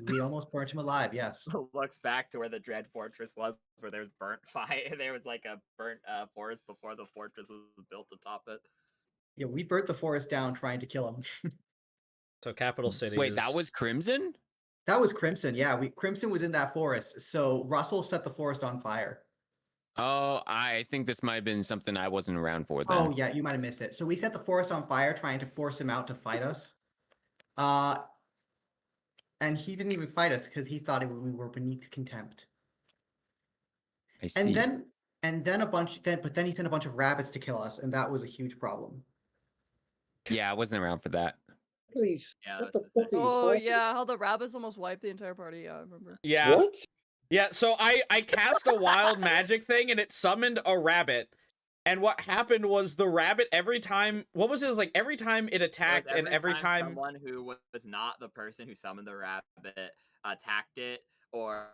We almost burnt him alive. Yes. Looks back to where the Dread Fortress was, where there's burnt fire. There was like a burnt forest before the fortress was built atop it. Yeah, we burnt the forest down trying to kill him. So capital city. Wait, that was Crimson? That was Crimson. Yeah, Crimson was in that forest. So Russell set the forest on fire. Oh, I think this might have been something I wasn't around for then. Oh yeah, you might have missed it. So we set the forest on fire, trying to force him out to fight us. And he didn't even fight us because he thought we were beneath contempt. I see. And then but then he sent a bunch of rabbits to kill us, and that was a huge problem. Yeah, I wasn't around for that. Please. Yeah, What that's the the fuck are you Oh talking yeah, how the rabbits almost wiped the entire party. Yeah, I remember. Yeah. What? Yeah, so I cast a wild magic thing and it summoned a rabbit. And what happened was the rabbit every time, what was it? It was like every time it attacked and every time someone who was not the person who summoned the rabbit attacked it, or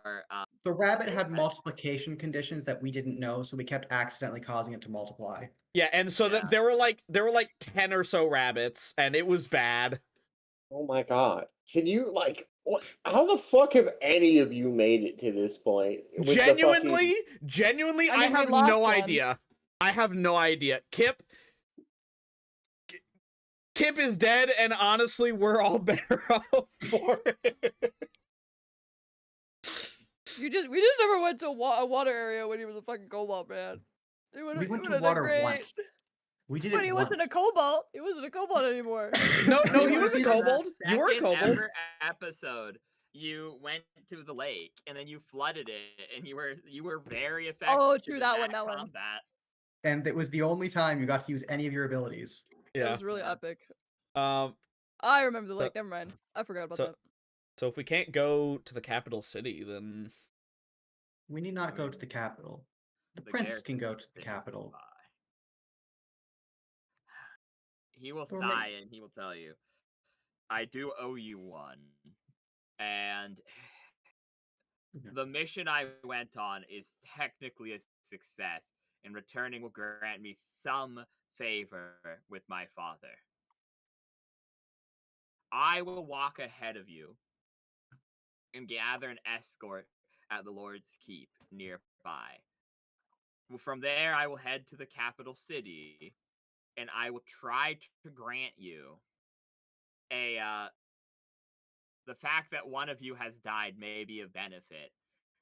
The rabbit had multiplication conditions that we didn't know, so we kept accidentally causing it to multiply. Yeah, and so that there were like 10 or so rabbits and it was bad. Oh my god. Can you what, how the fuck have any of you made it to this point? With the Genuinely, fucking... I have no idea. I have no idea. Kip is dead, and honestly, we're all better off for it. We just never went to a water area when he was a fucking cobalt, man. We went to water once. We did it But he wasn't a cobalt. He wasn't a cobalt anymore. No, he was a kobold. You were a kobold. Ever episode, you went to the lake and then you flooded it, and you were very effective. Oh, true, in that one. combat. And it was the only time you got to use any of your abilities. Yeah, it was really epic. I remember the lake. Never mind. I forgot about that. So if we can't go to the capital city, then we need not go to the capital. The prince can go to the capital. He will sigh and he will tell you, I do owe you one. And the mission I went on is technically a success, and returning will grant me some favor with my father. I will walk ahead of you and gather an escort at the Lord's Keep nearby. From there, I will head to the capital city, and I will try to grant you the fact that one of you has died may be a benefit,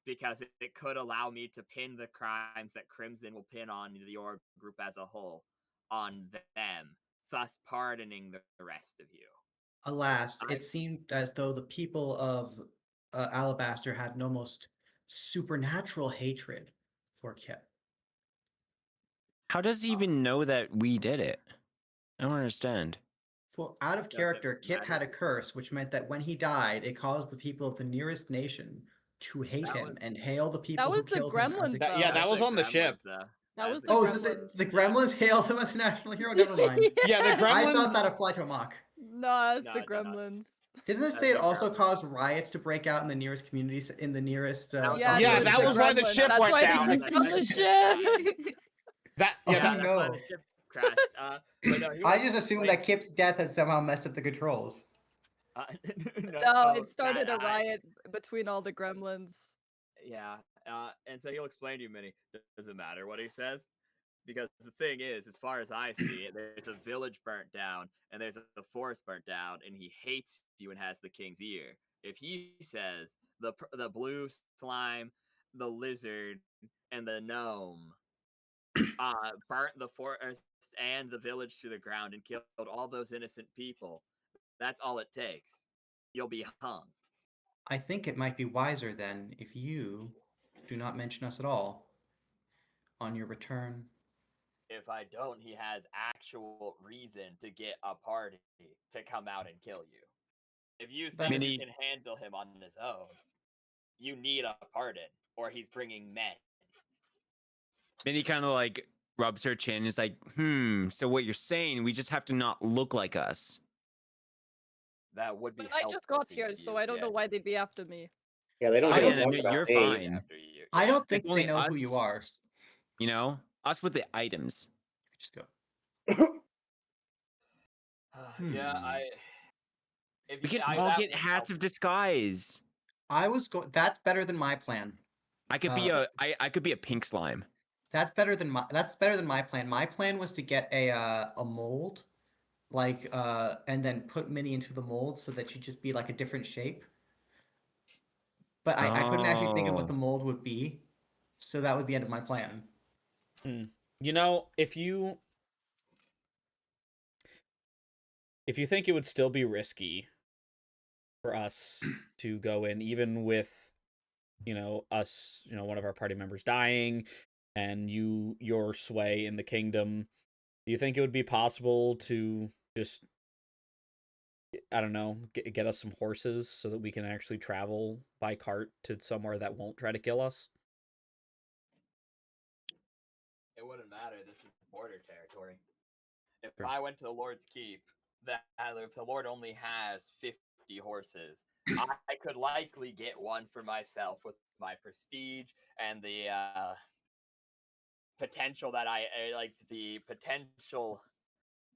because it could allow me to pin the crimes that Crimson will pin on the org group as a whole on them, thus pardoning the rest of you. Alas, it seemed as though the people of Alabaster had an almost supernatural hatred for Kip. How does he even know that we did it? I don't understand. For out of character, Kip had a curse, which meant that when he died, it caused the people of the nearest nation to hate him and hail the people who killed him. That was on the ship. That was oh, is it the Gremlins hailed him as a national hero? Never mind. Yeah, the Gremlins. I thought that applied to Amok. No, it's the Gremlins. Didn't it say it also caused riots to break out in the nearest communities, in the nearest... yeah, that was why the ship went down. That's why they the ship. No. Crashed. I just assumed that Kip's death had somehow messed up the controls. No, it started a riot between all the gremlins. Yeah, and so he'll explain to you, Minnie. Doesn't matter what he says, because the thing is, as far as I see it, there's a village burnt down, and there's a forest burnt down, and he hates you and has the king's ear. If he says the blue slime, the lizard, and the gnome burnt the forest and the village to the ground and killed all those innocent people, that's all it takes. You'll be hung. I think it might be wiser then if you do not mention us at all on your return. If I don't, he has actual reason to get a party to come out and kill you. If you think you can handle him on his own, you need a pardon, or he's bringing men. Minnie kind of like rubs her chin and is like, so what you're saying, we just have to not look like us. That would be But I just got here, so I don't know why they'd be after me. Yeah, they don't know you're fine. I don't think they know who you are. You know? Us with the items. Just go. Yeah, We can all get hats of disguise. I was going. That's better than my plan. I could be I could be a pink slime. That's better than my plan. My plan was to get a mold, like and then put Minnie into the mold so that she'd just be like a different shape. But I couldn't actually think of what the mold would be, so that was the end of my plan. You know, if you think it would still be risky for us to go in, even with, us, one of our party members dying and your sway in the kingdom, do you think it would be possible to just, I don't know, get us some horses so that we can actually travel by cart to somewhere that won't try to kill us? It wouldn't matter. This is border territory. If Sure. I went to the Lord's Keep, if the Lord only has 50 horses, I could likely get one for myself with my prestige and the potential that the potential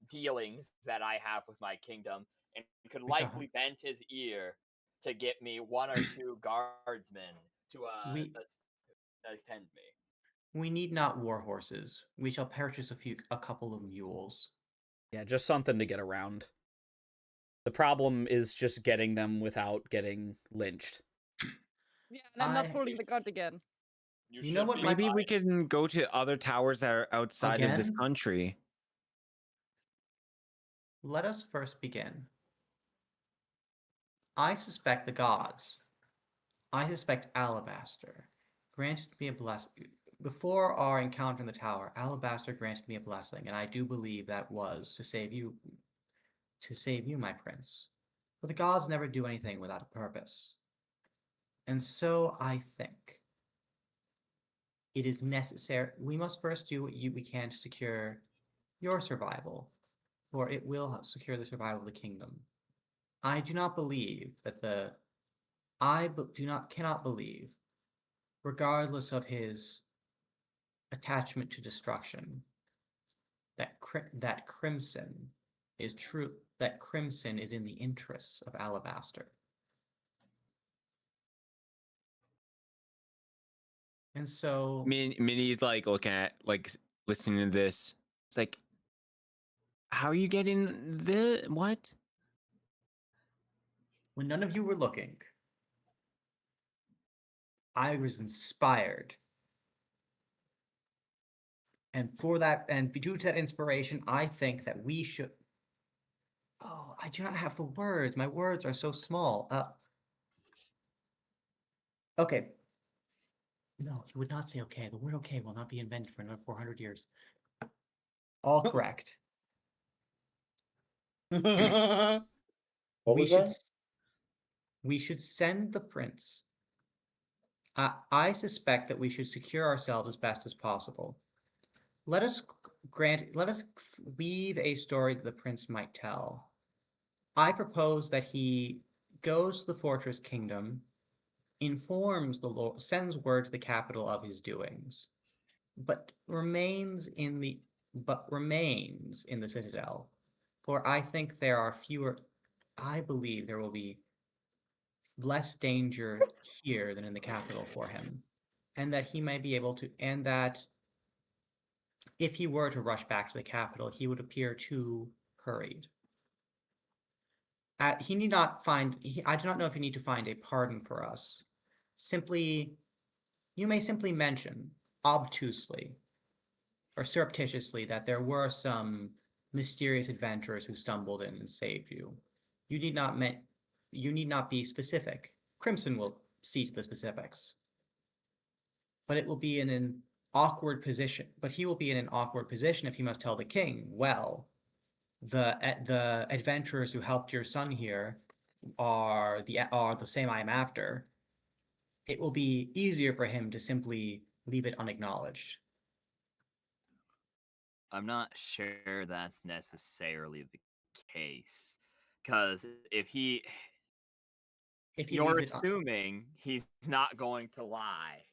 dealings that I have with my kingdom, and could likely bend his ear to get me one or two guardsmen to attend me. We need not war horses. We shall purchase a couple of mules. Yeah, just something to get around. The problem is just getting them without getting lynched. Yeah, and I'm not holding the cart again. You know what? Maybe we can go to other towers that are outside of this country. Let us first begin. I suspect the gods. I suspect Alabaster granted me a blessing. Before our encounter in the tower, Alabaster granted me a blessing, and I do believe that was to save you, my prince. But the gods never do anything without a purpose. And so I think it is necessary. We must first do what we can to secure your survival, for it will secure the survival of the kingdom. I do not believe that cannot believe, regardless of his attachment to destruction, that Crimson is true. That Crimson is in the interests of Alabaster. And so Minnie's like looking at, like, listening to this. It's like, how are you getting the what? When none of you were looking, I was inspired. And due to that inspiration, I think that we should. Oh, I do not have the words. My words are so small. Okay. No, you would not say okay. The word okay will not be invented for another 400 years. All correct. What was that? We should send the prince. I suspect that we should secure ourselves as best as possible. Let us weave a story that the prince might tell. I propose that he goes to the fortress kingdom, informs the Lord, sends word to the capital of his doings, but remains in the citadel. For I think there are fewer. I believe there will be less danger here than in the capital for him, and that he might be able to, and that if he were to rush back to the capital, he would appear too hurried. He need not find. I do not know if you need to find a pardon for us. You may simply mention obtusely or surreptitiously that there were some mysterious adventurers who stumbled in and saved you. You need not be specific. Crimson will see to the specifics. But it will be in an awkward position. But he will be in an awkward position if he must tell the king, well, the adventurers who helped your son here are the same I am after. It will be easier for him to simply leave it unacknowledged. I'm not sure that's necessarily the case, because if you're assuming he's not going to lie.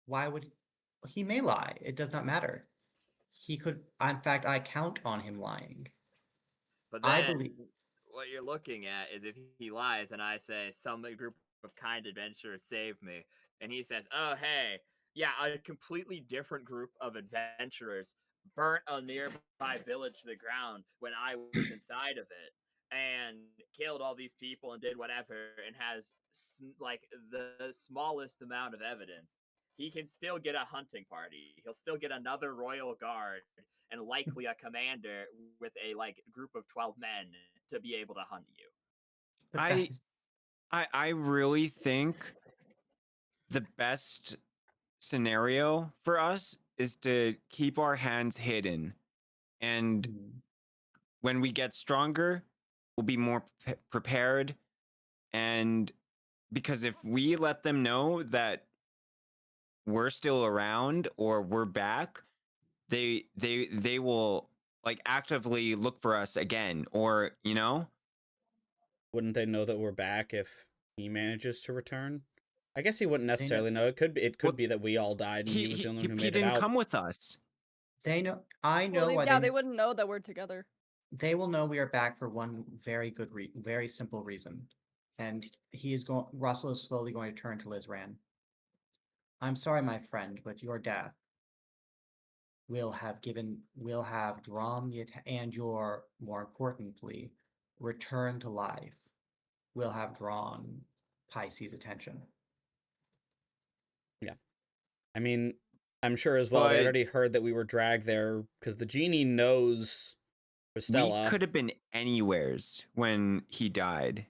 Why would he may lie? It does not matter. He could. In fact, I count on him lying. But then, I believe. what you're looking at is if he lies and I say some group of kind adventurers saved me, and he says, "Oh hey, yeah, a completely different group of adventurers burnt a nearby village to the ground when I was inside of it and killed all these people and did whatever and has like the smallest amount of evidence." He can still get a hunting party. He'll still get another royal guard and likely a commander with a like group of 12 men to be able to hunt you. But I I really think the best scenario for us is to keep our hands hidden, and when we get stronger, we'll be more prepared. And because if we let them know that we're still around or we're back, they will like actively look for us again, or Wouldn't they know that we're back if he manages to return? I guess he wouldn't necessarily know. It could be that we all died and he was the only one who he made it didn't out. come with us. They know. I know Well, why yeah, they wouldn't know that we're together. They will know we are back for one very simple reason, and Russell is slowly going to turn to LIHS'RAN. I'm sorry, my friend, but your death will have drawn and your, more importantly, return to life will have drawn Pisces' attention. Yeah. I mean, I'm sure as well they But already heard that we were dragged there because the genie knows Stella. we could have been anywheres when he died.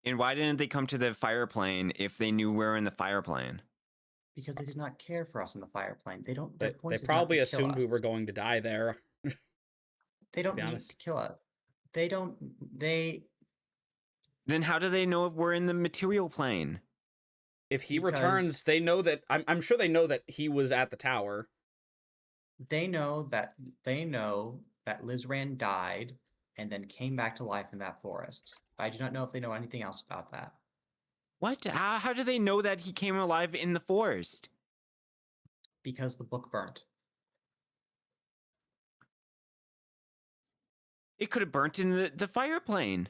And why didn't they come to the fire plane if they knew we were in the fire plane? Because they did not care for us in the fire plane. They don't. They probably assumed we were going to die there. They don't need to kill us. They don't. Then how do they know if we're in the material plane? If he returns, they know that. I'm sure they know that he was at the tower. They know that LIHS'RAN died and then came back to life in that forest. I do not know if they know anything else about that. What? How do they know that he came alive in the forest? Because the book burnt. It could have burnt in the fire plane.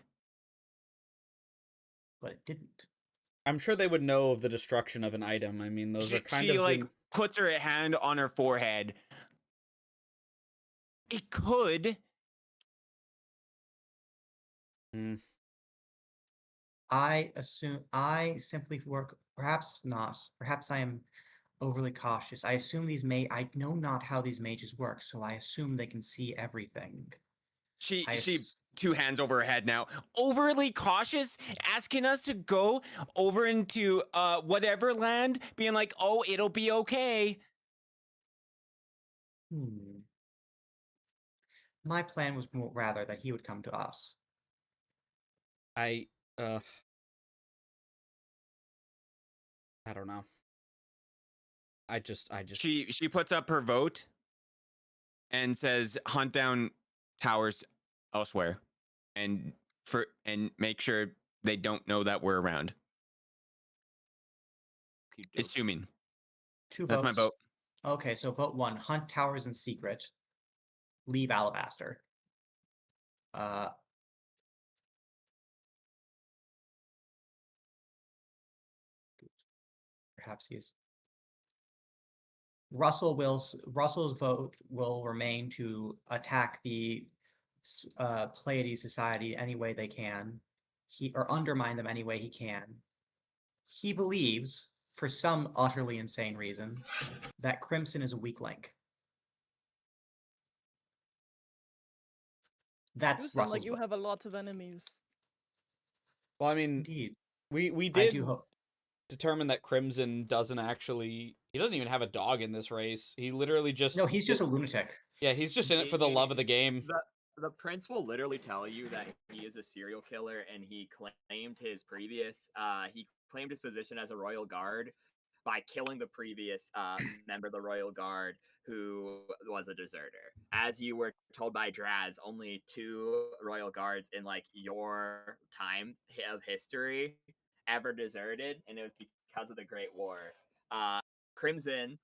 But it didn't. I'm sure they would know of the destruction of an item. I mean, those are kind of she puts her hand on her forehead. It could. I simply work. Perhaps not. Perhaps I am overly cautious. I assume I know not how these mages work, so I assume they can see everything. She two hands over her head now, overly cautious, asking us to go over into whatever land, being like, oh, it'll be okay. My plan was rather that he would come to us. I don't know. I just She puts up her vote and says hunt down towers elsewhere and make sure they don't know that we're around. Assuming. 2 votes. That's my vote. Okay, so vote 1, hunt towers in secret. Leave Alabaster. Perhaps he's Russell's vote will remain to attack the Pleiades Society any way they can, or undermine them any way he can. He believes, for some utterly insane reason, that Crimson is a weak link. That's You sound Russell's like you vote. have a lot of enemies. Well, I mean, Indeed. we did determine that Crimson doesn't actually. He doesn't even have a dog in this race. He literally just. No, he's just a lunatic. Yeah, he's just in it for the love of the game. The prince will literally tell you that he is a serial killer, and he claimed his position as a royal guard by killing the previous member of the royal guard who was a deserter. As you were told by Draz, only 2 royal guards in like your time of history ever deserted, and it was because of the Great War. Crimson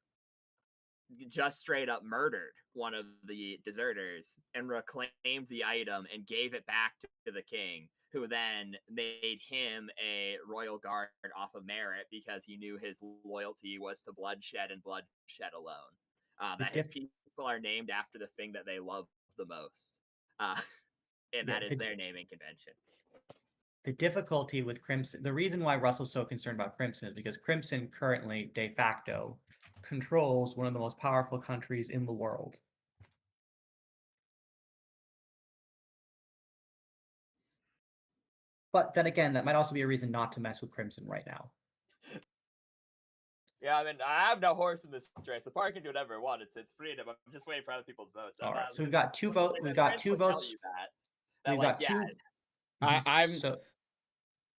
just straight up murdered one of the deserters and reclaimed the item and gave it back to the king, who then made him a royal guard off of merit because he knew his loyalty was to bloodshed and bloodshed alone. That his people are named after the thing that they love the most. And that is their naming convention. The difficulty with Crimson, the reason why Russell's so concerned about Crimson is because Crimson currently, de facto, controls one of the most powerful countries in the world. But then again, that might also be a reason not to mess with Crimson right now. Yeah, I mean, I have no horse in this race. The party can do whatever it wants. It's freedom. I'm just waiting for other people's votes. All right, so we've got two votes. We've got two votes. We've got two.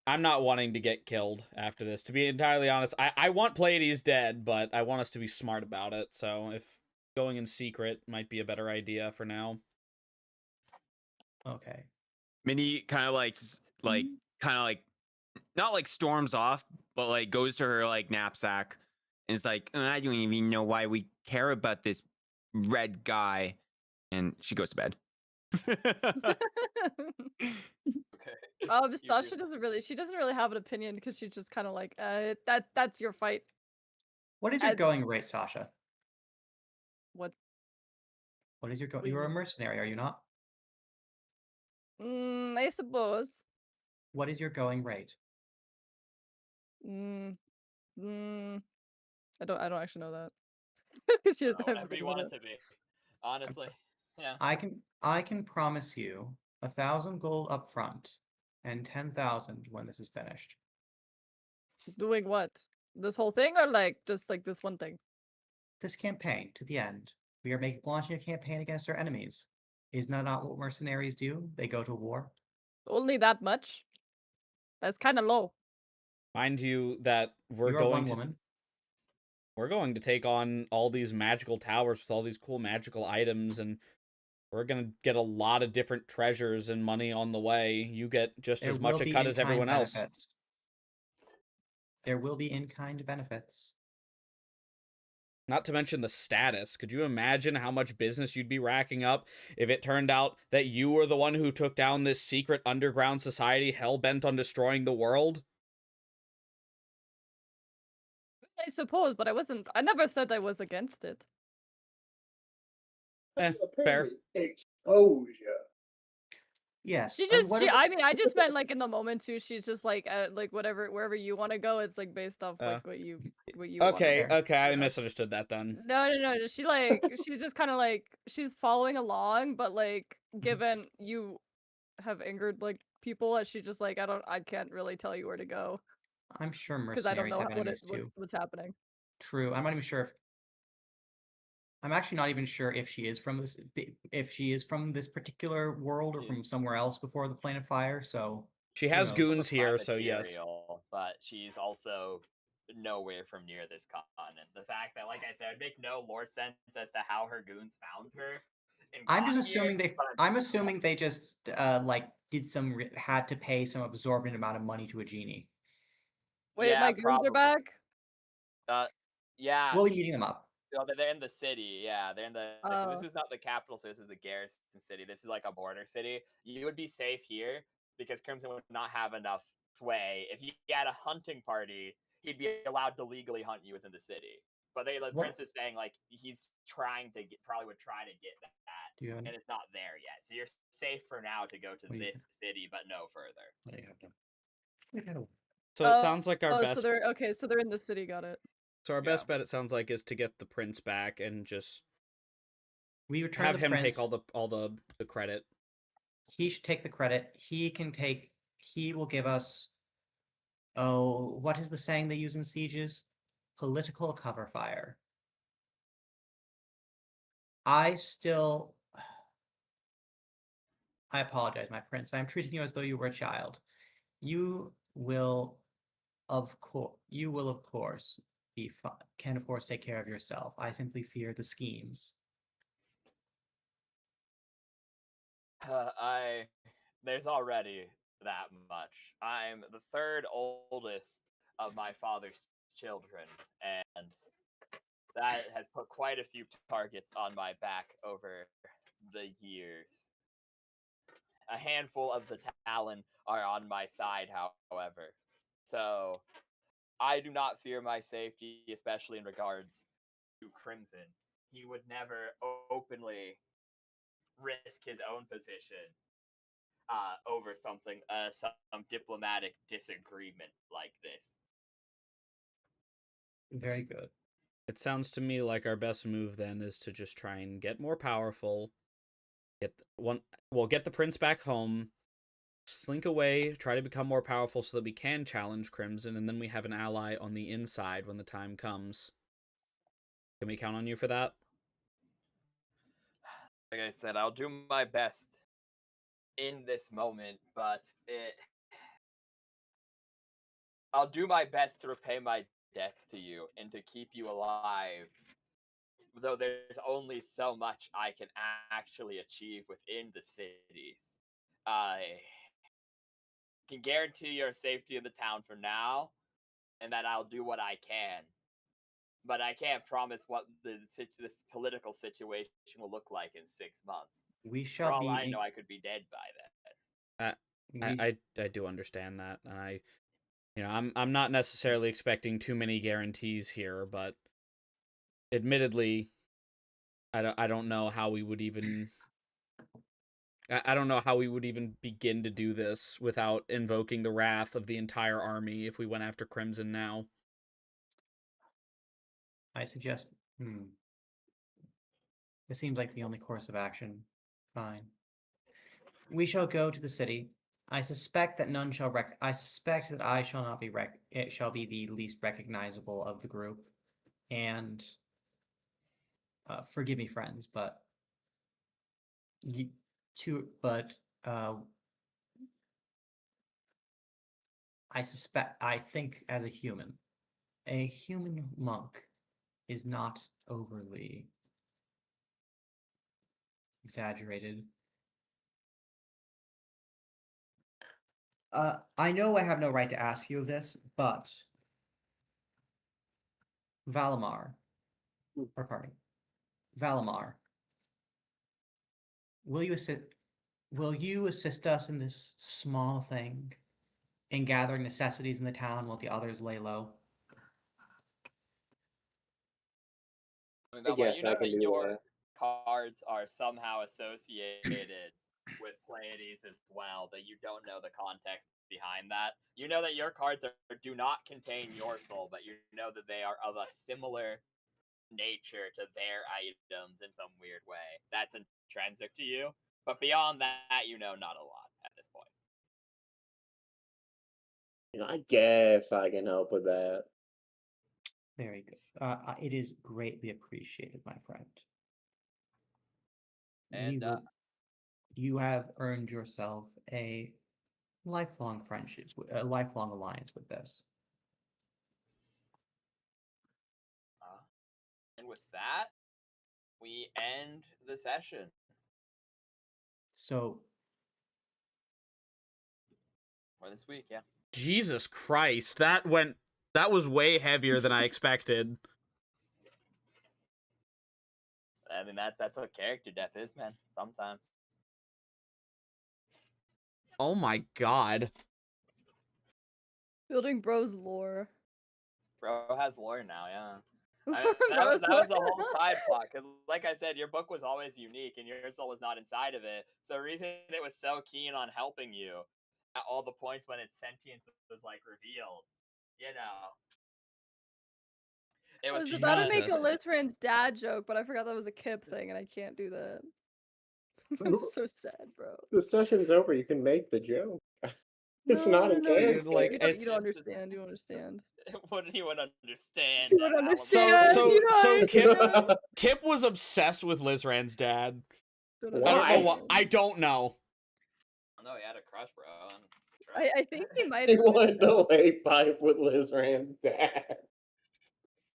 I'm not wanting to get killed after this. To be entirely honest, I want Pleiades dead, but I want us to be smart about it. So if going in secret might be a better idea for now. Okay. Minnie kind of not like storms off, but like goes to her like knapsack and is like, I don't even know why we care about this red guy, and she goes to bed. Okay. Sasha doesn't really have an opinion because she's just kind of like, that's your fight. What is your going rate, Sasha? What is your going? You're a mercenary, are you not? I suppose. What is your going rate? I don't actually know that. She doesn't have whatever you want it to be. Honestly, yeah. I can promise you 1,000 gold up front and 10,000 when this is finished. Doing what? This whole thing, or like just like this one thing? This campaign to the end. We are launching a campaign against our enemies. Is that not what mercenaries do? They go to war. Only that much? That's kind of low. Mind you, that we're going to take on all these magical towers with all these cool magical items, and we're gonna get a lot of different treasures and money on the way. You get just as much a cut as everyone else. There will be in-kind benefits. Not to mention the status. Could you imagine how much business you'd be racking up if it turned out that you were the one who took down this secret underground society hell-bent on destroying the world? I suppose, but I never said I was against it. Fair. Exposure. Yes. I just meant like in the moment too. She's just like like wherever you want to go. It's like based off like what you. Okay, I misunderstood that then. No. She's just kind of like she's following along, but like given you have angered like people, and she's just like I can't really tell you where to go. I'm sure mercenaries have enemies too. What's happening. True. I'm not even sure if. I'm actually not even sure if she is from this particular world or from somewhere else before the Plane of Fire. So she has goons here, so yes. But she's also nowhere from near this continent. The fact that, like I said, it would make no more sense as to how her goons found her. I'm assuming they just like had to pay some absorbent amount of money to a genie. Wait, yeah, my goons are back? Yeah. We'll be meeting them up. They're in the city. Yeah, they're in the. This is not the capital, so this is the garrison city. This is like a border city. You would be safe here because Crimson would not have enough sway. If he had a hunting party, he'd be allowed to legally hunt you within the city. But the prince is saying like he's probably would try to get that, and it's not there yet. So you're safe for now to go to this city, but no further. So it sounds like our best. So they're in the city. Got it. So our best bet, it sounds like, is to get the prince back and just have him take all the credit. He should take the credit. He will give us. Oh, what is the saying they use in sieges? Political cover fire. I apologize, my prince. I am treating you as though you were a child. You will, of course, can of course take care of yourself. I simply fear the schemes. There's already that much. I'm the third oldest of my father's children, and that has put quite a few targets on my back over the years. A handful of the Talon are on my side, however. So, I do not fear my safety, especially in regards to Crimson. He would never openly risk his own position over something, some diplomatic disagreement like this. Very good. It sounds to me like our best move then is to just try and get more powerful. Get the prince back home, slink away, try to become more powerful so that we can challenge Crimson, and then we have an ally on the inside when the time comes. Can we count on you for that? Like I said, I'll do my best in this moment, but I'll do my best to repay my debts to you and to keep you alive. Though there's only so much I can actually achieve within the cities. I can guarantee your safety in the town for now, and that I'll do what I can. But I can't promise what this political situation will look like in 6 months. We For shall all be. I know, I could be dead by then. I do understand that, and I'm not necessarily expecting too many guarantees here, but admittedly, I don't know how we would even I don't know how we would even begin to do this without invoking the wrath of the entire army if we went after Crimson now. I suggest. This seems like the only course of action. Fine. We shall go to the city. I suspect that none shall I suspect that I shall not be it shall be the least recognizable of the group. And forgive me, friends, but I think as a human monk is not overly exaggerated. I know I have no right to ask you of this, but Valimar, will you assist us in this small thing, in gathering necessities in the town while the others lay low? Yes, You know I can that do your that. cards are somehow associated with Pleiades as well, but you don't know the context behind that. You know that your cards do not contain your soul, but you know that they are of a similar nature to their items in some weird way. That's intrinsic to you. But beyond that, you know not a lot at this point. I guess I can help with that. Very good. It is greatly appreciated, my friend. And you have earned yourself a lifelong friendship, a lifelong alliance with this. And with that, we end the session. So, for this week, yeah. Jesus Christ, that was way heavier than I expected. I mean, that's what character death is, man. Sometimes. Oh my god. Building bro's lore. Bro has lore now, yeah. That was the whole side plot, because like I said, your book was always unique and your soul was not inside of it. So the reason it was so keen on helping you at all the points when its sentience was like revealed, it was about to make a LIHS'RAN's dad joke, but I forgot that was a Kip thing and I can't do that. I'm so sad, bro. The session's over. You can make the joke. It's not in character. Like, you don't understand. You don't understand. What did anyone understand? You don't understand. Kip was obsessed with LIHS'RAN's dad. Why? I don't know why. I don't know. No, he had a crush, bro. I think he might He have. wanted to lay pipe with LIHS'RAN's dad.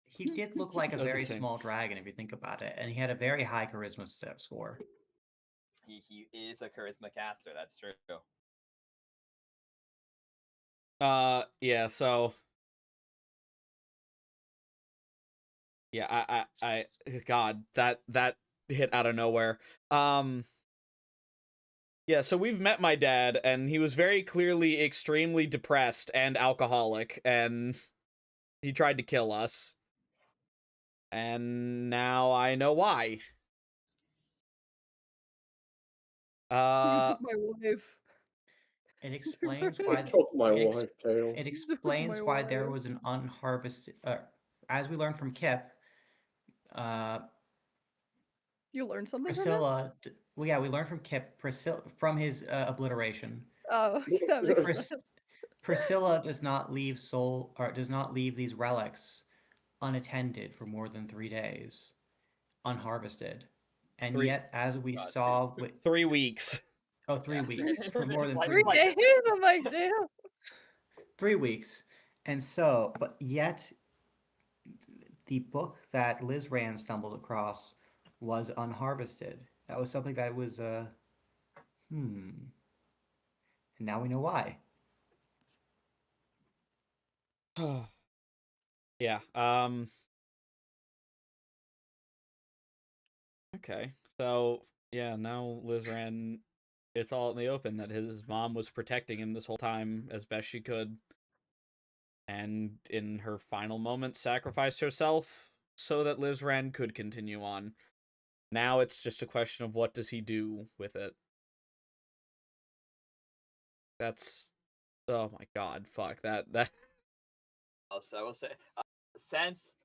He did look like a very small dragon if you think about it, and he had a very high charisma score. He is a charisma caster, that's true. Yeah, so Yeah, God, that hit out of nowhere. Yeah, so we've met my dad, and he was very clearly extremely depressed and alcoholic, and he tried to kill us. And now I know why. You took my wife. It explains why Took my wife, Tails. it explains why there was an unharvested. As we learned from Kip, you learned something Priscilla. Well, yeah, we learned from Kip Priscilla from his obliteration. Oh, that makes sense. Priscilla does not leave these relics unattended for more than 3 days, unharvested, and yet, as we saw with 3 weeks. Oh, 3 weeks. For more than 3 3 weeks. days? I'm like, damn. 3 weeks. And so, but yet, the book that LIHS'RAN stumbled across was unharvested. That was something that was, And now we know why. Yeah, okay. So, yeah, now LIHS'RAN, it's all in the open that his mom was protecting him this whole time as best she could. And in her final moments, sacrificed herself so that LIHS'RAN could continue on. Now it's just a question of what does he do with it. That's... Oh my god, fuck, that... Also, I will say, since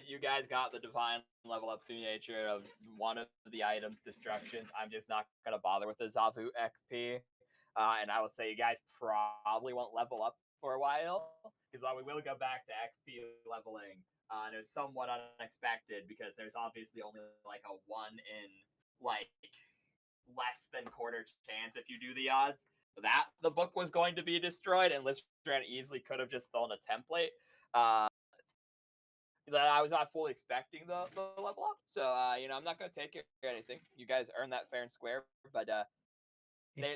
you guys got the divine level up through nature of one of the items, destructions, I'm just not gonna bother with the Zavu XP. And I will say you guys probably won't level up for a while, because while we will go back to XP leveling, and it was somewhat unexpected because there's obviously only like a 1 in like less than quarter chance if you do the odds that the book was going to be destroyed, and LIHS'RAN easily could have just stolen a template. That I was not fully expecting the level up, so I'm not gonna take it or anything. You guys earned that fair and square, but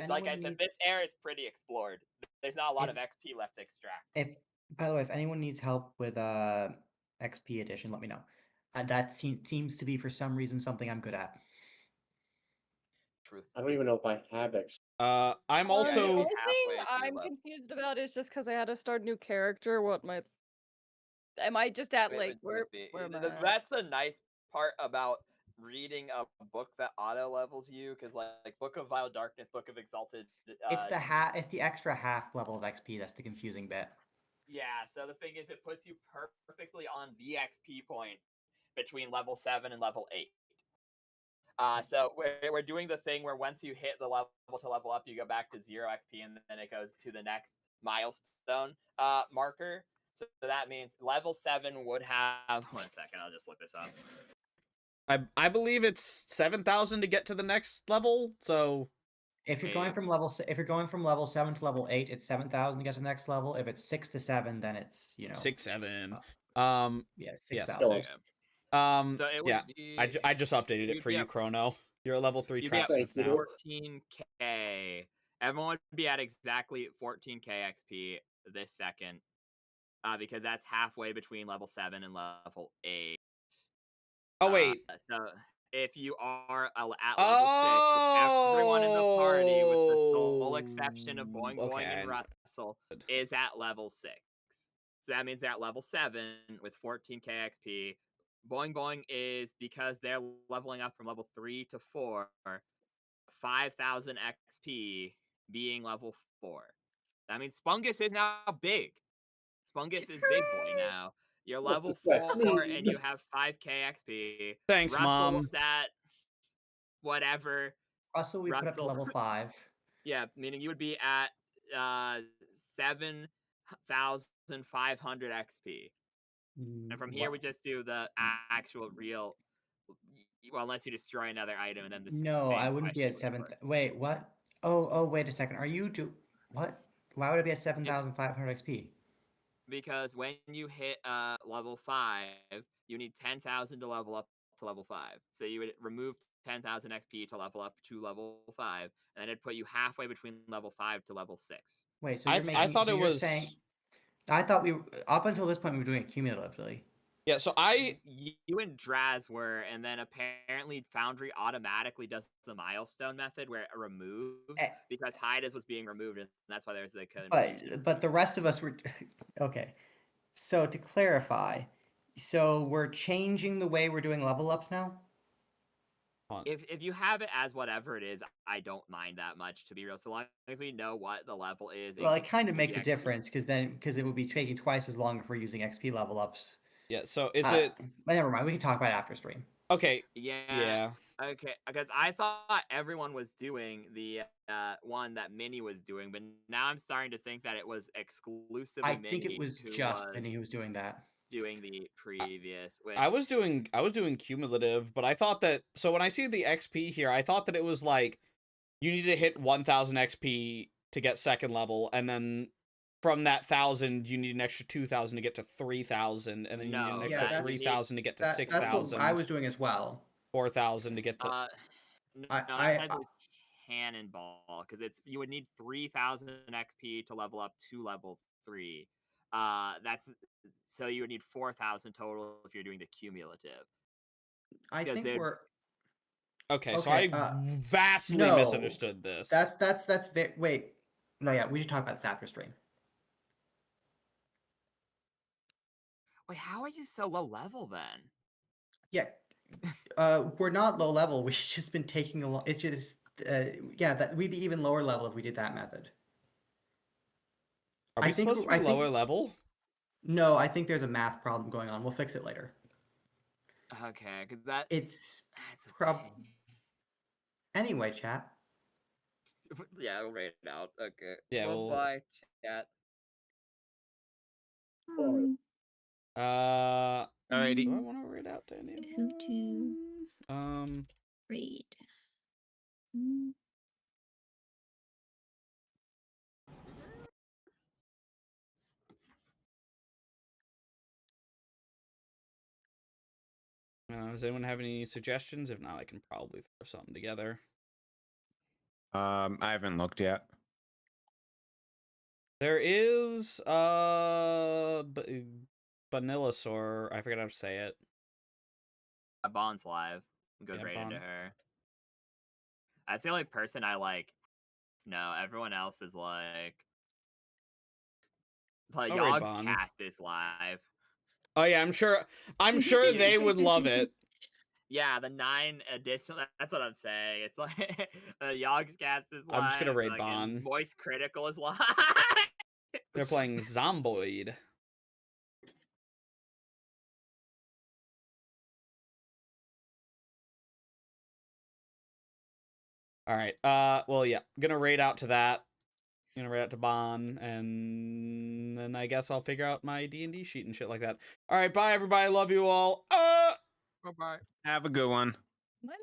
like I said, this area is pretty explored. There's not a lot of XP left to extract. By the way, if anyone needs help with XP edition, let me know. That seems to be for some reason something I'm good at. Truth. I don't even know if I have XP. I'm The also... only thing I'm confused about is just because I had to start a new character. What my... Am I just at like where am I at? That's the nice part about reading a book that auto levels you, because like Book of Vile Darkness, Book of Exalted. It's the extra half level of XP that's the confusing bit. Yeah, so the thing is, it puts you perfectly on the XP point between level 7 and level 8. So we're doing the thing where once you hit the level to level up, you go back to 0 XP, and then it goes to the next milestone marker. So that means level 7 would have... 1 second, I'll just look this up. I believe it's 7,000 to get to the next level, so... If you're going from level 7 to level 8, it's 7,000 to get to the next level. If it's 6 to 7, then it's 6, 7. Yeah, 6,000. So it would be... I just updated it for you, Chrono. You're a level 3 trap now. 14k. Everyone would be at exactly 14k XP this second, because that's halfway between level 7 and level 8. Oh wait. So if you are at level 6, everyone in the party, with the sole exception of Boing Boing and Russell, is at level 6. So that means they're at level 7 with 14k XP. Boing Boing is, because they're leveling up from level 3 to 4, 5,000 XP being level 4. That means Spungus is now big. Spungus is big boy now. You're level 4 and you have 5k XP. Thanks, Mom. Russell's at whatever. Russell, we put up to level 5. Yeah, meaning you would be at 7,500 XP. And from here, we just do the actual real... Well, unless you destroy another item, and then this... No, I wouldn't be at 7... Wait, what? Oh, wait a second. Are you... What? Why would it be at 7,500 XP? Because when you hit level 5, you need 10,000 to level up to level 5. So you would remove 10,000 XP to level up to level 5, and it'd put you halfway between level 5 to level 6. Wait, so you're making... I thought it was... I thought up until this point we were doing it cumulatively. Yeah, so you and Draz were, and then apparently Foundry automatically does the milestone method where it removes because Hydas was being removed, and that's why there's the confusion. But the rest of us were okay. So to clarify, so we're changing the way we're doing level ups now? If you have it as whatever it is, I don't mind that much, to be real. So long as we know what the level is. Well, it kind of makes a difference because it would be taking twice as long if we're using XP level ups. Yeah, so is it? But never mind. We can talk about it after stream. Okay. Yeah. Okay, because I thought everyone was doing the one that Minnie was doing, but now I'm starting to think that it was exclusively I Minnie. think it was just Minnie who was doing that. Doing the previous. Which... I was doing cumulative, but I thought that when I see the XP here, I thought that it was like you need to hit 1,000 XP to get second level, and then from that 1,000 you need an extra 2,000 to get to 3,000, and then you need an extra 3,000 to get to 6,000. That's what I was doing as well. 4,000 to get to. No, that's the cannonball, because you would need 3,000 XP to level up to level 3. So you would need 4,000 total if you're doing the cumulative. I think we're okay. So I vastly misunderstood this. Wait. No, yeah, we should talk about this after stream. Wait, how are you so low level then? Yeah, we're not low level. We've just been taking a lot. It's just that we'd be even lower level if we did that method. Are we supposed to be lower level? No, I think there's a math problem going on. We'll fix it later. Okay, because it's anyway, chat. Yeah, we'll rate it out. Okay. Yeah. Well, bye, chat. Alrighty. Do I want to read out to anyone? Read. Does anyone have any suggestions? If not, I can probably throw something together. I haven't looked yet. There is Banillasaur. I forget how to say it. Bond's live. Good rated to her. That's the only person I like. No, everyone else is like. Yogg's cast is live. Oh yeah, I'm sure they would love it. Yeah, the 9 additional. That's what I'm saying. It's like Yogg's cast is live. I'm just gonna raid Bond. Voice Critical is live. They're playing Zomboid. All right. Well, yeah. Gonna raid out to that. Gonna raid out to Bon, and then I guess I'll figure out my D&D sheet and shit like that. All right. Bye, everybody. Love you all. Bye. Have a good one. Bye.